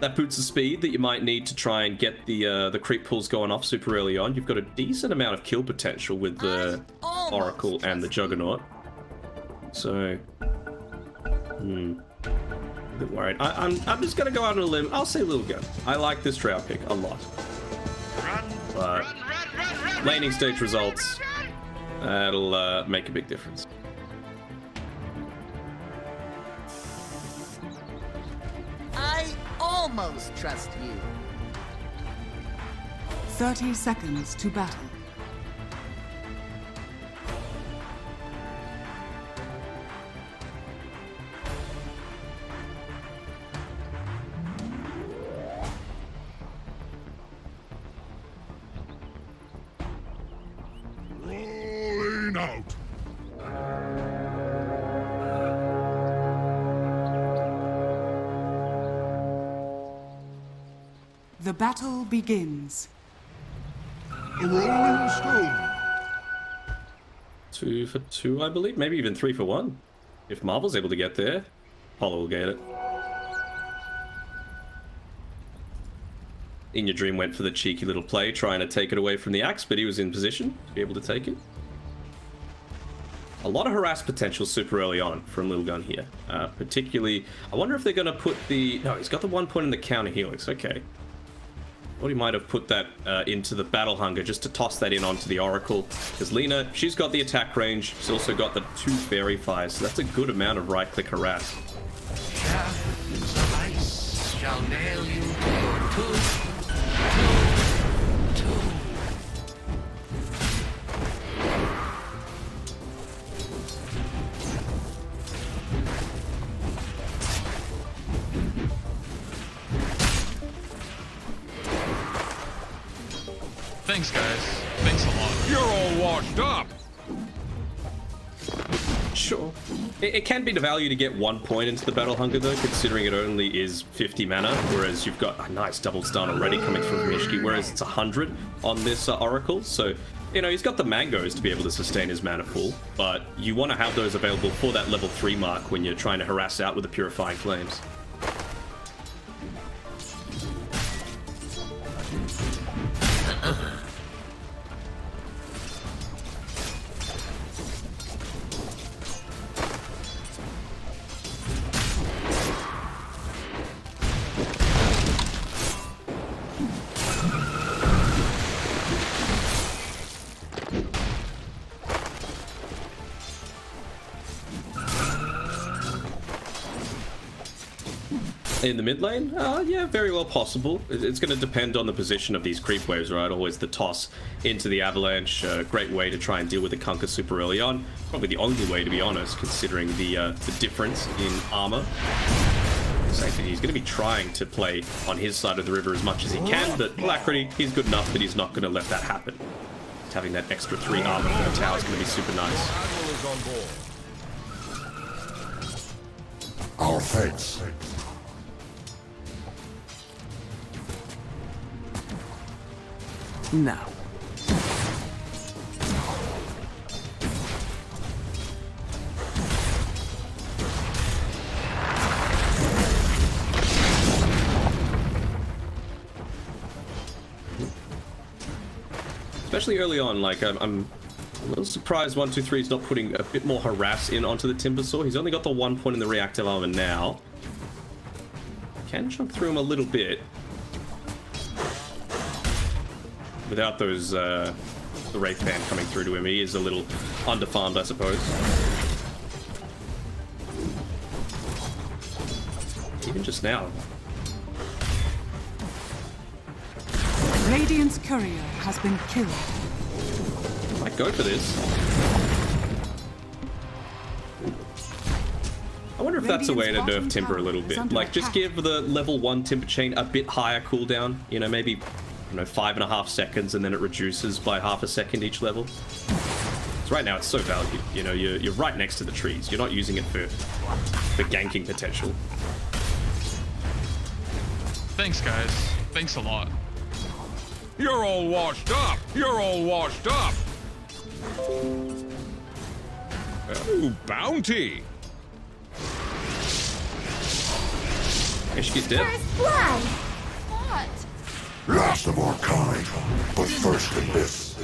that boots of speed that you might need to try and get the creep pulls going off super early on. You've got a decent amount of kill potential with the Oracle and the Juggernaut, so a bit worried. I'm just gonna go out on a limb. I'll say Lilgun. I like this drow pick a lot, but laning stage results, that'll make a big difference. I almost trust you. 30 seconds to battle. Rolling out. The battle begins. A rolling stone. 2 for 2, I believe. Maybe even 3 for 1. If Marvel's able to get there, Apollo will get it. In Your Dream went for the cheeky little play, trying to take it away from the axe, but he was in position to be able to take it. A lot of harass potential super early on from Lilgun here. Particularly, I wonder if they're going to put the... No, he's got the 1 point in the counter helix. Okay. Thought he might have put that into the Battle Hunger just to toss that in onto the Oracle. Because Lina, she's got the attack range. She's also got the 2 Fairy Fires, so that's a good amount of right-click harass. Shafts of ice shall nail you to your tomb. Thanks, guys. Thanks a lot. You're all washed up. Sure. It can be the value to get 1 point into the Battle Hunger, though, considering it only is 50 mana, whereas you've got a nice double stun already coming from Mishki, whereas it's 100 on this Oracle. So, you know, he's got the mangoes to be able to sustain his mana pool, but you want to have those available for that level 3 mark when you're trying to harass out with the Purifying Flames. In the mid lane? Yeah, very well possible. It's going to depend on the position of these creep waves, right? Always the toss into the avalanche. Great way to try and deal with the Kunkka super early on. Probably the only way, to be honest, considering the difference in armor. Same thing, he's going to be trying to play on his side of the river as much as he can, but Alacrity, he's good enough that he's not going to let that happen. Just having that extra 3 armor for the tower is going to be super nice. Our fates. Now. Especially early on, like, I'm a little surprised 123 is not putting a bit more harass in onto the Timbersaw. He's only got the 1 point in the reactive armor now. Can chunk through him a little bit. Without those the Wraith Band coming through to him. He is a little underfarmed, I suppose. Even just now. Radiant's courier has been killed. Might go for this. I wonder if that's a way to nerf Timber a little bit. Like, just give the level 1 Timber Chain a bit higher cooldown. You know, maybe, 5.5 seconds, and then it reduces by half a second each level. Because right now it's so valued. You know, you're right next to the trees. You're not using it for ganking potential. Thanks, guys. Thanks a lot. You're all washed up. You're all washed up. Oh, bounty. Ishki's dead. What? Last of our kind, but first in this.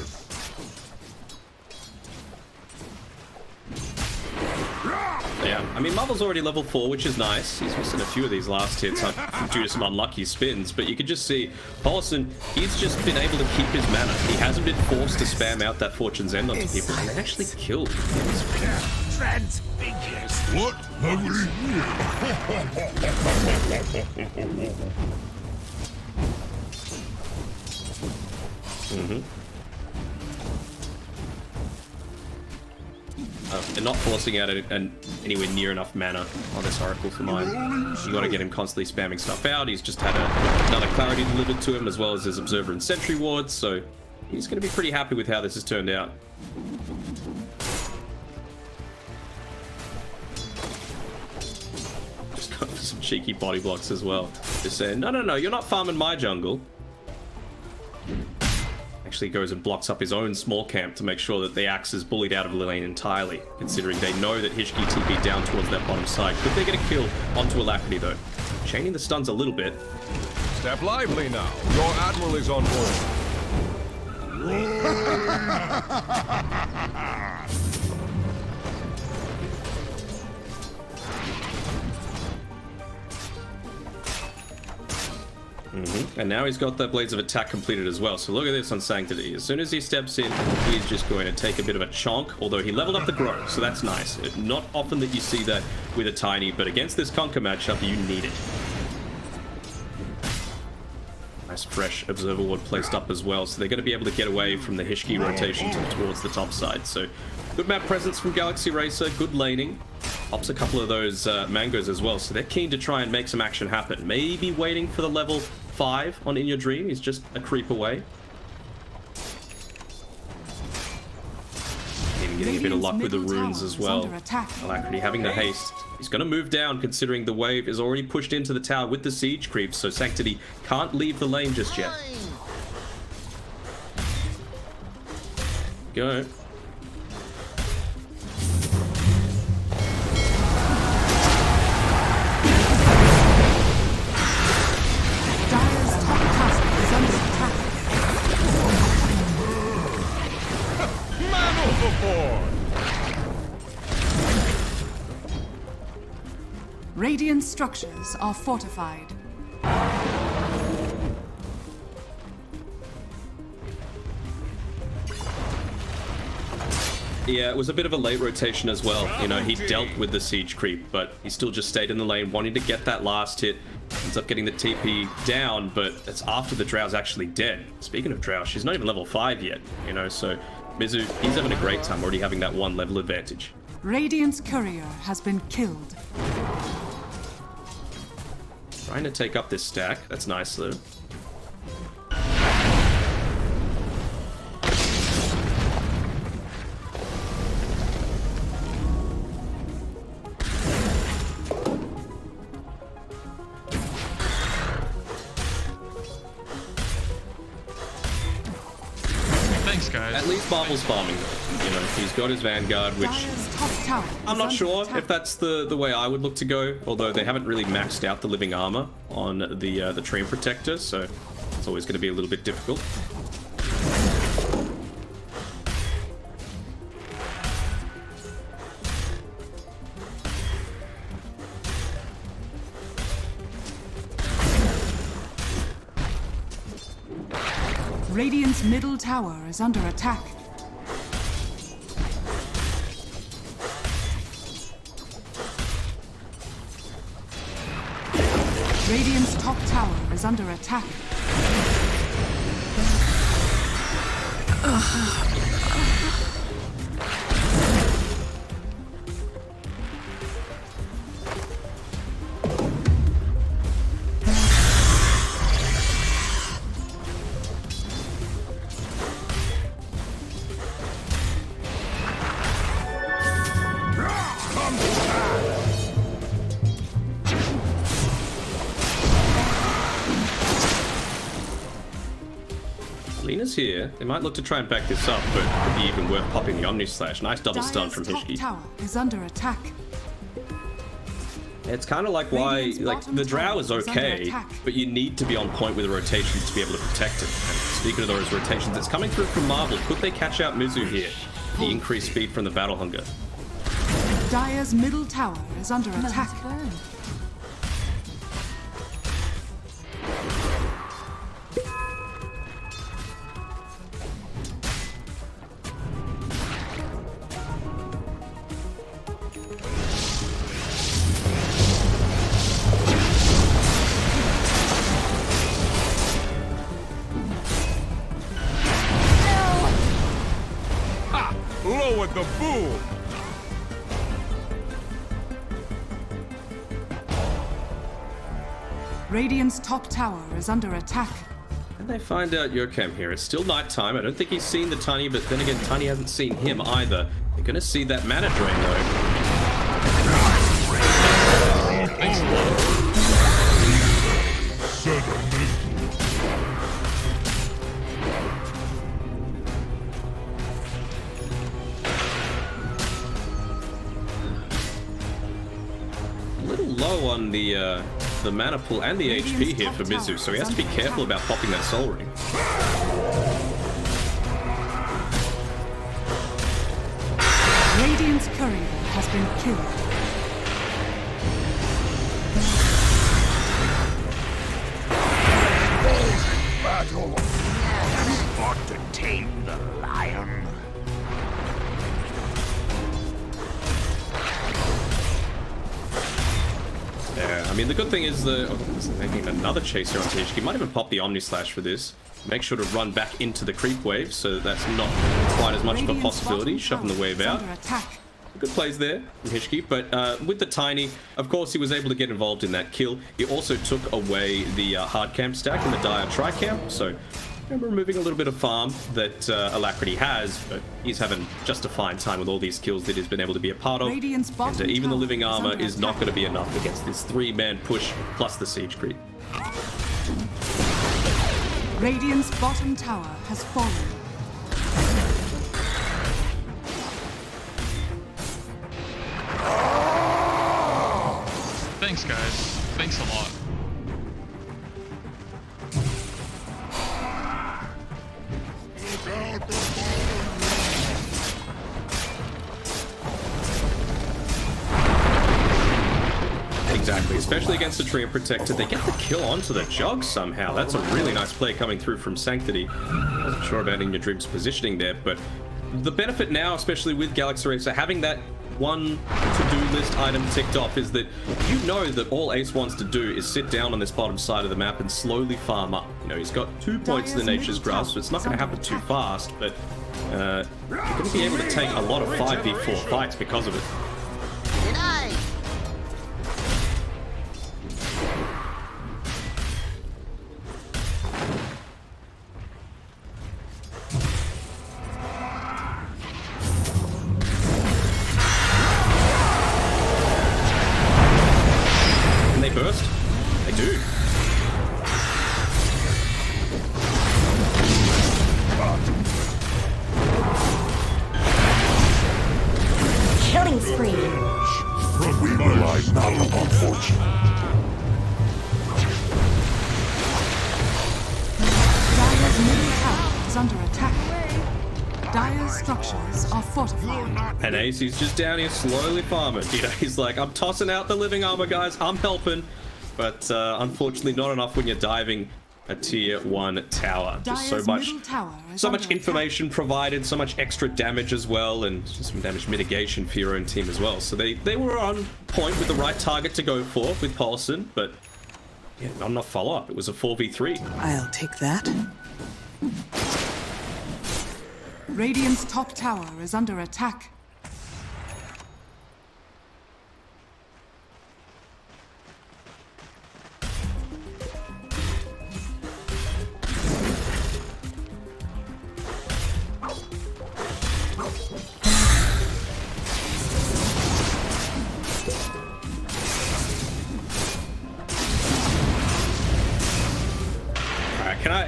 Yeah, I mean, Marvel's already level 4, which is nice. He's missing a few of these last hits due to some unlucky spins, but you can just see Paulson, he's just been able to keep his mana. He hasn't been forced to spam out that Fortune's End onto people, and they actually killed. Transfigures. What? And not forcing out anywhere near enough mana on this Oracle for mine. You gotta get him constantly spamming stuff out. He's just had another Clarity delivered to him, as well as his Observer and Sentry wards, so he's gonna be pretty happy with how this has turned out. Just got some cheeky body blocks as well. Just saying, no, you're not farming my jungle. Actually goes and blocks up his own small camp to make sure that the Axe is bullied out of the lane entirely, considering they know that Hishki TP down towards that bottom side. Could they get a kill onto Alacrity though? Chaining the stuns a little bit. Step lively now. Your admiral is on board. And now he's got the Blades of Attack completed as well. So look at this on Sanctity. As soon as he steps in, he's just going to take a bit of a chonk, although he leveled up the Grow, so that's nice. Not often that you see that with a Tiny, but against this Conquer matchup, you need it. Nice fresh Observer Ward placed up as well, so they're going to be able to get away from the Hishki rotation towards the top side. So good map presence from Galaxy Racer, good laning. Pops a couple of those mangoes as well, so they're keen to try and make some action happen. Maybe waiting for the level 5 on In Your Dream. He's just a creep away. Even getting a bit of luck with the runes as well. Alacrity having the haste. He's going to move down, considering the wave is already pushed into the tower with the siege creeps, so Sanctity can't leave the lane just yet. Go. Radiant structures are fortified. Yeah, it was a bit of a late rotation as well. You know, he dealt with the siege creep, but he still just stayed in the lane, wanting to get that last hit. Ends up getting the TP down, but it's after the Drow's actually dead. Speaking of Drow, she's not even level 5 yet, you know, so Mizu, he's having a great time already having that 1 level advantage. Radiant's courier has been killed. Trying to take up this stack. That's nice though. Thanks, guys. At least Marvel's farming. You know, he's got his Vanguard, which I'm not sure if that's the way I would look to go, although they haven't really maxed out the living armor on the Treant Protector, so it's always going to be a little bit difficult. Radiant's middle tower is under attack. Radiant's top tower is under attack. Lena's here. They might look to try and back this up, but it could be even worth popping the Omni Slash. Nice double stun Dire's from top Hishki. tower is under attack. It's kind of like why, Radiant's like, bottom the Drow tower is is under okay, attack. but you need to be on point with the rotations to be able to protect it. And speaking of those rotations, it's coming through from Marvel. Could they catch out Mizu here? The increased speed from the Battle Hunger. Dire's middle tower is under attack. Lower the fool! Radiant's top tower is under attack. And they find out Yokem here. It's still nighttime. I don't think he's seen the Tiny, but then again, Tiny hasn't seen him either. They're gonna see that mana drain though. Thanks a lot. A little low on the mana pool and the HP here for Mizu, so he has to be careful about popping that Soul Ring. Radiant's courier has been killed. Battle! You fought to tame the lion. Yeah, I mean, the good thing is making another chase here on THQ. Might even pop the Omni Slash for this. Make sure to run back into the creep wave, so that's not quite as much of a possibility, shoving the wave out. Good plays there from Hishki, but with the Tiny, of course, he was able to get involved in that kill. He also took away the hard camp stack and the dire tri-camp, so removing a little bit of farm that Alacrity has, but he's having just a fine time with all these kills that he's been able to be a part of. And even the living armor is not going to be enough against this 3-man push plus the siege creep. Radiant's bottom tower has fallen. Thanks, guys. Thanks a lot. Exactly, especially against the Trio Protector. They get the kill onto the Jug somehow. That's a really nice play coming through from Sanctity. I wasn't sure about In Your Dream's positioning there, but the benefit now, especially with Galaxy Racer, having that one to-do list item ticked off is that you know that all Ace wants to do is sit down on this bottom side of the map and slowly farm up. You know, he's got 2 points in the Nature's Grasp, so it's not going to happen too fast, but you're going to be able to take a lot of 5v4 fights because of it. Denied! Can they burst? They do. Killing spree. We rely not upon fortune. Dire's middle tower is under attack. Dire's structures are fortified. And Ace, he's just down here slowly farming. You know, he's like, I'm tossing out the living armor, guys. I'm helping. But unfortunately, not enough when you're diving a tier 1 tower. Just so Dire's much, middle tower is so much under information provided, so much extra damage as well, and some damage mitigation for your own team as well. So they were on point with the right target to go for with Paulson, but yeah, not enough follow-up. It was a 4v3. I'll take that. Radiant's top tower is under attack.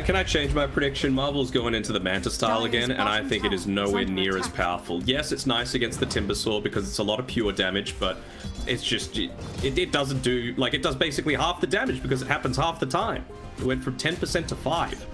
Can I change my prediction? Marvel's going into the Manta style again, and I think it is nowhere near as powerful. Yes, it's nice against the Timbersaw because it's a lot of pure damage, but it's just it doesn't do, like, it does basically half the damage because it happens half the time. It went from 10% to 5.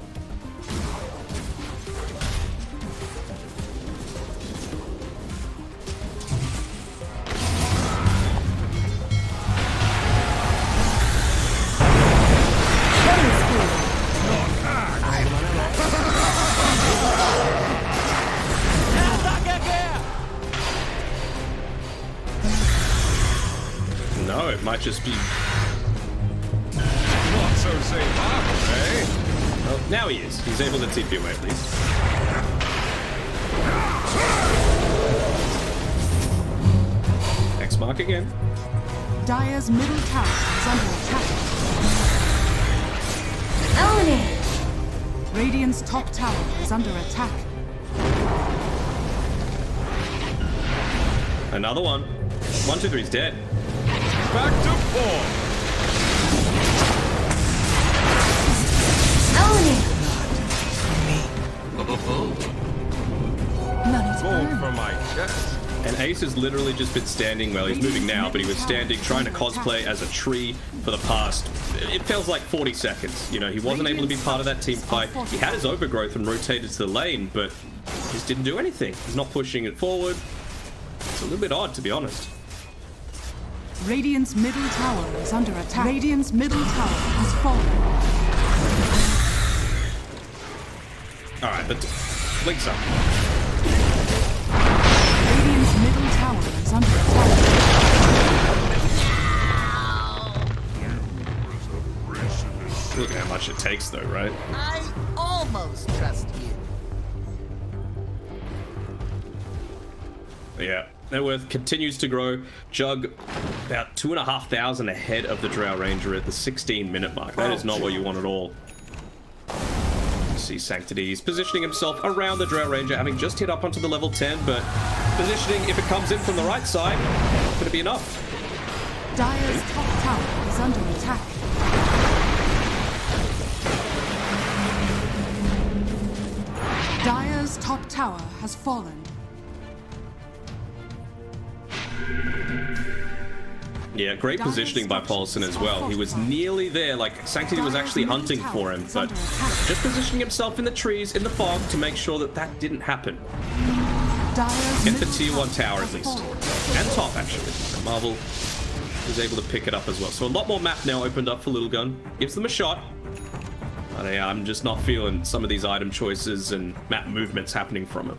No, it might just be... Not so safe harbor, eh? Well, now he is. He's able to TP away at least. X mark again. Dire's middle tower is under attack. Own it! Radiant's top tower is under attack. Another one. 1, 2, 3's dead. Back to 4. Own it! None is Going burned. for my chest. And Ace has literally just been standing, well, he's moving now, but he was standing trying to cosplay as a tree for the past, it feels like 40 seconds. You know, he wasn't able to be part of that team fight. He had his overgrowth and rotated to the lane, but he just didn't do anything. He's not pushing it forward. It's a little bit odd, to be honest. Radiant's middle tower is under attack. Radiant's middle tower has fallen. Alright, but Link's up. Radiant's middle tower is under attack. Look how much it takes though, right? I almost trust you. Yeah. Net worth continues to grow. Jug about 2,500 ahead of the Drow Ranger at the 16-minute mark. That is not what you want at all. See Sanctity. He's positioning himself around the Drow Ranger, having just hit up onto the level 10, but positioning, if it comes in from the right side, could it be enough? Dire's top tower is under attack. Dire's top tower has fallen. Yeah, great positioning by Paulson as well. He was nearly there, like Sanctity was actually hunting for him, but just positioning himself in the trees, in the fog, to make sure that that didn't happen. Get the tier 1 tower at least. And top, actually. And Marvel was able to pick it up as well. So a lot more map now opened up for Lilgun. Gives them a shot. But I'm just not feeling some of these item choices and map movements happening from him.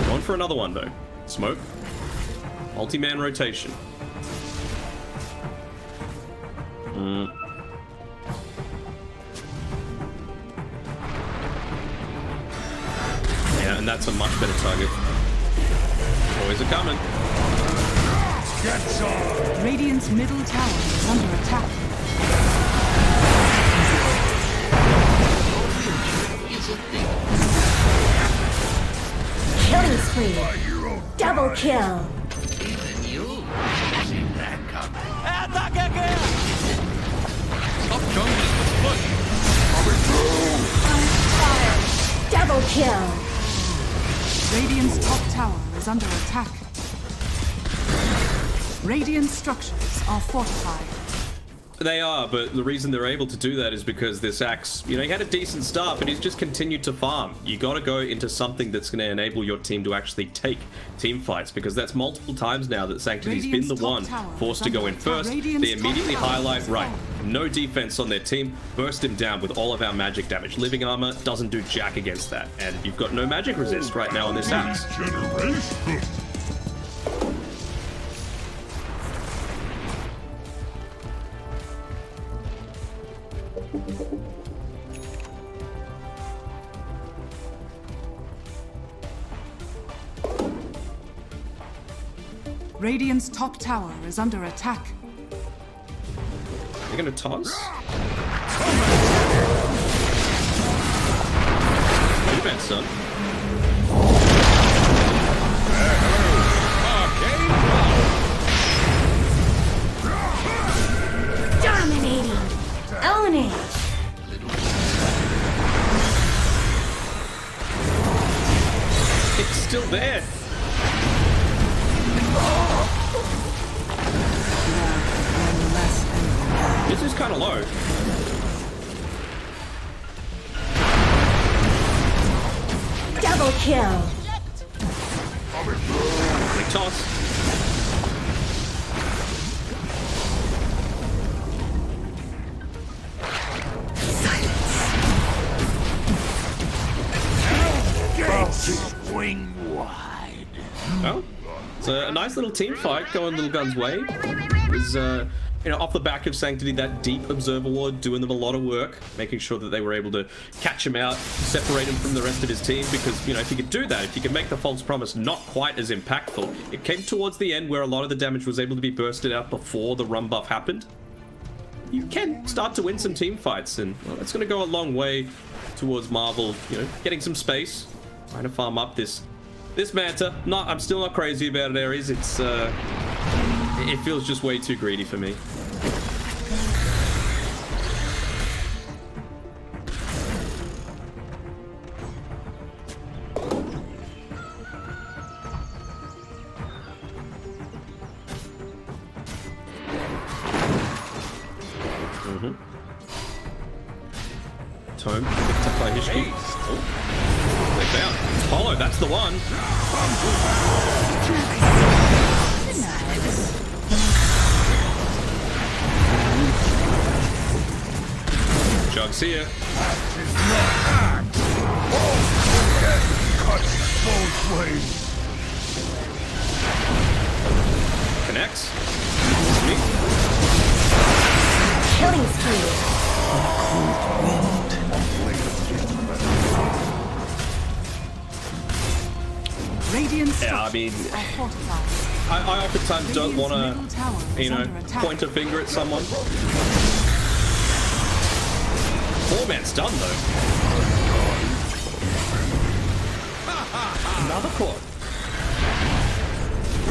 Going for another one, though. Smoke. Multi-man rotation. Yeah, and that's a much better target. Boys are coming. Get some. Radiant's middle tower is under attack. Killing spree. Double kill. Even you seen that coming. Stop jungling, let's push. Double kill. Radiant's top tower is under attack. Radiant structures are fortified. They are, but the reason they're able to do that is because this Axe, you know, he had a decent start, but he's just continued to farm. You got to go into something that's going to enable your team to actually take team fights, because that's multiple times now that Sanctity's been the one forced to go in first. They immediately highlight, right, no defense on their team, burst him down with all of our magic damage. Living armor doesn't do jack against that, and you've got no magic resist right now on this Axe. Radiant's top tower is under attack. You're gonna toss? Defense, son. Dominating. Own it. It's still there. This is kind of low. Double kill. Big toss. Swing wide. Well, it's a nice little team fight going Lilgun's way. It was, you know, off the back of Sanctity, that deep observer ward doing them a lot of work, making sure that they were able to catch him out, separate him from the rest of his team, because, you know, if you could do that, if you could make the false promise not quite as impactful, it came towards the end where a lot of the damage was able to be bursted out before the run buff happened. You can start to win some team fights, and well, that's going to go a long way towards Marvel, you know, getting some space, trying to farm up this Manta. I'm still not crazy about it, Ares. It's it feels just way too greedy for me. Tome picked up by Hishki. Oh, they found. It's Hollow, that's the one. Jug's here. Connects. Me. Killing spree. Radiant's Yeah, I mean, structures are fortified. I oftentimes don't want Radiant's middle tower to, is you know, under attack. point a finger at someone. 4-man's done, though. Another core.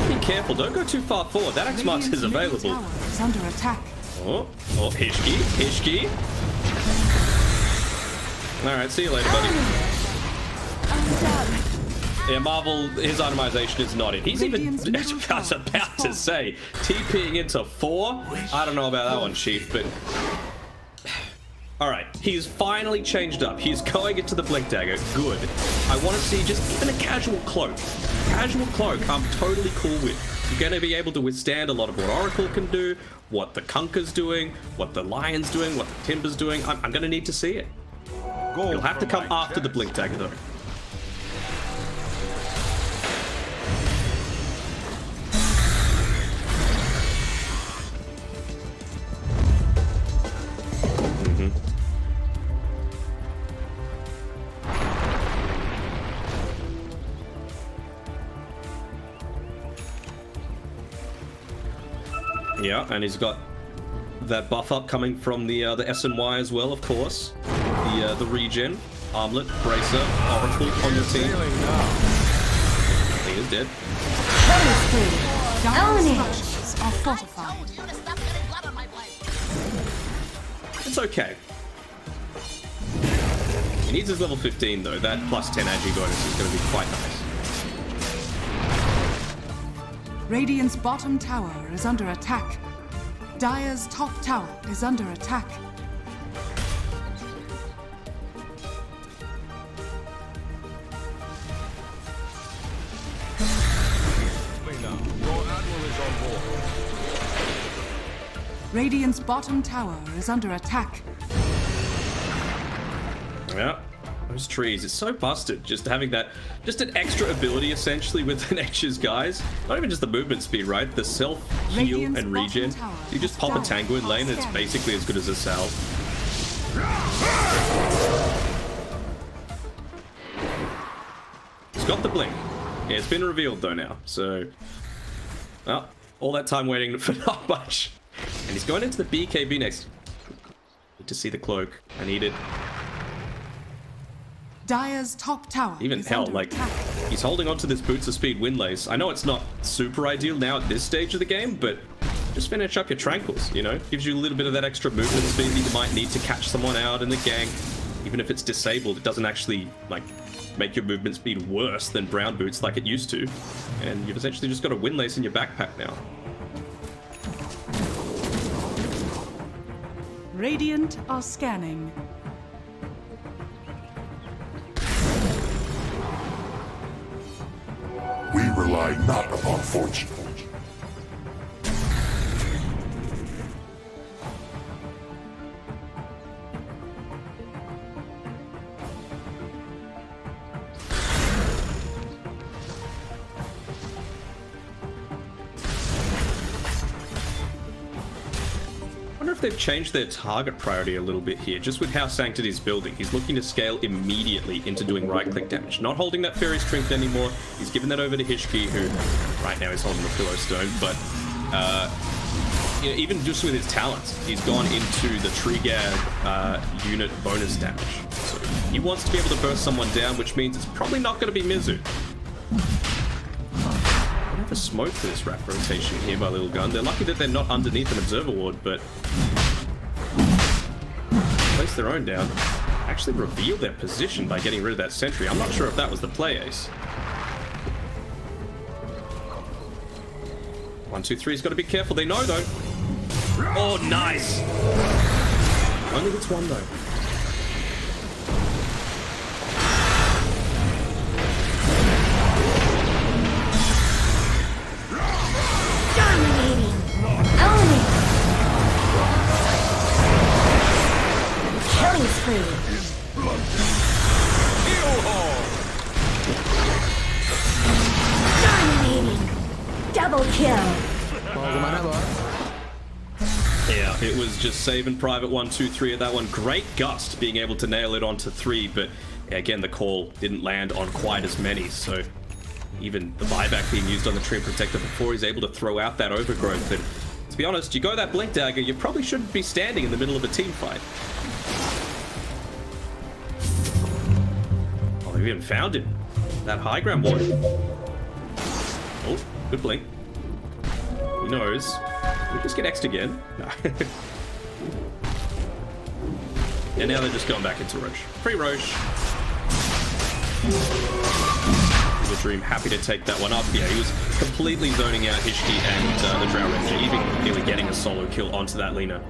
Be careful, don't go too far forward. That X-Marks is Radiant's middle available. tower is under attack. Oh, Hishki. Alright, see you later, buddy. Yeah, Marvel, his itemization is not in. He's even, I was about to say, TPing into 4? I don't know about that one, Chief, but... Alright, he's finally changed up. He's going into the Blink Dagger. Good. I want to see just even a casual cloak. Casual cloak, I'm totally cool with. You're going to be able to withstand a lot of what Oracle can do, what the Kunker's doing, what the Lion's doing, what the Timber's doing. I'm going to need to see it. You'll have to come after the Blink Dagger, though. Yeah, and he's got that buff up coming from the SNY as well, of course. The regen, Armlet, Bracer, Oracle on your team. He is dead. Killing spree. Own it. Structures are fortified. It's okay. He needs his level 15 though. That plus 10 agi bonus is going to be quite nice. Radiant's bottom tower is under attack. Dire's top tower is under attack. Your admiral is on board. Radiant's bottom tower is under attack. Yeah, those trees. It's so busted just having that, just an extra ability essentially with the nature's guys. Not even just the movement speed, right? The self-heal Radiant's and regen. bottom tower You just is pop a down. tango in lane and it's basically as good as a salve. It's got the blink. Yeah, it's been revealed though now, so... Well, all that time waiting for not much. And he's going into the BKB next. Need to see the cloak. I need it. Dire's top tower Even is hell, under like, attack. he's holding on to this Boots of Speed windlace. I know it's not super ideal now at this stage of the game, but just finish up your Tranquils, you know? Gives you a little bit of that extra movement speed that you might need to catch someone out in the gang. Even if it's disabled, it doesn't actually, like, make your movement speed worse than Brown Boots like it used to. And you've essentially just got a windlace in your backpack now. Radiant are scanning. We rely not upon fortune. I wonder if they've changed their target priority a little bit here, just with how Sanctity is building. He's looking to scale immediately into doing right-click damage. Not holding that Fairy Strength anymore. He's given that over to Hishki, who right now is holding the Pillow Stone, but you know, even just with his talents, he's gone into the Trigger unit bonus damage. So he wants to be able to burst someone down, which means it's probably not going to be Mizu. Have a smoke for this wrap rotation here by Lilgun. They're lucky that they're not underneath an observer ward, but place their own down. Actually reveal their position by getting rid of that sentry. I'm not sure if that was the play ace. 1, 2, 3's got to be careful. They know though. Oh, nice. Only gets one though. Dominating. Owning. Killing spree. Dominating. Double kill. Yeah, it was just saving Private 1, 2, 3 at that one. Great gust being able to nail it onto 3, but yeah, again, the call didn't land on quite as many, so even the buyback being used on the Tree Protector before he's able to throw out that overgrowth. And to be honest, you go that Blink Dagger, you probably shouldn't be standing in the middle of a team fight. Oh, they've even found him. That high ground ward. Oh, good blink. He knows. We just get X'd again. No. And now they're just going back into Roche. Free Roche. The Dream happy to take that one up. Yeah, he was completely zoning out Hishki and the Drow Ranger, even nearly getting a solo kill onto that Lina.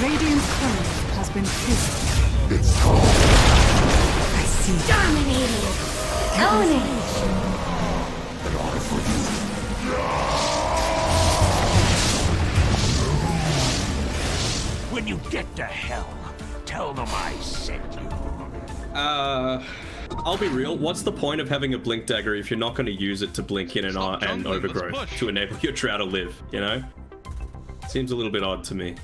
Radiant's turret has been killed. It's time. I see. Dominating. Owning. An honor for you. When you get to hell, tell them I sent you. I'll be real. What's the point of having a Blink Dagger if you're not going to use it to blink in and jungling, let's Overgrowth push. to enable your Drow to live, you know? Seems a little bit odd to me.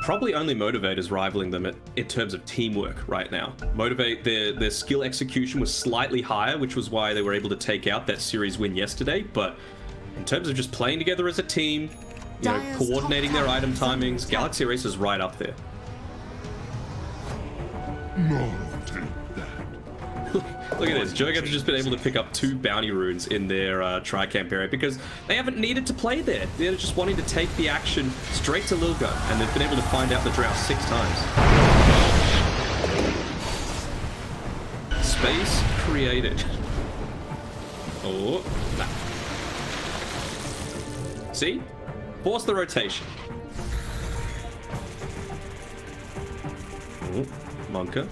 probably only Motivate is rivaling them in terms of teamwork right now. Motivate, their skill execution was slightly higher, which was why they were able to take out that series win yesterday. But in terms of just playing together as a team, you know, coordinating their item timings, Galaxy Race is right up there. No, take that. Look at this. Jurgen has just been able to pick up 2 bounty runes in their tri-camp area because they haven't needed to play there. They're just wanting to take the action straight to Lilgun, and they've been able to find out the Drow 6 times. Space created. Oh, nah. See? Force the rotation. Oh, Monka.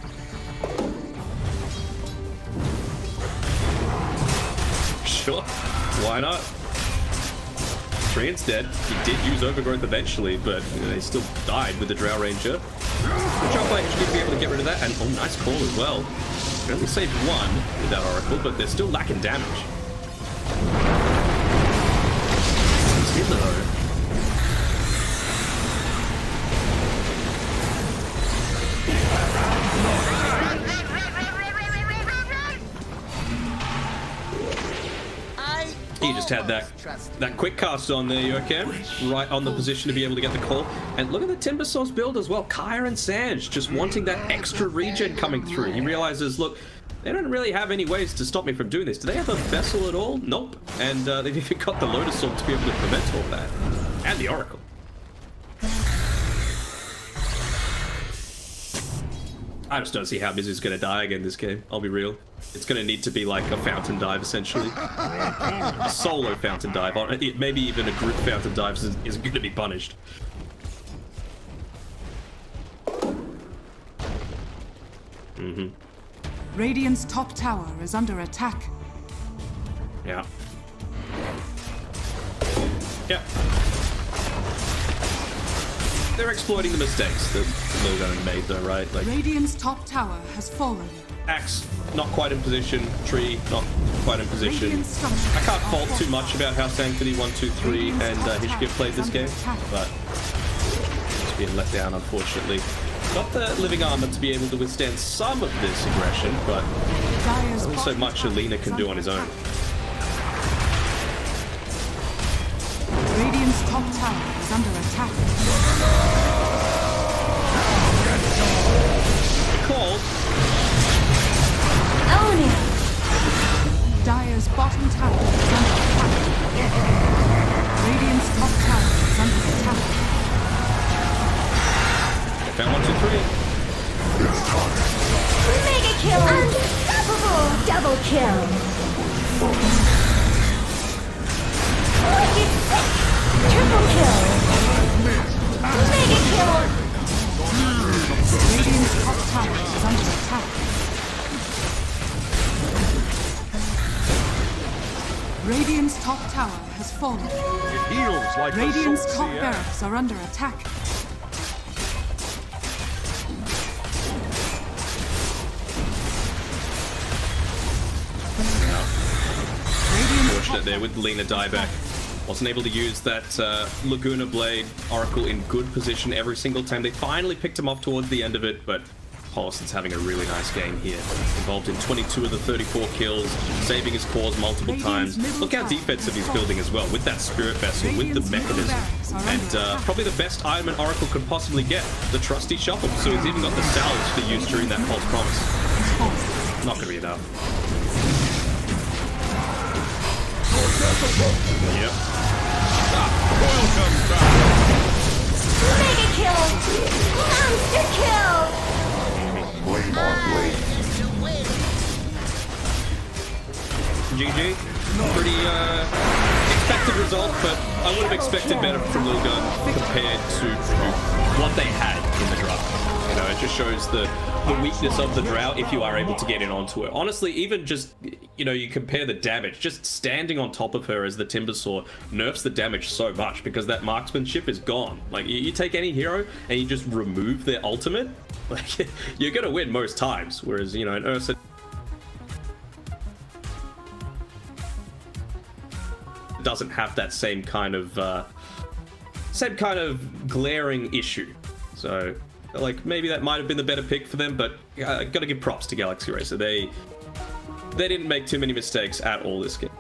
Sure, why not? Treant's dead. He did use Overgrowth eventually, but they still died with the Drow Ranger. Jumper should be able to get rid of that, and oh, nice call as well. They only saved 1 with that Oracle, but they're still lacking damage. It's in though. You just had that quick cast on there, Joachim, right on the position to be able to get the call. And look at the Timber Source build as well. Kaya and Sanj just wanting that extra regen coming through. He realizes, look, they don't really have any ways to stop me from doing this. Do they have a vessel at all? Nope. And they've even got the Lotus Orb to be able to prevent all that. And the Oracle. I just don't see how Mizu's going to die again this game. I'll be real. It's going to need to be like a fountain dive, essentially. A solo fountain dive. Maybe even a group fountain dive is going to be punished. Mm-hmm. Radiant's top tower is under attack. Yeah. Yeah. They're exploiting the mistakes that Lilgun made, though, right? Like, Radiant's top tower has fallen. Axe, not quite in position. Tree, not quite in position. I can't fault too much about how Sanctity 1, 2, 3 and Hishki played this game, but it's being let down, unfortunately. Got the living armor to be able to withstand some of this aggression, but there's only so much Alina can do on his own. Radiant's top tower is under attack. Called. Own it. Dire's bottom tower is under attack. Radiant's top tower is under attack. Found 1, 2, 3. Mega kill. Unstoppable. Double kill. Wicked sick. Triple kill. Mega kill. Radiant's top tower is under attack. Radiant's top tower has fallen. It heals like Radiant's a top sword. barracks are under attack. Fortunate there with Lina dieback. Wasn't able to use that Laguna Blade Oracle in good position every single time. They finally picked him off towards the end of it, but Holliston's having a really nice game here. Involved in 22 of the 34 kills, saving his cores multiple times. Look how defensive he's building as well, with that Spirit Vessel, with the mechanism. And probably the best item an Oracle could possibly get, the Trusty Shuffle. So he's even got the salves to use during that false promise. Not going to be enough. Yep. Welcome back. Mega kill. Monster kill. Blade on blade. GG. Pretty expected result, but I would have expected better from Lilgun compared to what they had in the draft. You know, it just shows the weakness of the Drow if you are able to get in onto her. Honestly, even just, you know, you compare the damage, just standing on top of her as the Timber Saw nerfs the damage so much because that marksmanship is gone. Like, you take any hero and you just remove their ultimate, like, you're gonna win most times. Whereas, you know, an Ursa doesn't have that same kind of glaring issue. So, like, maybe that might have been the better pick for them, but I gotta give props to Galaxy Racer. They didn't make too many mistakes at all this game.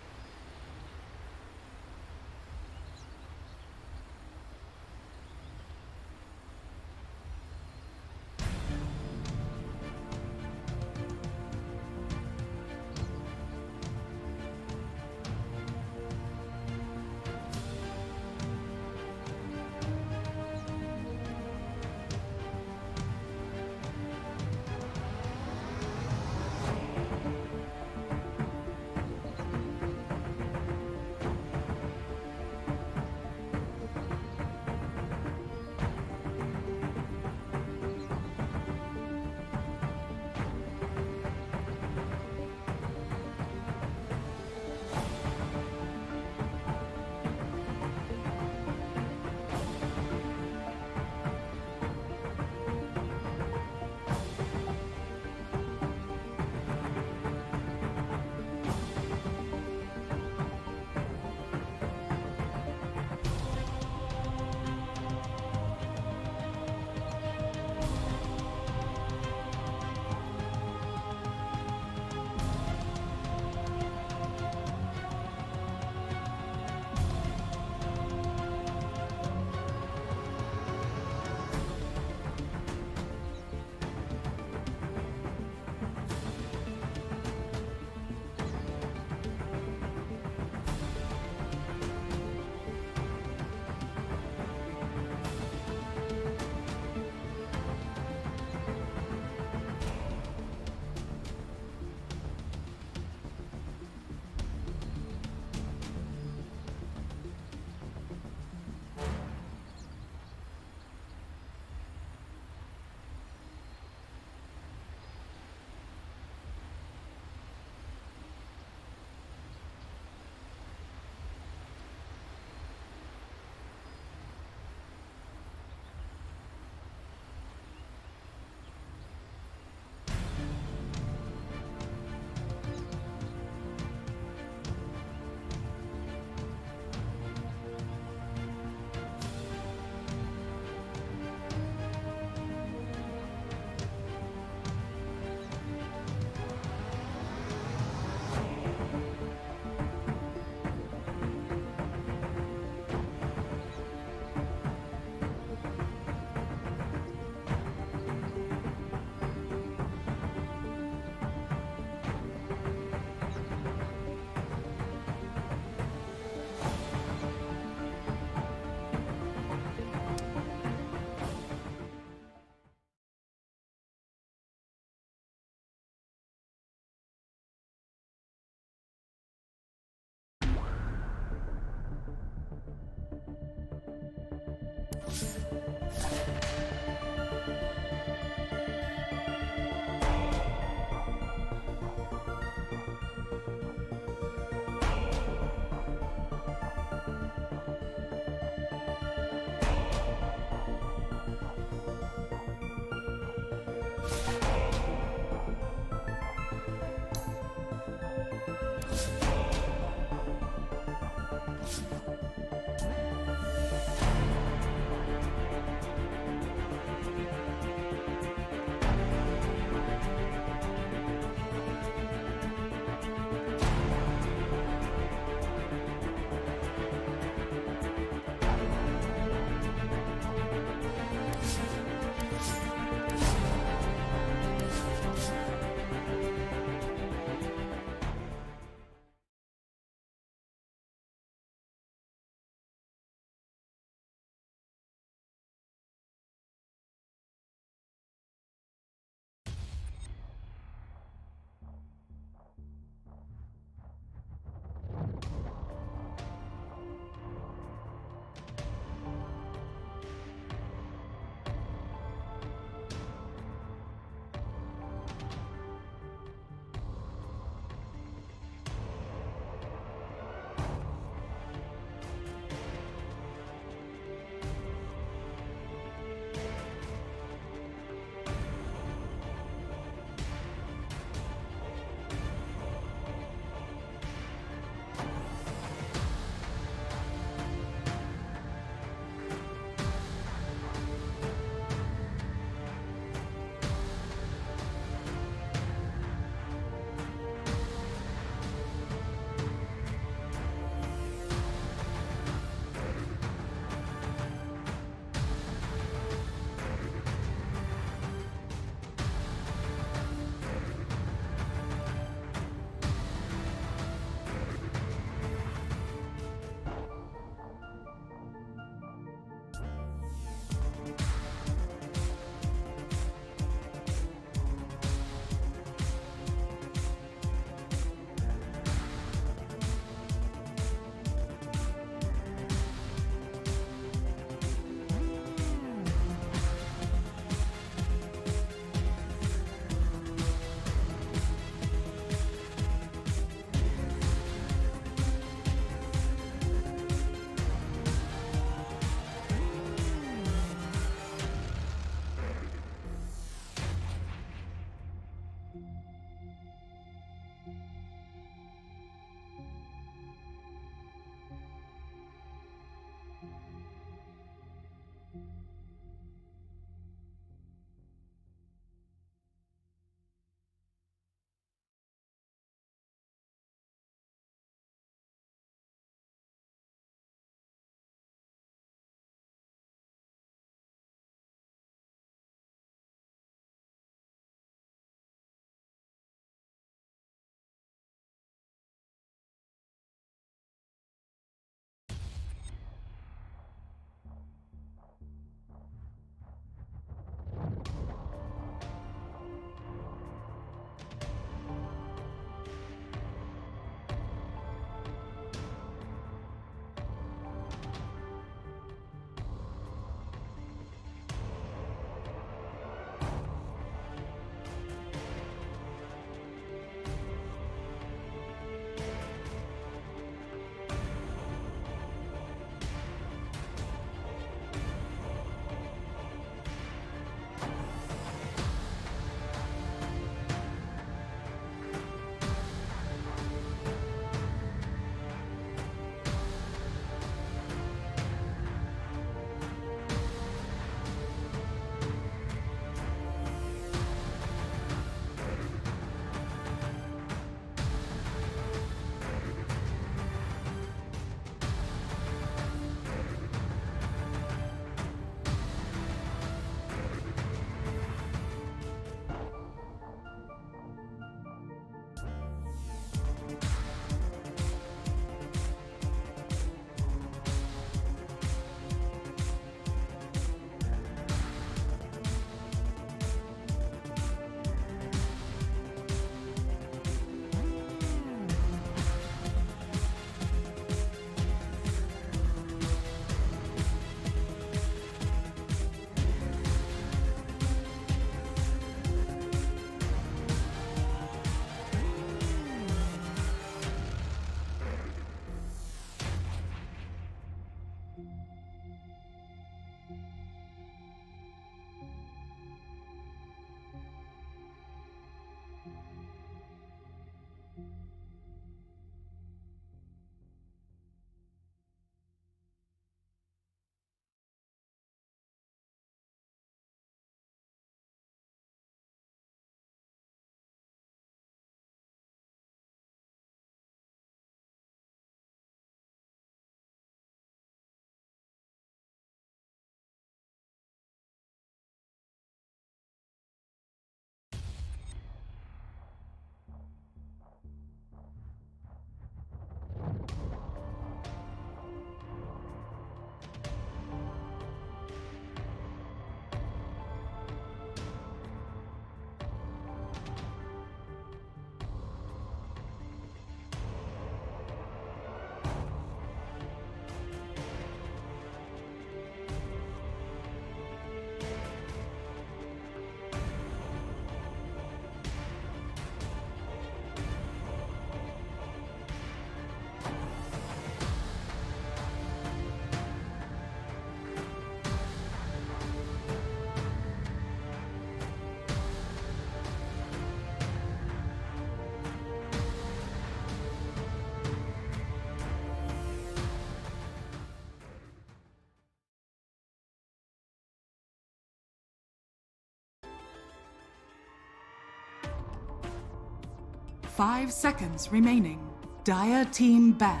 5 seconds remaining. Dire team ban.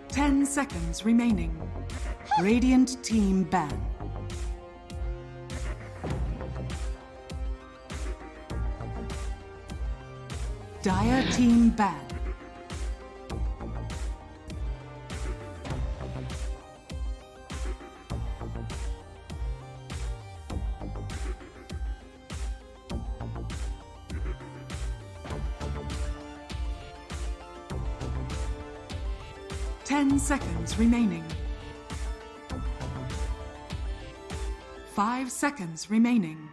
Ten seconds remaining. Radiant team ban. Dire team ban. Ten seconds remaining. 5 seconds remaining.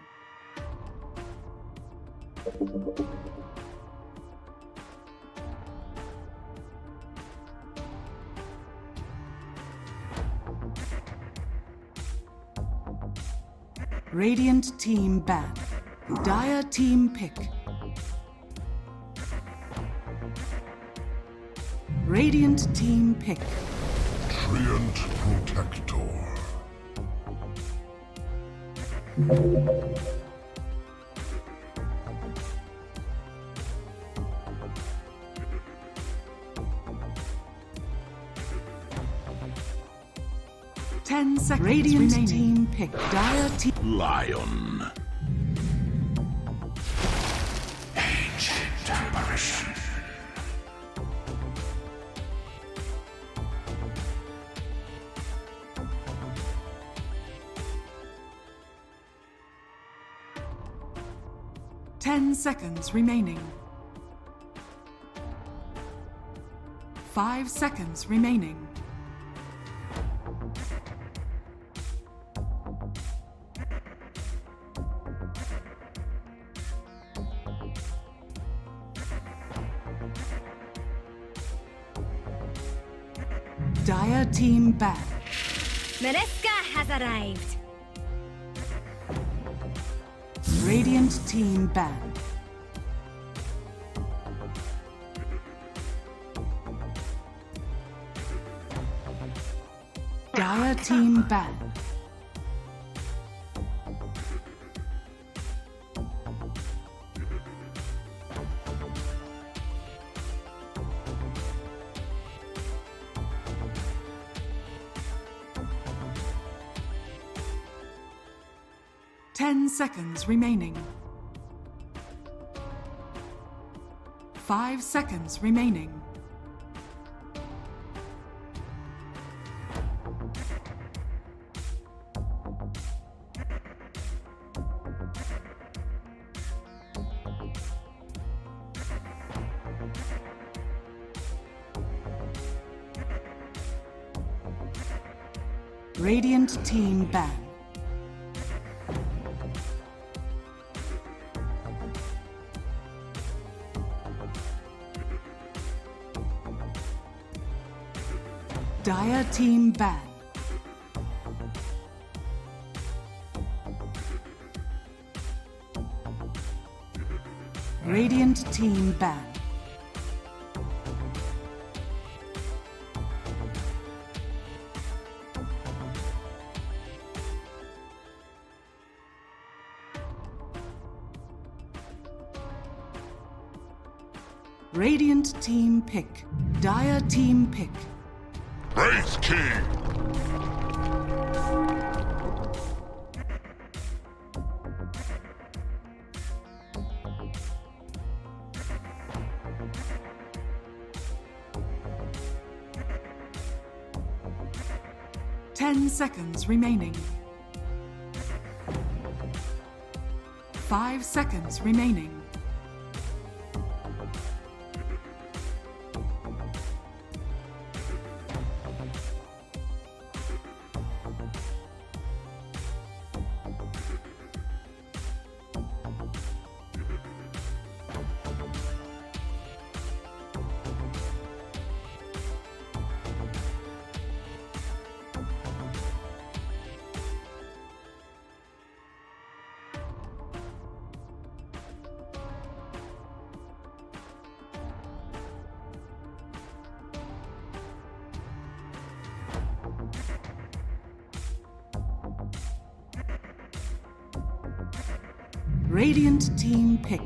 Radiant team ban. Dire team pick. Radiant team pick. Treant Protector. Ten seconds Radiant remaining. Team pick. Dire team. Lion. Ancient apparition. Ten seconds remaining. 5 seconds remaining. Dire team back. Mariska has arrived. Radiant team ban. Dire team ban. Ten seconds remaining. 5 seconds remaining. Radiant team ban. Dire team ban. Radiant team ban. Radiant team pick. Dire team pick. Wraith King! Ten seconds remaining. 5 seconds remaining. Radiant team pick.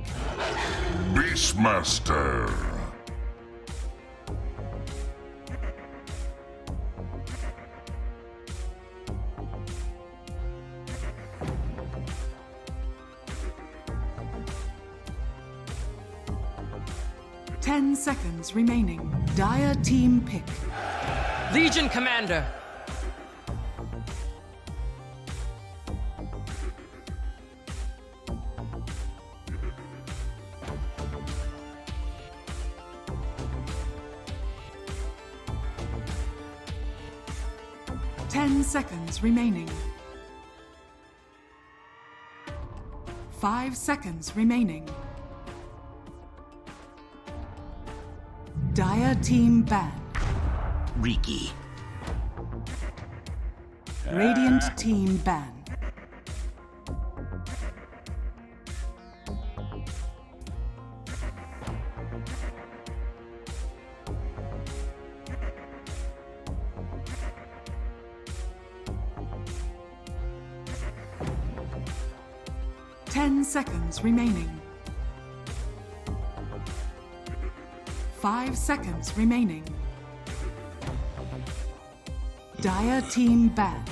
Beastmaster. Ten seconds remaining. Dire team pick. Legion Commander. Ten seconds remaining. 5 seconds remaining. Dire team ban. Riki. Radiant team ban. Ten seconds remaining. 5 seconds remaining. Dire team ban.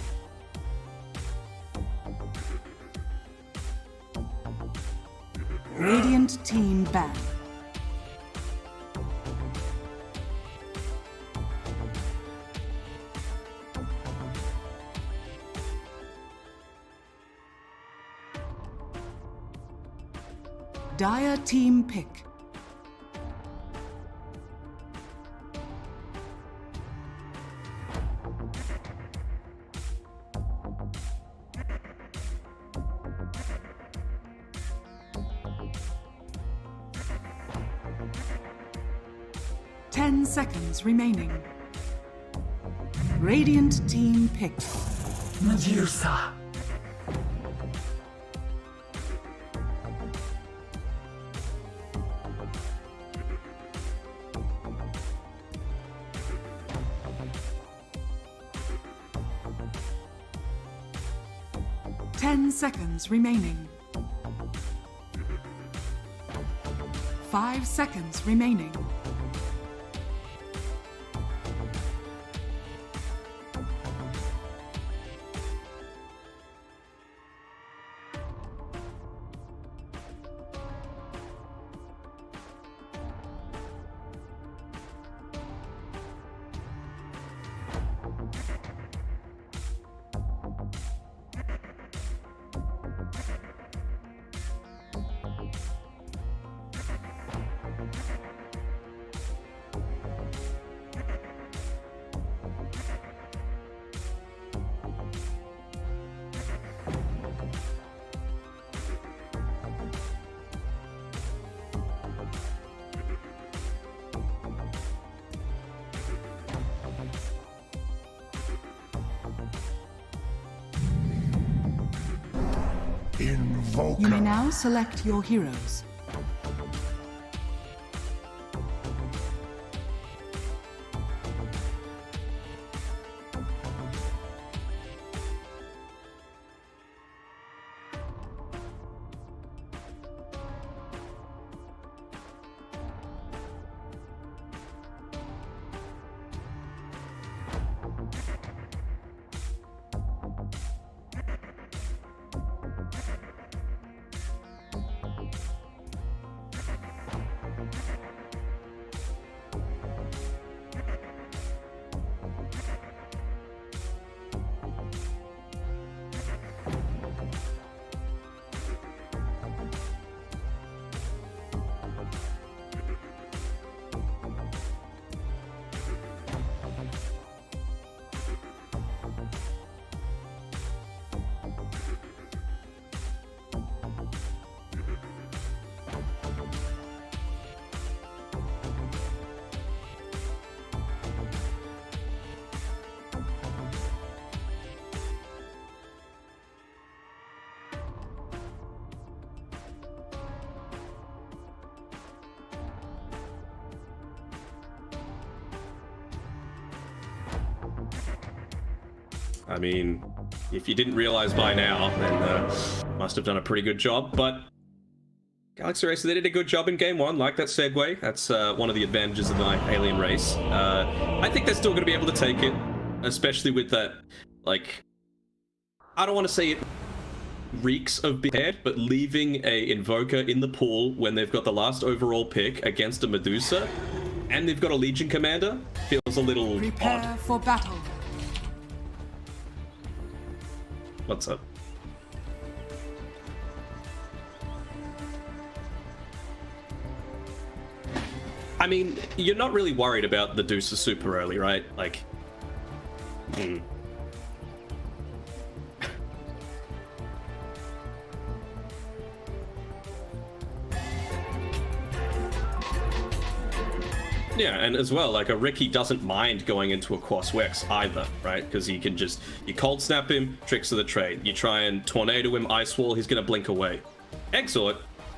Radiant team ban. Dire team pick. Ten seconds remaining. Radiant team pick. Medusa. Ten seconds remaining. 5 seconds remaining. Invoker. You may now select your heroes. I mean, if you didn't realize by now, then must have done a pretty good job. But Galaxy Racer, they did a good job in game one, like that segue. That's one of the advantages of the alien race. I think they're still going to be able to take it, especially with that, like, I don't want to say it reeks of being prepared, but leaving a Invoker in the pool when they've got the last overall pick against a Medusa, and they've got a Legion Commander, feels a little Prepare odd. for battle. What's up? I mean, you're not really worried about the Deuces super early, right? Like, Yeah, and as well, like, a Ricky doesn't mind going into a Quas Wex either, right? Because he can just, you cold snap him, tricks of the trade. You try and tornado him, ice wall, he's gonna blink away. Exort,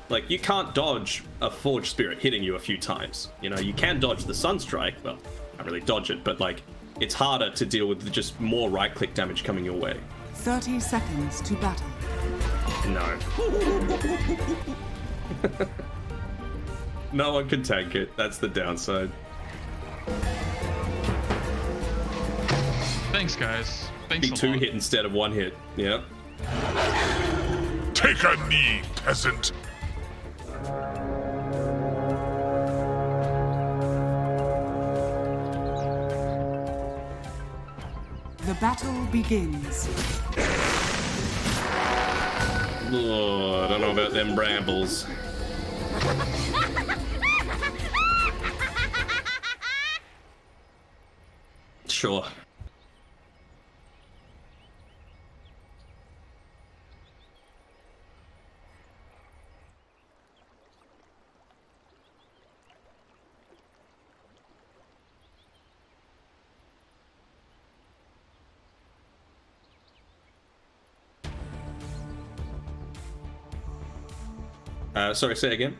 like, you can't dodge a Forge Spirit hitting you a few times. You know, you can dodge the Sunstrike, well, can't really dodge it, but, like, it's harder to deal with just more right-click damage coming your way. 30 seconds to battle. No. No one can tank it. That's the downside. Thanks, guys. Thanks Be a two lot. hit instead of one hit. Yeah. Take a knee, peasant. The battle begins. Oh, I don't know about them brambles. Sure. Sorry, say again.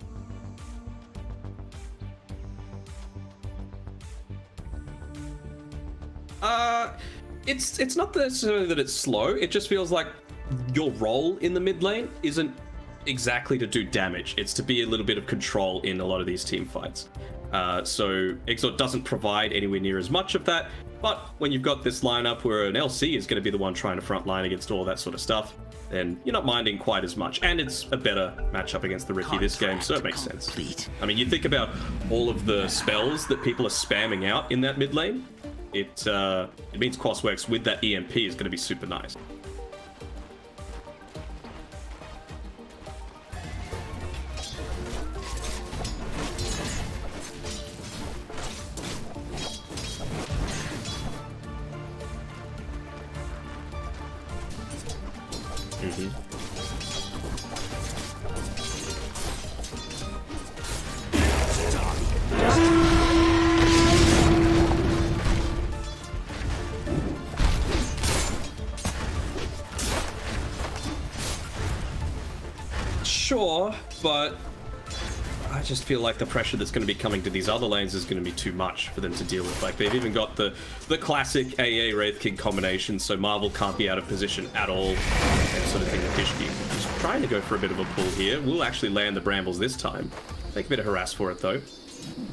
It's not necessarily that it's slow. It just feels like your role in the mid lane isn't exactly to do damage. It's to be a little bit of control in a lot of these team fights. So Exort doesn't provide anywhere near as much of that. But when you've got this lineup where an LC is going to be the one trying to front line against all that sort of stuff, then you're not minding quite as much. And it's a better matchup against the Ricky this game, so it makes sense. I mean, you think about all of the spells that people are spamming out in that mid lane. It means Quaswex with that EMP is going to be super nice. Sure, but I just feel like the pressure that's going to be coming to these other lanes is going to be too much for them to deal with. Like, they've even got the classic AA Wraith King combination, so Marvel can't be out of position at all, and sort of thing with Hishki. Just trying to go for a bit of a pull here. We'll actually land the Brambles this time. Take a bit of harass for it, though.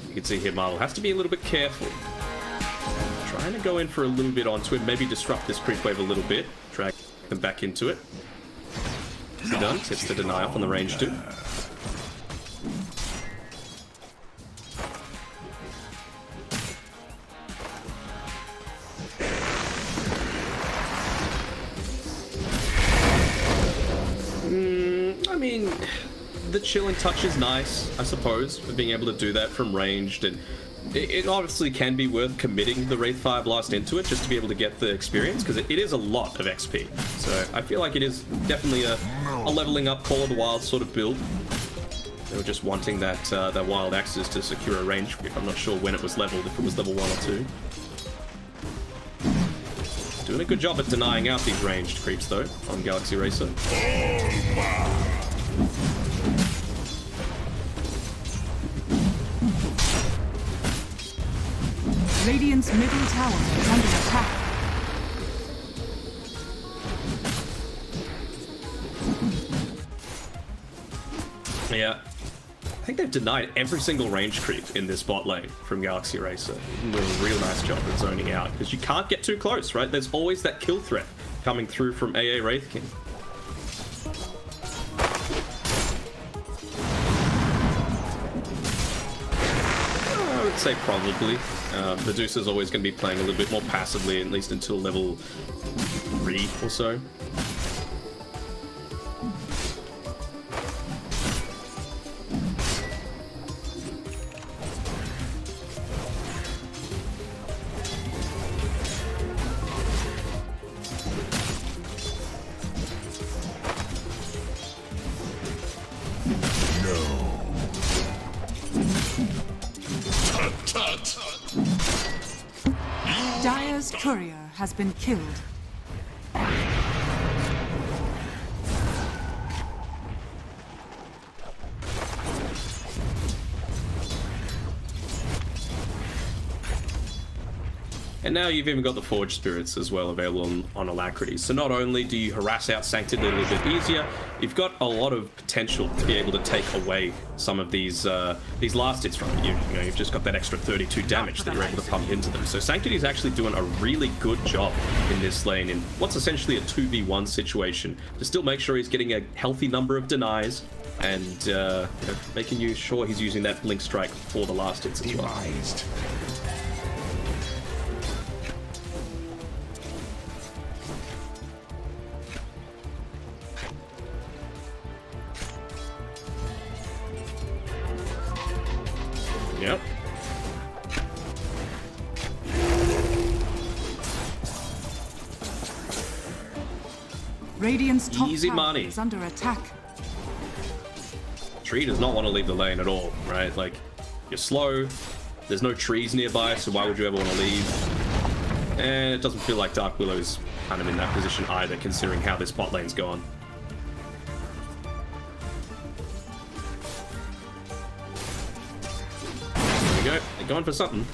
You can see here Marvel has to be a little bit careful. Trying to go in for a little bit onto him, maybe disrupt this creep wave a little bit, drag them back into it. Is he done? Gets the deny off on the range too. I mean, the chilling touch is nice, I suppose, for being able to do that from ranged, and it obviously can be worth committing the Wraith Fire Blast into it just to be able to get the experience, because it is a lot of XP. So I feel like it is definitely a leveling up Call of the Wild sort of build. They were just wanting that Wild Axes to secure a range creep. I'm not sure when it was leveled, if it was level 1 or 2. Doing a good job at denying out these ranged creeps though on Galaxy Racer. Radiant's middle tower is under attack. Yeah. I think they've denied every single range creep in this bot lane from Galaxy Racer. Doing a real nice job of zoning out, because you can't get too close, right? There's always that kill threat coming through from AA Wraith King. I would say probably. Medusa's always going to be playing a little bit more passively, at least until level 3 or so. Dire's courier has been killed. And now you've even got the Forge Spirits as well available on Alacrity. So not only do you harass out Sanctity a little bit easier, you've got a lot of potential to be able to take away some of these last hits from you. You know, you've just got that extra 32 damage that you're able to pump into them. So Sanctity is actually doing a really good job in this lane in what's essentially a 2v1 situation to still make sure he's getting a healthy number of denies and you know, making sure he's using that Blink Strike for the last hits as well. Yep. Radiant's top Easy tower money. is under attack. Tree does not want to leave the lane at all, right? Like, you're slow, there's no trees nearby, so why would you ever want to leave? And it doesn't feel like Dark Willow's kind of in that position either, considering how this bot lane's gone. There we go, they're going for something.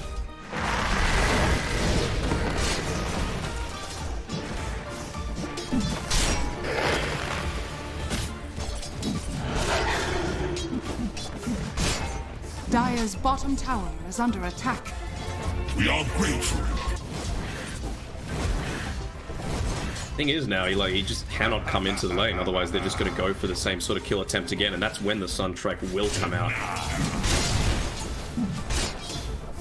Dire's bottom tower is under attack. We are grateful. Thing is now, he just cannot come into the lane, otherwise they're just going to go for the same sort of kill attempt again, and that's when the Sun Trek will come out.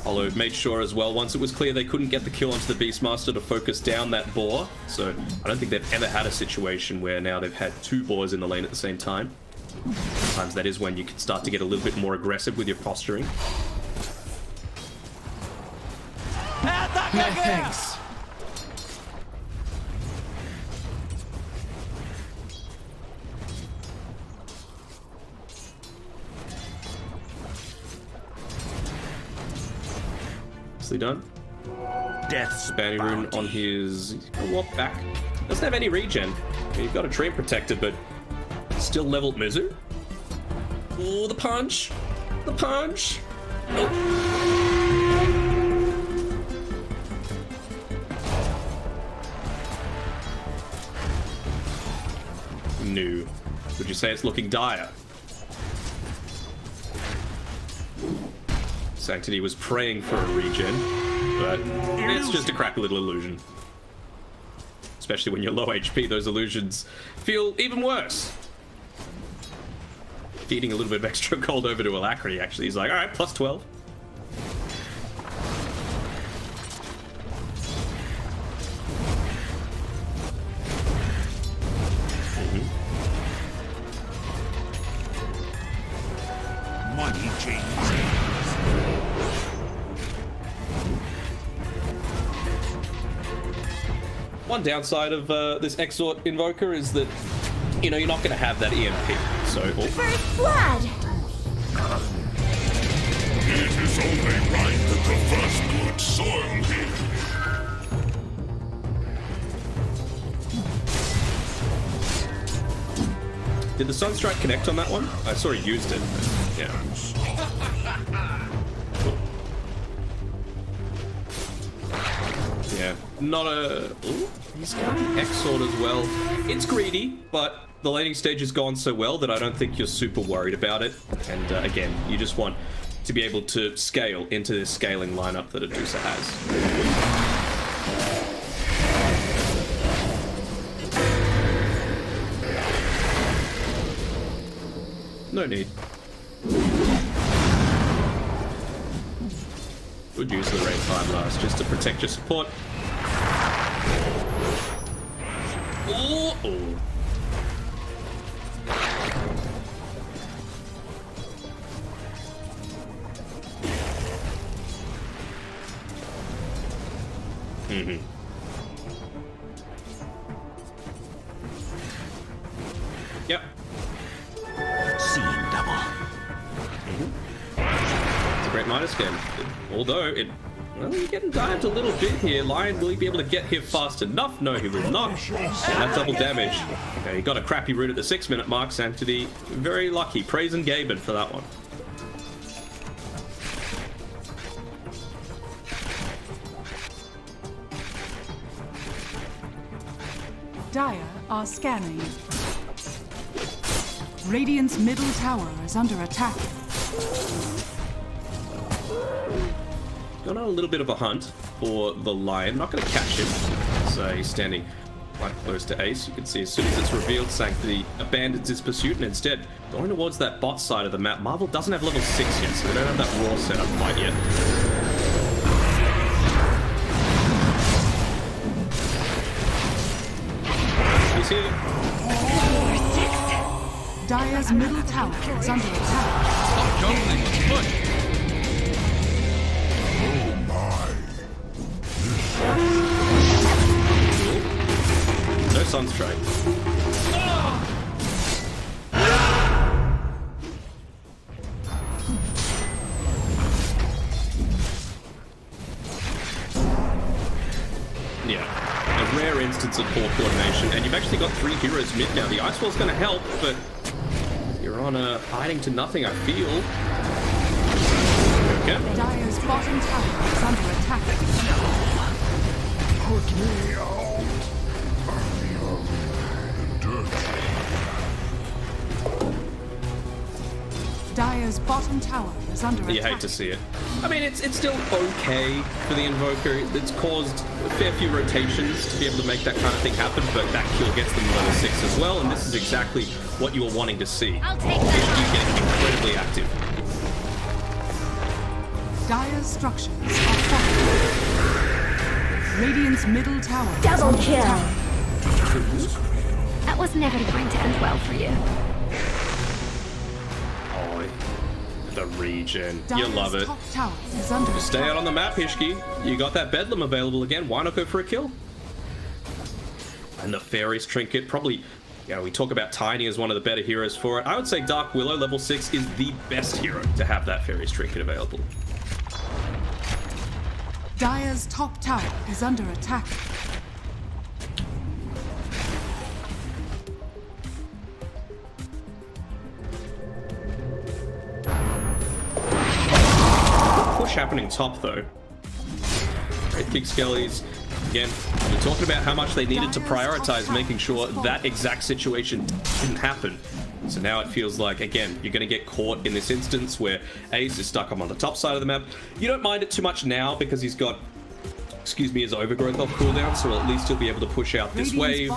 Hollow made sure as well, once it was clear they couldn't get the kill onto the Beastmaster, to focus down that boar. So I don't think they've ever had a situation where now they've had two boars in the lane at the same time. Sometimes that is when you can start to get a little bit more aggressive with your posturing. No thanks. Nicely done. Death's Bounty rune on his... He's gonna walk back. Doesn't have any regen. I mean, you've got a Dream Protector, but still leveled Mizu. Oh, the punch! The punch! New. Would you say it's looking dire? Sanctity was praying for a regen, but it's just a crappy little illusion. Especially when you're low HP, those illusions feel even worse. Feeding a little bit of extra gold over to Alacrity, actually. He's like, alright, plus 12. Money changes. One downside of this Exort Invoker is that, you know, you're not going to have that EMP. So, First blood! It is only right that the first good soil here. Did the Sunstrike connect on that one? I saw he used it. But yeah. Yeah. not a... Ooh, he's got the X-Sword as well. It's greedy, but the laning stage has gone so well that I don't think you're super worried about it. And again, you just want to be able to scale into this scaling lineup that Adusa has. No need. Would use the Rain Time Blast just to protect your support. Oh, oh. Mm-hmm. Yep. Seeing double. It's a great minus game. Although it, well, you're getting dived a little bit here. Lion, will he be able to get here fast enough? No, he will not. And that double damage. Okay, he got a crappy root at the 6-minute mark. Sanctity, very lucky. Praising Gaben for that one. Dire are scanning. Radiant's middle tower is under attack. Got on a little bit of a hunt for the Lion. Not going to catch him. So he's standing quite close to Ace. You can see as soon as it's revealed, Sanctity abandons his pursuit and instead going towards that bot side of the map. Marvel doesn't have level 6 yet, so they don't have that raw setup quite yet. He's here. Dire's middle tower is under attack. Stop juggling. Push. No Sunstrike. Yeah, a rare instance of poor coordination, and you've actually got 3 heroes mid now. The Ice Wall's going to help, but you're on a hiding to nothing, I feel. Okay. Dire's bottom tower is under attack. Put me out. Dire's bottom tower is under attack. You hate to see it. I mean, it's still okay for the Invoker. It's caused a fair few rotations to be able to make that kind of thing happen, but that kill gets them level 6 as well, and this is exactly what you were wanting to see. I'll take You that. getting incredibly active. Dire's structures are fortified. Radiant's middle tower is Double under kill. attack. That was never going to end well for you. Oh, the regen. You Dire's love it. top tower is under Just stay out on the map, Hishki. You got that Bedlam available again. Why not go for a kill? And the Fairy's Trinket, probably, you know, we talk about Tiny as one of the better heroes for it. I would say Dark Willow, level 6, is the best hero to have that Fairy's Trinket available. Dire's top tower is under attack. Push happening top, though. Great kick Skellies. Again, we're talking about how much they needed to prioritize making sure that exact situation didn't happen. So now it feels like, again, you're going to get caught in this instance where Ace is stuck up on the top side of the map. You don't mind it too much now because he's got, excuse me, his overgrowth off cooldown, so at least he'll be able to push out this wave.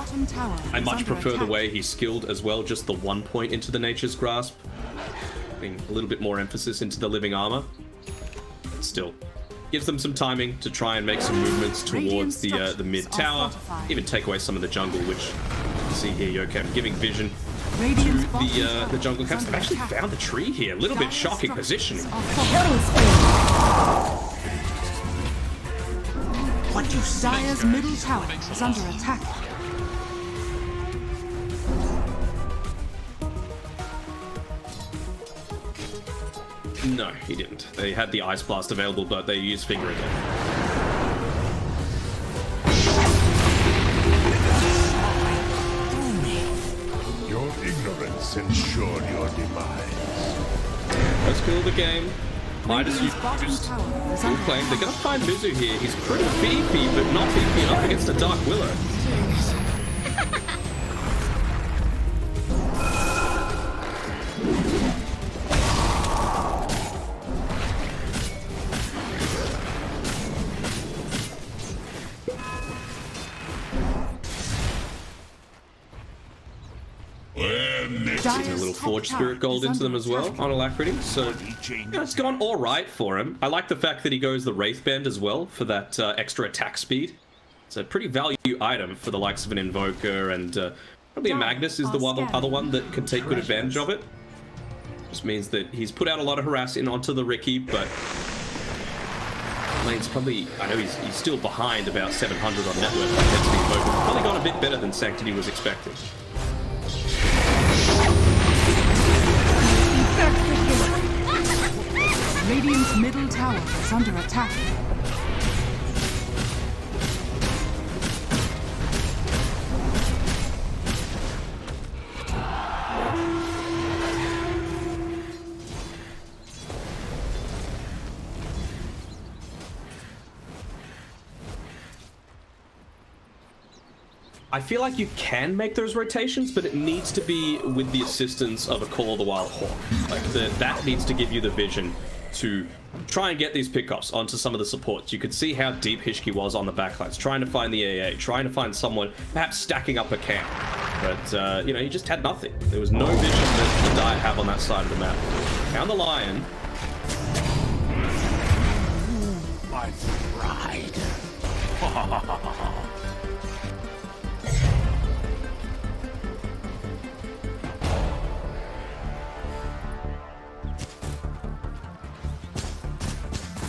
I much prefer the way he's skilled as well, just the 1 point into the Nature's Grasp. Putting a little bit more emphasis into the living armor. But still, gives them some timing to try and make some movements towards the mid tower, even take away some of the jungle, which you can see here, Yokem giving vision to the jungle camps. They've actually found the tree here. A little bit shocking positioning. What do Dire's middle tower is under attack. No, he didn't. They had the Ice Blast available, but they used Finger again. Your ignorance ensured your demise. Let's kill the game. Midas used Radiant's bottom tower is full under claim. They're attack. going to find Mizu here. He's pretty beefy, but not beefy enough against the Dark Willow. A little Forge Spirit Gold into them as well on Alacrity, so it's gone all right for him. I like the fact that he goes the Wraith Bend as well for that extra attack speed. It's a pretty value item for the likes of an Invoker, and probably a Magnus is the other one that can take good advantage of it. Just means that he's put out a lot of harassing onto the Ricky, but lane's probably, I know he's still behind about 700 on net worth against the Invoker. Probably gone a bit better than Sanctity was expecting. Radiant's middle tower is under attack. I feel like you can make those rotations, but it needs to be with the assistance of a Call of the Wild Hawk. Like, that needs to give you the vision to try and get these pickoffs onto some of the supports. You could see how deep Hishki was on the backlines, trying to find the AA, trying to find someone perhaps stacking up a camp. But, you know, he just had nothing. There was no vision that the Dire have on that side of the map. Found the Lion. My pride.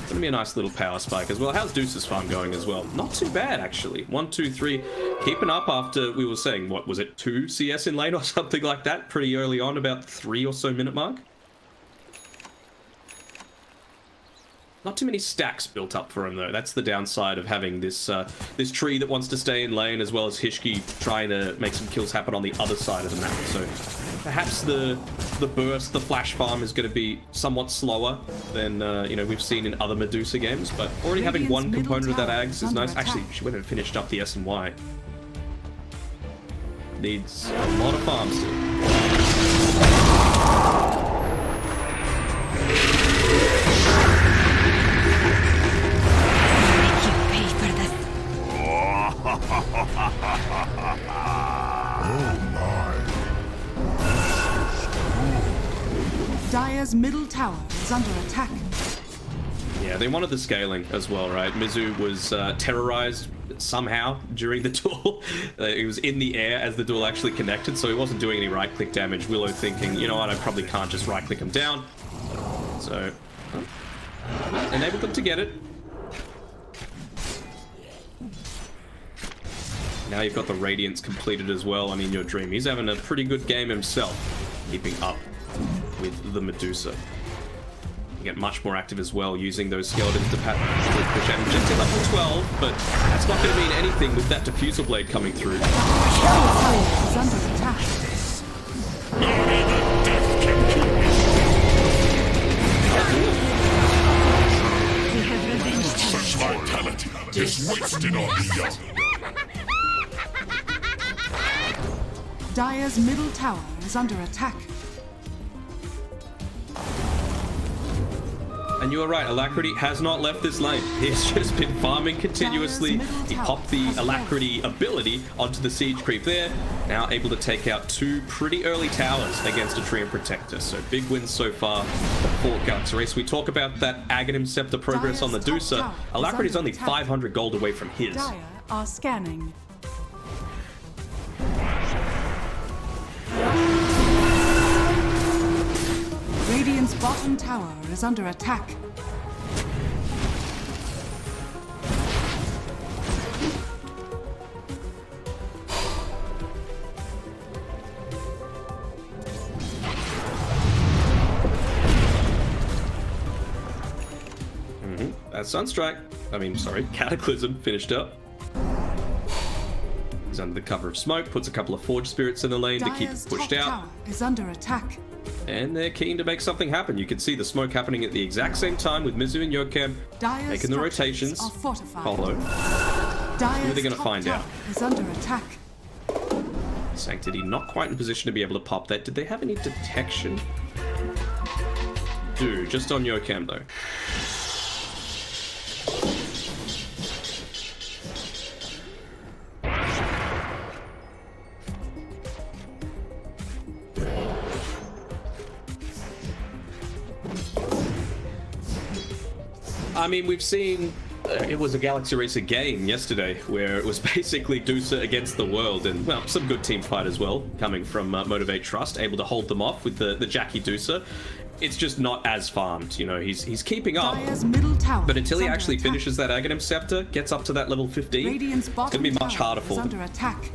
Gonna be a nice little power spike as well. How's Deuce's farm going as well? Not too bad, actually. 1, 2, 3. Keeping up after, we were saying, what was it, 2 CS in lane or something like that? Pretty early on, about 3 or so minute mark. Not too many stacks built up for him, though. That's the downside of having this this tree that wants to stay in lane, as well as Hishki trying to make some kills happen on the other side of the map. So perhaps the burst, the flash farm is going to be somewhat slower than you know, we've seen in other Medusa games. But already having one component of that Ags is nice. Actually, she went and finished up the S&Y. Needs a lot of farms still. Dire's middle tower is under attack. Yeah, they wanted the scaling as well, right? Mizu was terrorized somehow during the duel. He was in the air as the duel actually connected, so he wasn't doing any right-click damage. Willow thinking, you know what, I probably can't just right-click him down. So, enabled them to get it. Now you've got the Radiance completed as well. I mean, your Dream. He's having a pretty good game himself, keeping up with the Medusa. You get much more active as well, using those skeletons to push out. Just at level 12, but that's not going to mean anything with that diffusal blade coming through. Is under attack. Only the death can kill We have revenged him. Such vitality is wasted on the young. Dire's middle tower is under attack. And you are right, Alacrity has not left this lane. He's just been farming continuously. He popped the Alacrity ability onto the siege creep there. Now able to take out 2 pretty early towers against a Treant Protector. So big wins so far for Galaxy Race. We talk about that Aghanim Scepter progress on the Medusa. Alacrity's only 500 gold away from his. Dire are scanning. Radiant's bottom tower is under attack. That's Sunstrike. I mean, sorry, Cataclysm finished up. He's under the cover of smoke, puts a couple of Forge Spirits in the lane to keep Dire's it pushed top out. tower is under attack. And they're keen to make something happen. You can see the smoke happening at the exact same time with Mizu and Yokem Dire's making the structures rotations. are fortified. Polo. Dire's Who are they gonna top find tower out? is under attack. Sanctity not quite in position to be able to pop that. Did they have any detection? Do, just on Yokem though. I mean, we've seen it was a Galaxy Racer game yesterday where it was basically Dusa against the world, and well, some good team fight as well coming from Motivate Trust, able to hold them off with the Jackie Dusa. It's just not as farmed, you know. He's keeping up, Dire's middle tower but until is he under actually attack. finishes that Aghanim Scepter, gets up to that level 15, Radiant's it's bottom gonna be much tower harder is for them. under attack.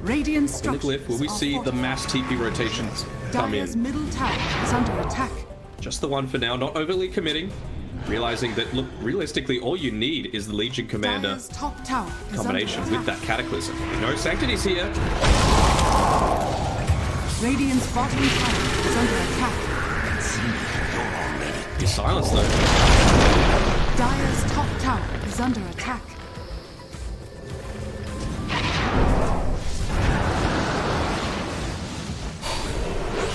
Radiant In the structures glyph, will we are see the fortified. mass TP rotations come Dire's in? middle tower is under attack. Just the one for now, not overly committing. Realizing that, look, realistically, all you need is the Legion Commander Dire's top tower is combination under with that attack. Cataclysm. No, Sanctity's here. Radiant's bottom tower is under attack. He's silenced though. Dire's top tower is under attack.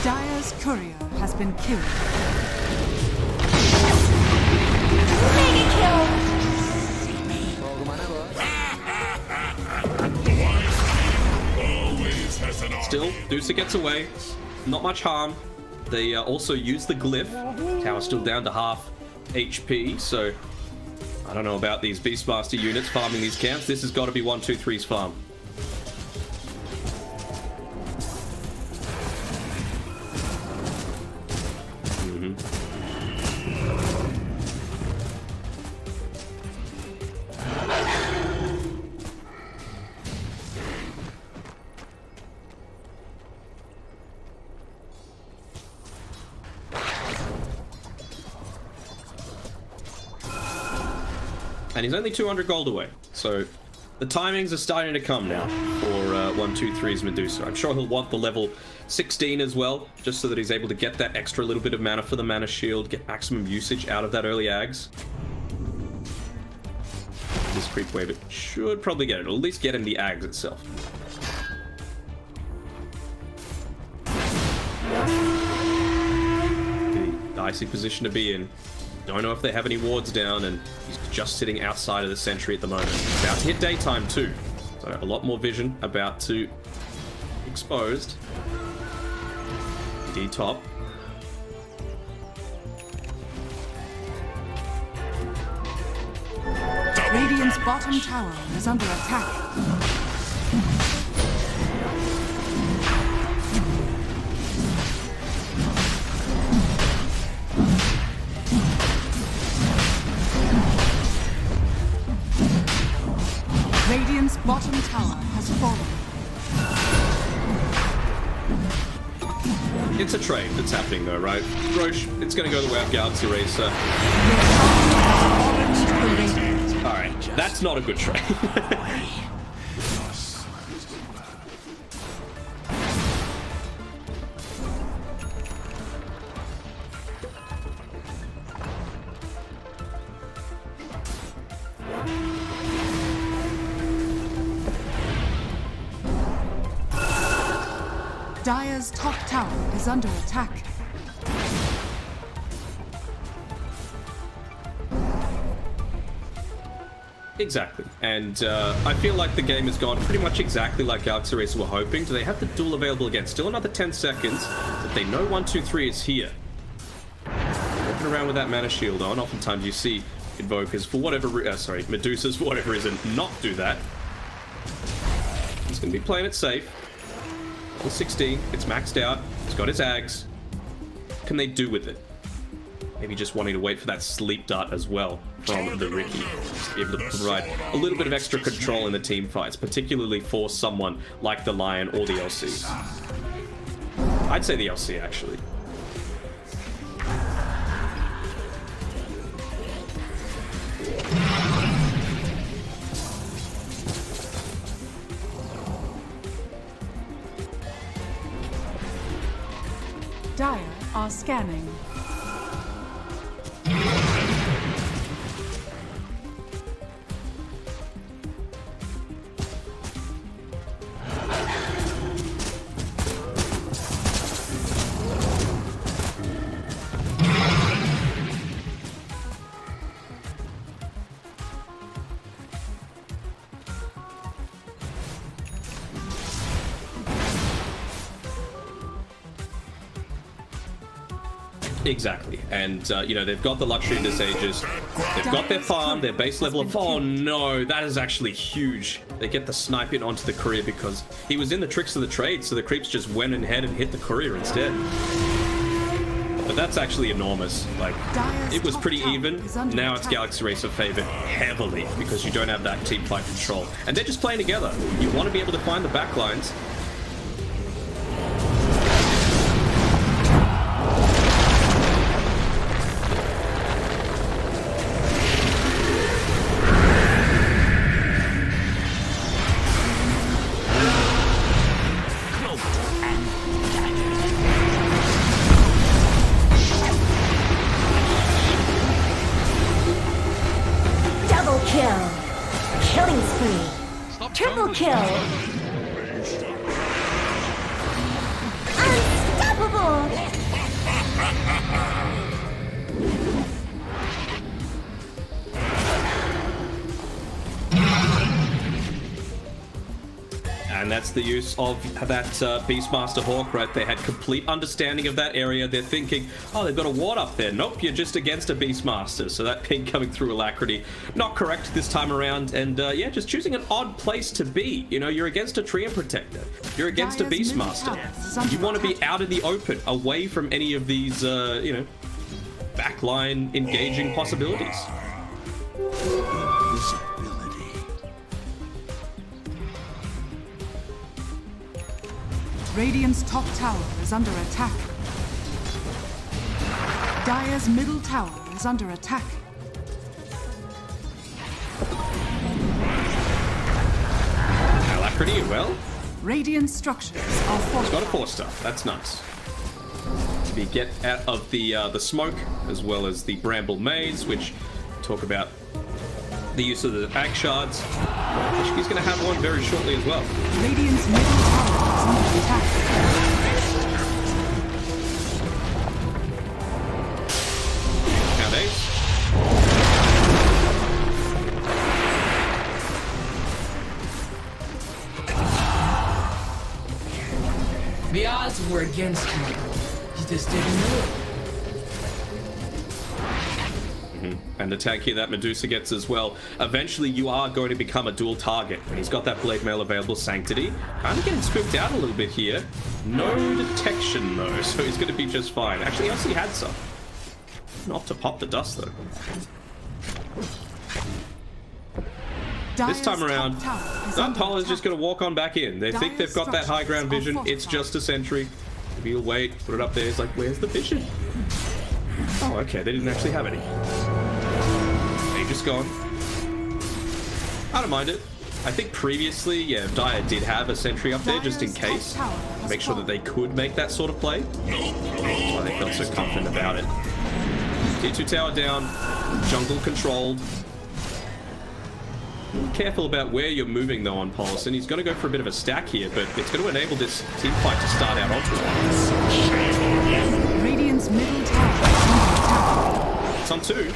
Dire's courier has been killed. Always has an arm. Still, Dusa gets away. Not much harm. They also use the glyph. Tower's still down to half HP, so I don't know about these Beastmaster units farming these camps. This has got to be 1-2-3's farm. And he's only 200 gold away, so the timings are starting to come now for 1-2-3's Medusa. I'm sure he'll want the level 16 as well, just so that he's able to get that extra little bit of mana for the mana shield, get maximum usage out of that early Ags. This creep wave, it should probably get it, or at least get him the Ags itself. The dicey position to be in. Don't know if they have any wards down, and he's just sitting outside of the sentry at the moment. About to hit daytime too, so a lot more vision about to be exposed. D top. Radiant's bottom tower is under attack. Radiant's bottom tower has fallen. It's a trade that's happening though, right? Roche, it's gonna go the way of Galaxy Racer. Alright, that's not a good trade. Dire's top tower is under attack. Exactly, and I feel like the game has gone pretty much exactly like Galaxy Racer were hoping. Do they have the duel available again? Still another 10 seconds, but they know 1-2-3 is here. Walking around with that mana shield on, oftentimes you see Invokers for whatever Medusas for whatever reason not do that. He's going to be playing it safe. Level 16, it's maxed out, he's got his Ags. What can they do with it? Maybe just wanting to wait for that sleep dart as well from the Ricky. Just to be able to provide a little bit of extra control in the team fights, particularly for someone like the Lion or the LC. I'd say the LC, actually. Dire are scanning. Exactly, and you know, they've got the luxury of this Aegis, they've got their farm, their base level of... Oh no, that is actually huge. They get the snipe in onto the courier because he was in the tricks of the trade, so the creeps just went ahead and hit the courier instead. But that's actually enormous. Like, it was pretty even. Now it's Galaxy Racer favored heavily because you don't have that team fight control. And they're just playing together. You want to be able to find the backlines. Triple kill! Unstoppable! And that's the use of that Beastmaster Hawk, right? They had complete understanding of that area. They're thinking, oh, they've got a ward up there. Nope, you're just against a Beastmaster. So that ping coming through Alacrity, not correct this time around. And yeah, just choosing an odd place to be. You know, you're against a Treant Protector. You're against a Beastmaster. You want to be out in the open, away from any of these, you know, backline engaging possibilities. Radiant's top tower is under attack. Dire's middle tower is under attack. Alacrity, well. Radiant structures are fortified. He's got a 4-star. That's nice. To be get out of the smoke, as well as the Bramble Maze, which talk about the use of the Ag Shards. He's going to have one very shortly as well. Radiant's middle tower is under attack. Nowadays. The odds were against you. You just didn't know it. And the tank here that Medusa gets as well. Eventually, you are going to become a dual target. When he's got that blade mail available, Sanctity. Kind of getting spooked out a little bit here. No detection, though, so he's going to be just fine. Actually, I see had some. Not to pop the dust, though. This time around, Nutpol is just going to walk on back in. They think they've got that high ground vision. It's just a sentry. Maybe he'll wait, put it up there. He's like, where's the vision? Oh, okay, they didn't actually have any. They just gone. I don't mind it. I think previously, yeah, Dire did have a sentry up there just in case. Make sure that they could make that sort of play. That's why they felt so confident about it. T2 tower down, jungle controlled. Careful about where you're moving though on Pulse, and he's going to go for a bit of a stack here, but it's going to enable this team fight to start out onto it. Radiant's middle tower is under attack. It's on 2.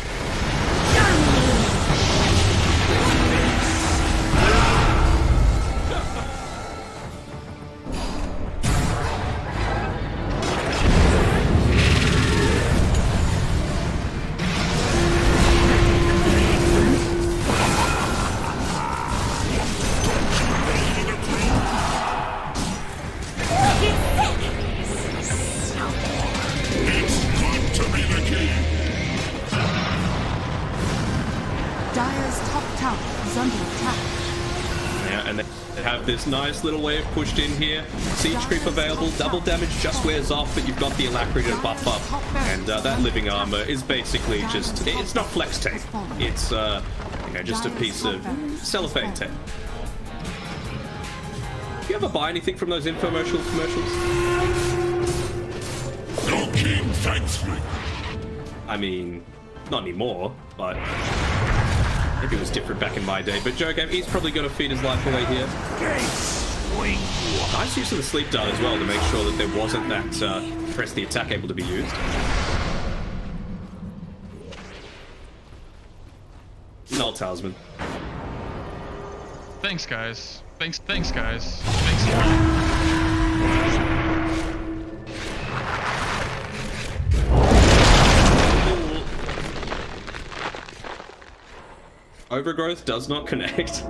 This nice little wave pushed in here. Siege creep available. Double damage just wears off, but you've got the Alacrity to buff up. And that living armor is basically just... It's not flex tape. It's, you know, just a piece of cellophane tape. Do you ever buy anything from those infomercials? king thanks me. I mean, not anymore, but maybe it was different back in my day. But Joe Game, he's probably going to feed his life away here. Nice use of the sleep dart as well to make sure that there wasn't that press the attack able to be used. Null Talisman. Thanks, guys. Thanks, guys. Thanks a lot. Overgrowth does not connect.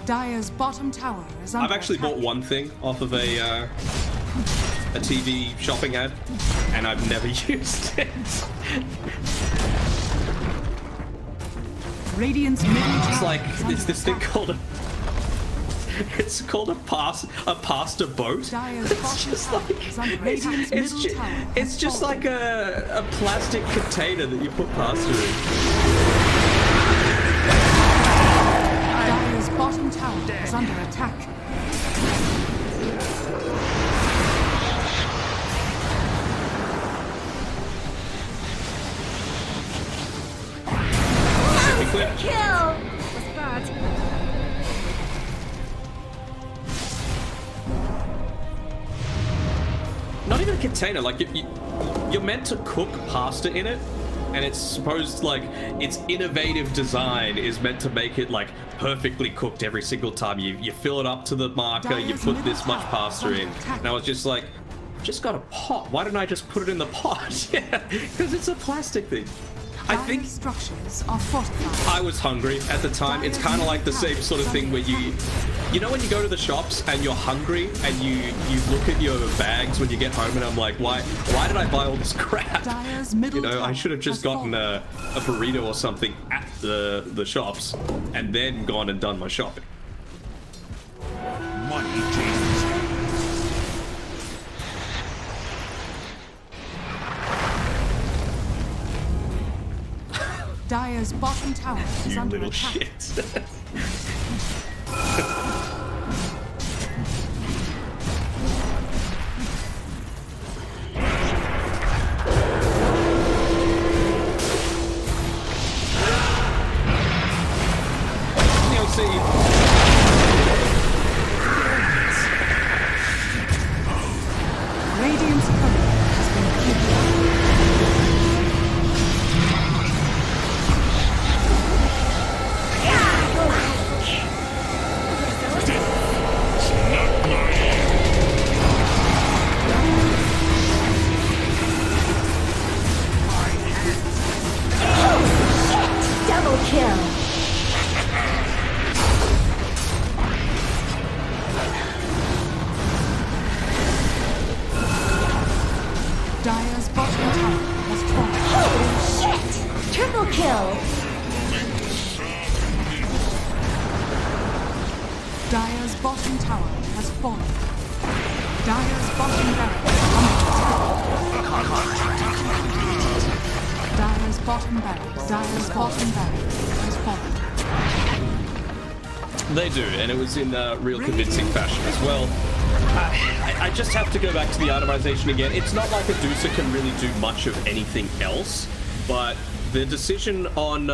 Dire's bottom tower is under I've actually attack. bought one thing off of a TV shopping ad, and I've never used it. Radiant's middle tower It's like, is under it's this thing attack. called a... It's called a pasta boat. Dire's It's bottom just tower like... is under Radiant's middle tower has It's just fallen. like a plastic container that you put pasta in. Dire's bottom tower is under attack. Kill! Was bad. Not even a container, like you're meant to cook pasta in it, and it's supposed, like, its innovative design is meant to make it like perfectly cooked every single time. You fill it up to the marker, you put this much pasta in, and I was just like, I've just got a pot, why didn't I just put it in the pot? Yeah, because it's a plastic thing. I think Dire's structures are fortified. I was hungry at the time. It's kind of like the same sort of thing where you know when you go to the shops and you're hungry and you look at your bags when you get home, and I'm like, why did I buy all this crap? Dire's middle You know, I tower should have just has gotten fallen. a burrito or something at the shops and then gone and done my shopping. Money changes. Dire's bottom tower is You under little attack. shit. Radiant's courier has been killed. Double kill. Dire's bottom tower has fallen. Holy shit! Triple kill. Dire's bottom tower has fallen. Dire's bottom barracks under attack. Dire's bottom barracks has fallen. They do, and it was in real convincing fashion as well. I just have to go back to the itemization again. It's not like Adusa can really do much of anything else, but the decision on